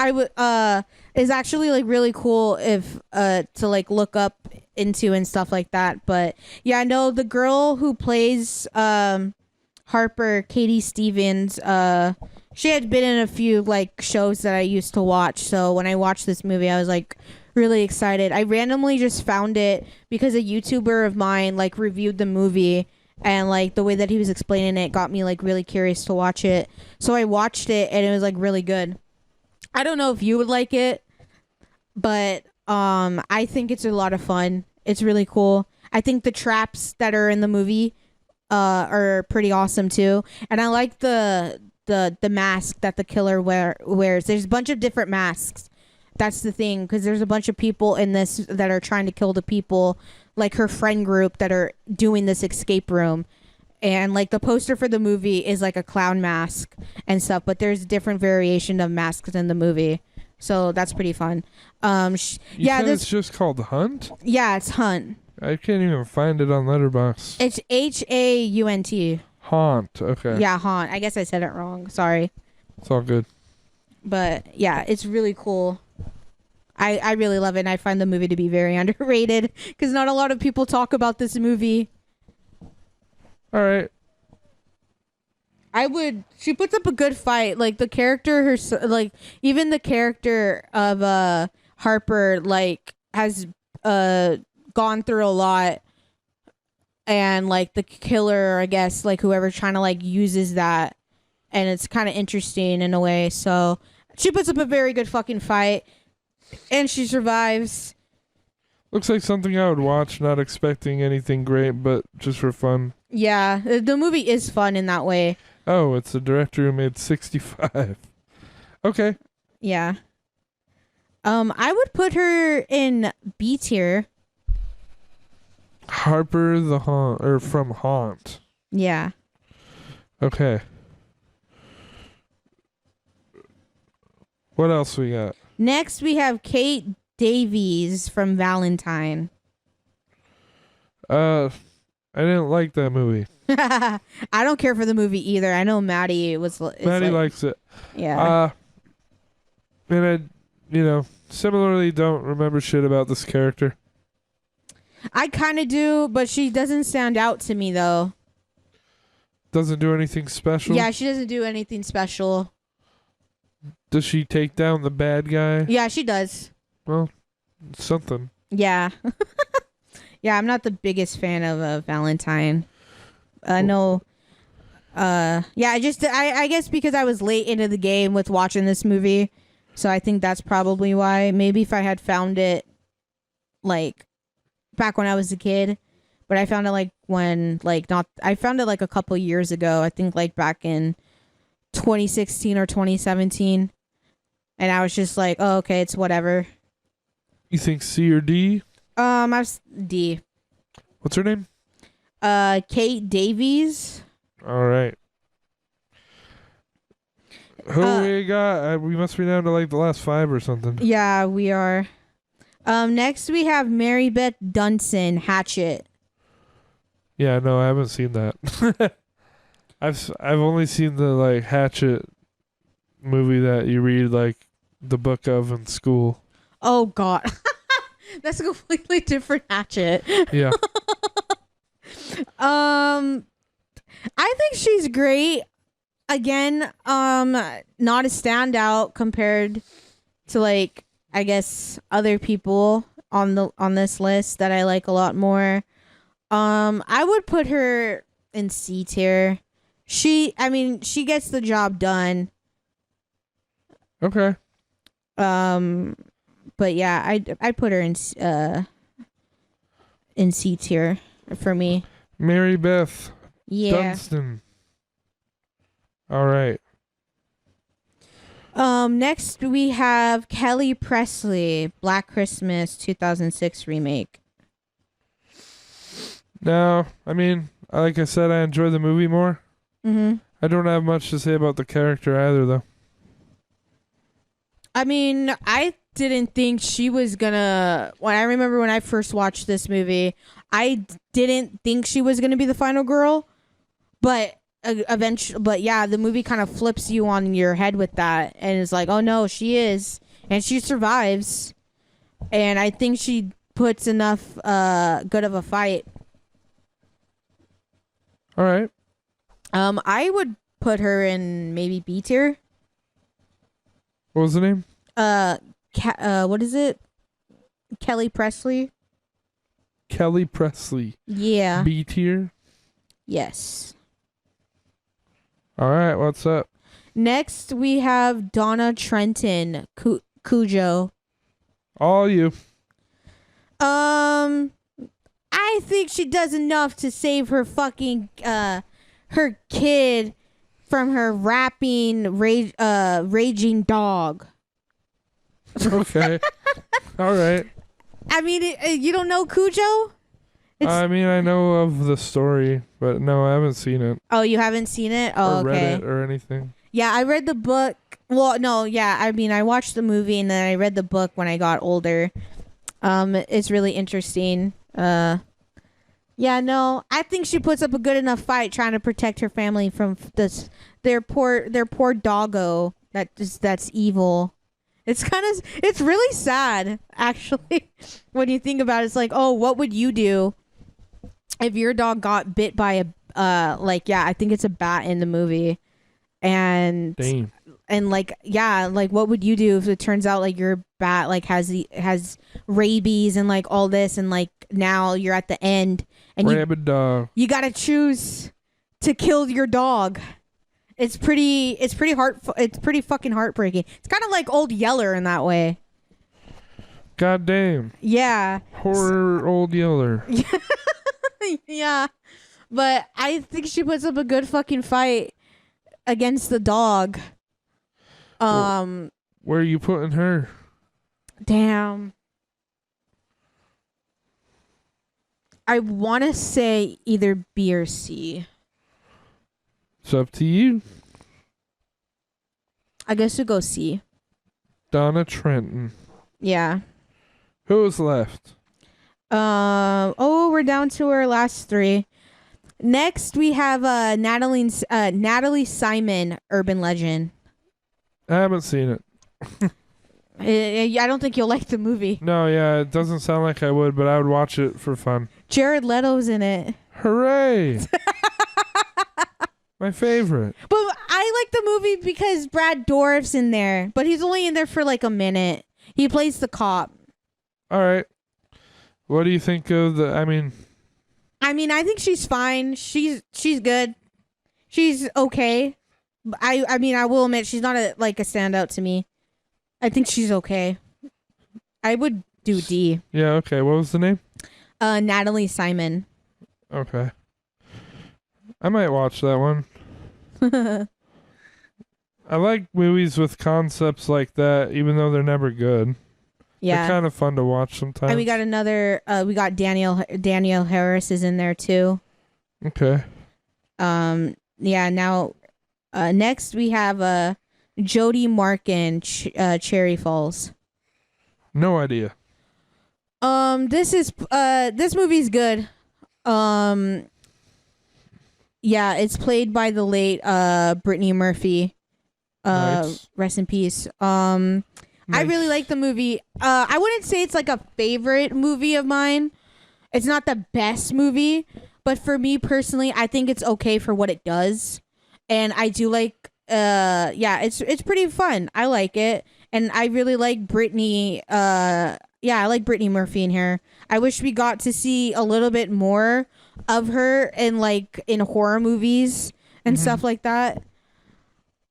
is actually, like, really cool if to, like, look up into and stuff like that. But yeah, I know the girl who plays Harper, Katie Stevens, she had been in a few, like, shows that I used to watch. So when I watched this movie, I was, like, really excited. I randomly just found it because a YouTuber of mine, like, reviewed the movie, and, like, the way that he was explaining it got me, like, really curious to watch it. So I watched it, and it was, like, really good. I don't know if you would like it, but I think it's a lot of fun. It's really cool. I think the traps that are in the movie are pretty awesome too. And I like the mask that the killer wears. There's a bunch of different masks. That's the thing, because there's a bunch of people in this that are trying to kill the people, like her friend group that are doing this escape room. And like the poster for the movie is like a clown mask and stuff, but there's different variation of masks in the movie. So that's pretty fun. You said it's just called Hunt? Yeah, it's Hunt. I can't even find it on Letterboxd. It's Haunt. Haunt, okay. Yeah, Haunt. I guess I said it wrong. Sorry. It's all good. But yeah, it's really cool. I really love it, and I find the movie to be very underrated because not a lot of people talk about this movie. All right. She puts up a good fight. Like the character, even the character of Harper, like has gone through a lot, and like the killer, I guess, like whoever's trying to like uses that, and it's kind of interesting in a way. So she puts up a very good fucking fight. And she survives. Looks like something I would watch, not expecting anything great, but just for fun. Yeah, the movie is fun in that way. Oh, it's the director who made 65. Okay. Yeah. I would put her in B tier. Harper the Haunt, or from Haunt. Yeah. Okay. What else we got? Next, we have Kate Davies from Valentine. I didn't like that movie. I don't care for the movie either. I know Maddie Maddie likes it. Yeah. And I, similarly don't remember shit about this character. I kind of do, but she doesn't stand out to me, though. Doesn't do anything special? Yeah, she doesn't do anything special. Does she take down the bad guy? Yeah, she does. Well, something. Yeah. Yeah, I'm not the biggest fan of Valentine. I know. I guess because I was late into the game with watching this movie, so I think that's probably why. Maybe if I had found it, like, back when I was a kid, but I found it I found it like a couple years ago. I think like back in 2016 or 2017. And I was just like, oh, okay, it's whatever. You think C or D? I was D. What's her name? Kate Davies. All right. Who we got? We must be down to like the last 5 or something. Yeah, we are. Next we have Mary Beth Dunson, Hatchet. Yeah, no, I haven't seen that. I've only seen the like Hatchet movie that you read like the book of in school. Oh God, that's a completely different Hatchet. Yeah. I think she's great. Again, not a standout compared to like I guess other people on this list that I like a lot more. I would put her in C tier. She gets the job done. Okay. But yeah, I put her in C tier for me. Mary Beth Yeah. Dunstan. All right. Next we have Kelly Presley, Black Christmas 2006 remake. Now, like I said, I enjoy the movie more. Mm-hmm. I don't have much to say about the character either, though. I didn't think she was gonna. I remember when I first watched this movie, I didn't think she was gonna be the final girl, but eventually, the movie kind of flips you on your head with that, and it's like, oh no, she is, and she survives, and I think she puts enough good of a fight. All right. I would put her in maybe B tier. What was the name? What is it? Kelly Presley. Kelly Presley. Yeah. B tier. Yes. All right. What's up? Next, we have Donna Trenton, Cujo. All you. I think she does enough to save her fucking her kid from her raging dog. Okay. All right. I mean, you don't know Cujo? I mean, I know of the story, but no, I haven't seen it. Oh, you haven't seen it? Oh, or okay. read it or anything. Yeah, I read the book. Well, no, yeah. I mean, I watched the movie and then I read the book when I got older. It's really interesting. Yeah, no, I think she puts up a good enough fight trying to protect her family from their poor doggo that's evil. It's really sad actually when you think about it. It's like, oh, what would you do if your dog got bit by I think it's a bat in the movie, and Damn. and what would you do if it turns out like your bat like has rabies and like all this, and like now you're at the end and Rabid dog. you gotta choose to kill your dog. It's pretty fucking heartbreaking. It's kind of like Old Yeller in that way. God damn. Yeah. Horror Old Yeller. Yeah. But I think she puts up a good fucking fight against the dog. Where are you putting her? Damn. I want to say either B or C. It's up to you. I guess we'll go C. Donna Trenton. Yeah. Who's left? We're down to our last three. Next, we have Natalie Simon, Urban Legend. I haven't seen it. I don't think you'll like the movie. No, yeah, it doesn't sound like I would, but I would watch it for fun. Jared Leto's in it. Hooray! My favorite. But I like the movie because Brad Dourif's in there, but he's only in there for like a minute. He plays the cop. All right. What do you think of I think she's fine. She's good. She's okay. I will admit she's not a standout to me. I think she's okay. I would do D. Yeah, okay. What was the name? Natalie Simon. Okay. I might watch that one. I like movies with concepts like that, even though they're never good. Yeah. They're kind of fun to watch sometimes. And we got we got Danielle Harris is in there too. Okay. Yeah, now next we have Jodie Markin, Cherry Falls. No idea. This movie's good. Yeah, it's played by the late Brittany Murphy. Nice. Rest in peace. Nice. I really like the movie. I wouldn't say it's like a favorite movie of mine. It's not the best movie, but for me personally, I think it's okay for what it does. And I do like it's pretty fun. I like it. And I really like Brittany. I like Brittany Murphy in here. I wish we got to see a little bit more of her in horror movies and stuff like that.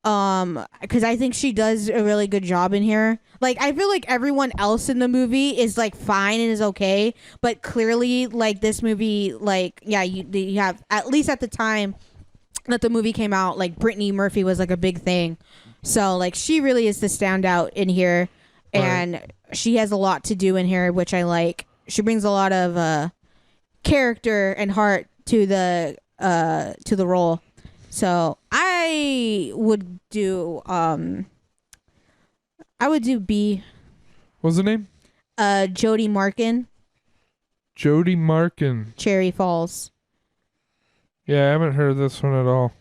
Because I think she does a really good job in here. Like, I feel like everyone else in the movie is like fine and is okay, but clearly like this movie, you have, at least at the time that the movie came out, like Brittany Murphy was like a big thing. So like she really is the standout in here, and she has a lot to do in here, which I like. She brings a lot of character and heart to the role. So I would do B. What's the name? Jodie Markin. Jodie Markin. Cherry Falls. Yeah, I haven't heard this one at all.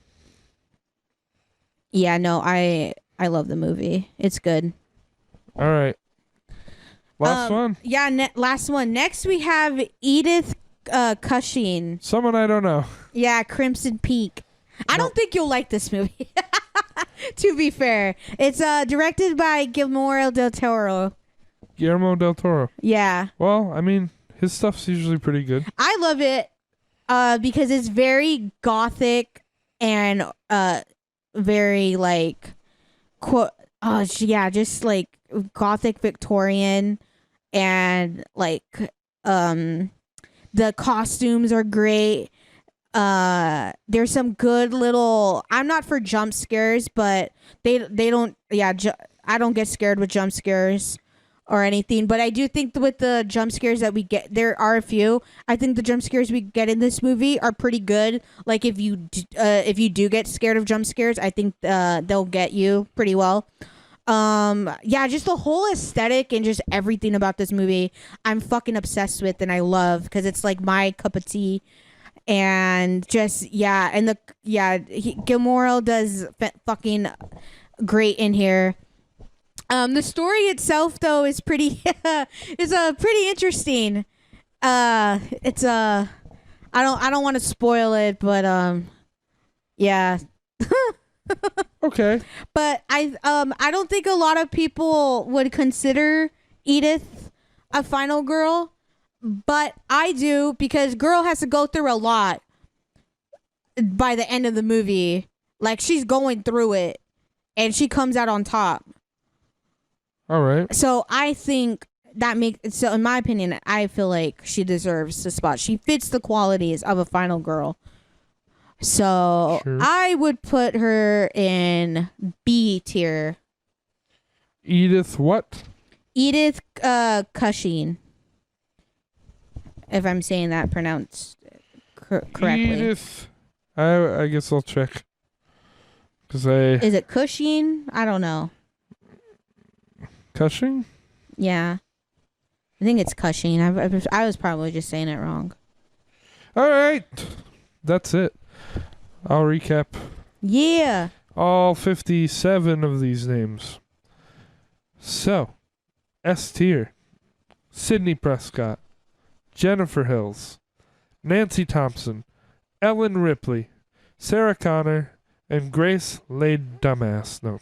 Yeah, no, I love the movie. It's good. All right. Last one. Yeah, last one. Next we have Edith Cushing. Someone I don't know. Yeah, Crimson Peak. I don't think you'll like this movie. To be fair, it's directed by Guillermo del Toro. Guillermo del Toro. Yeah. Well, I mean, his stuff's usually pretty good. I love it because it's very gothic and very like just like gothic Victorian, and like The costumes are great. There's some good little. I'm not for jump scares, but they don't. Yeah, I don't get scared with jump scares or anything. But I do think with the jump scares that we get, there are a few. I think the jump scares we get in this movie are pretty good. Like if you do get scared of jump scares, I think they'll get you pretty well. Yeah, just the whole aesthetic and just everything about this movie I'm fucking obsessed with and I love because it's like my cup of tea. And just Gilmore does fucking great in here. The story itself though is pretty pretty interesting. It's I don't want to spoil it, but yeah. Okay. But I don't think a lot of people would consider Edith a final girl. But I do because girl has to go through a lot by the end of the movie. Like she's going through it and she comes out on top. All right. So I think so in my opinion, I feel like she deserves the spot. She fits the qualities of a final girl. So sure. I would put her in B tier. Edith what? Edith Cushing. If I'm saying that pronounced correctly. Edith. I guess I'll check. Is it Cushing? I don't know. Cushing? Yeah. I think it's Cushing. I was probably just saying it wrong. All right. That's it. I'll recap. Yeah. All 57 of these names. So, S tier. Sidney Prescott. Jennifer Hills, Nancy Thompson, Ellen Ripley, Sarah Connor, and Grace Le Dumas. No.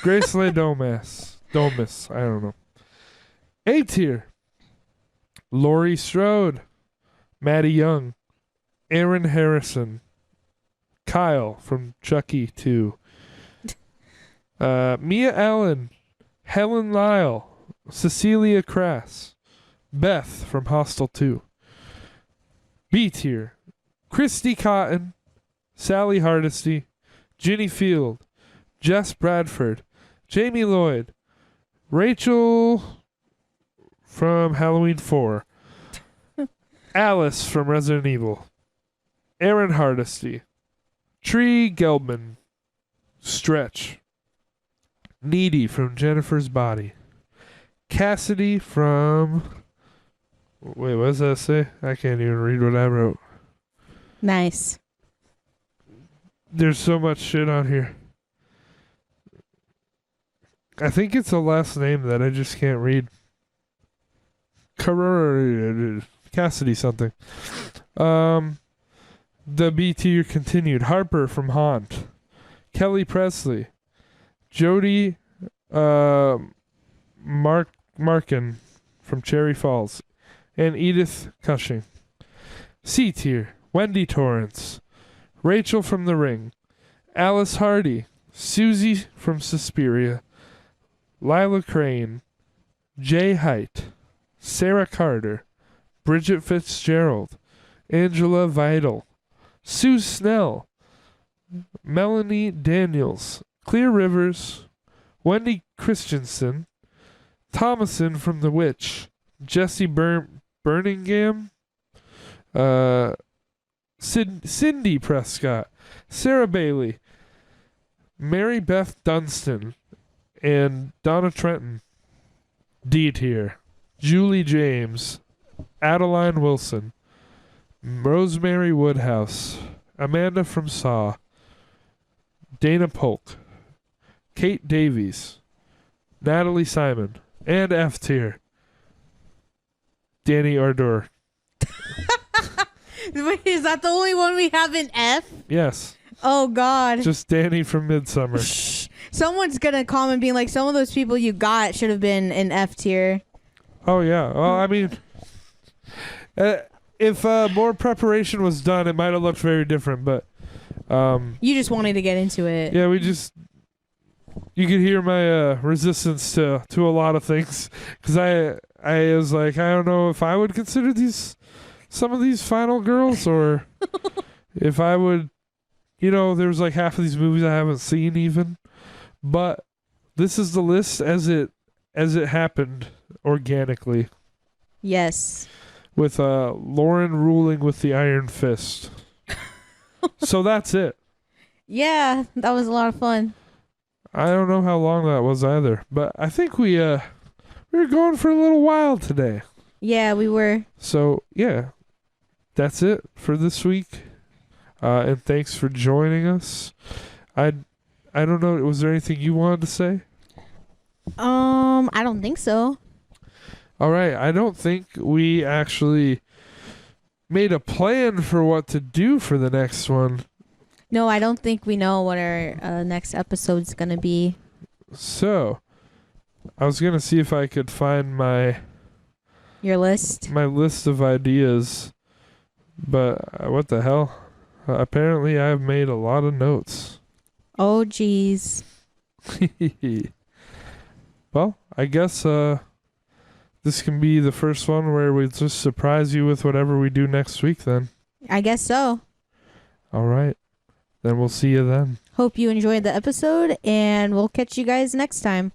Grace Le Dumas. Domus. I don't know. A tier. Laurie Strode, Maddie Young, Aaron Harrison, Kyle from Chucky 2, Mia Allen, Helen Lyle, Cecilia Crass, Beth from Hostel 2. B tier. Christy Cotton, Sally Hardesty, Ginny Field, Jess Bradford, Jamie Lloyd, Rachel from Halloween 4, Alice from Resident Evil, Aaron Hardesty, Tree Gelbman, Stretch, Needy from Jennifer's Body, Cassidy from... Wait, what does that say? I can't even read what I wrote. Nice. There's so much shit on here. I think it's a last name that I just can't read. Cassidy something. The B tier continued. Harper from Haunt. Kelly Presley. Jody Markin from Cherry Falls. And Edith Cushing. C tier. Wendy Torrance. Rachel from The Ring. Alice Hardy. Susie from Suspiria. Lila Crane. Jay Height. Sarah Carter. Bridget Fitzgerald. Angela Vidal. Sue Snell. Melanie Daniels. Clear Rivers. Wendy Christensen. Thomason from The Witch. Jesse Birmingham. Cindy Prescott. Sarah Bailey. Mary Beth Dunstan. And Donna Trenton. D tier. Julie James. Adeline Wilson. Rosemary Woodhouse. Amanda from Saw. Dana Polk. Kate Davies. Natalie Simon. And F tier. Danny Ardor. Wait, is that the only one we have in F? Yes. Oh, God. Just Danny from Midsummer. Someone's going to comment being like, some of those people you got should have been in F tier. Oh, yeah. Well, I mean, if more preparation was done, it might have looked very different, but... you just wanted to get into it. Yeah, you could hear my resistance to a lot of things, because I was like, I don't know if I would consider these some of these final girls, or if I would, there's like half of these movies I haven't seen even, but this is the list as it happened organically, Yes. with Lauren ruling with the iron fist. So that's it. Yeah, that was a lot of fun. I don't know how long that was either, but I think we were going for a little while today. Yeah, we were. So yeah, that's it for this week. And thanks for joining us. I don't know. Was there anything you wanted to say? I don't think so. All right. I don't think we actually made a plan for what to do for the next one. No, I don't think we know what our next episode's gonna be. So, I was gonna see if I could find Your list? my list of ideas, but what the hell? Apparently, I've made a lot of notes. Oh, geez. Well, I guess this can be the first one where we just surprise you with whatever we do next week. Then, I guess so. all right. Then we'll see you then. Hope you enjoyed the episode, and we'll catch you guys next time.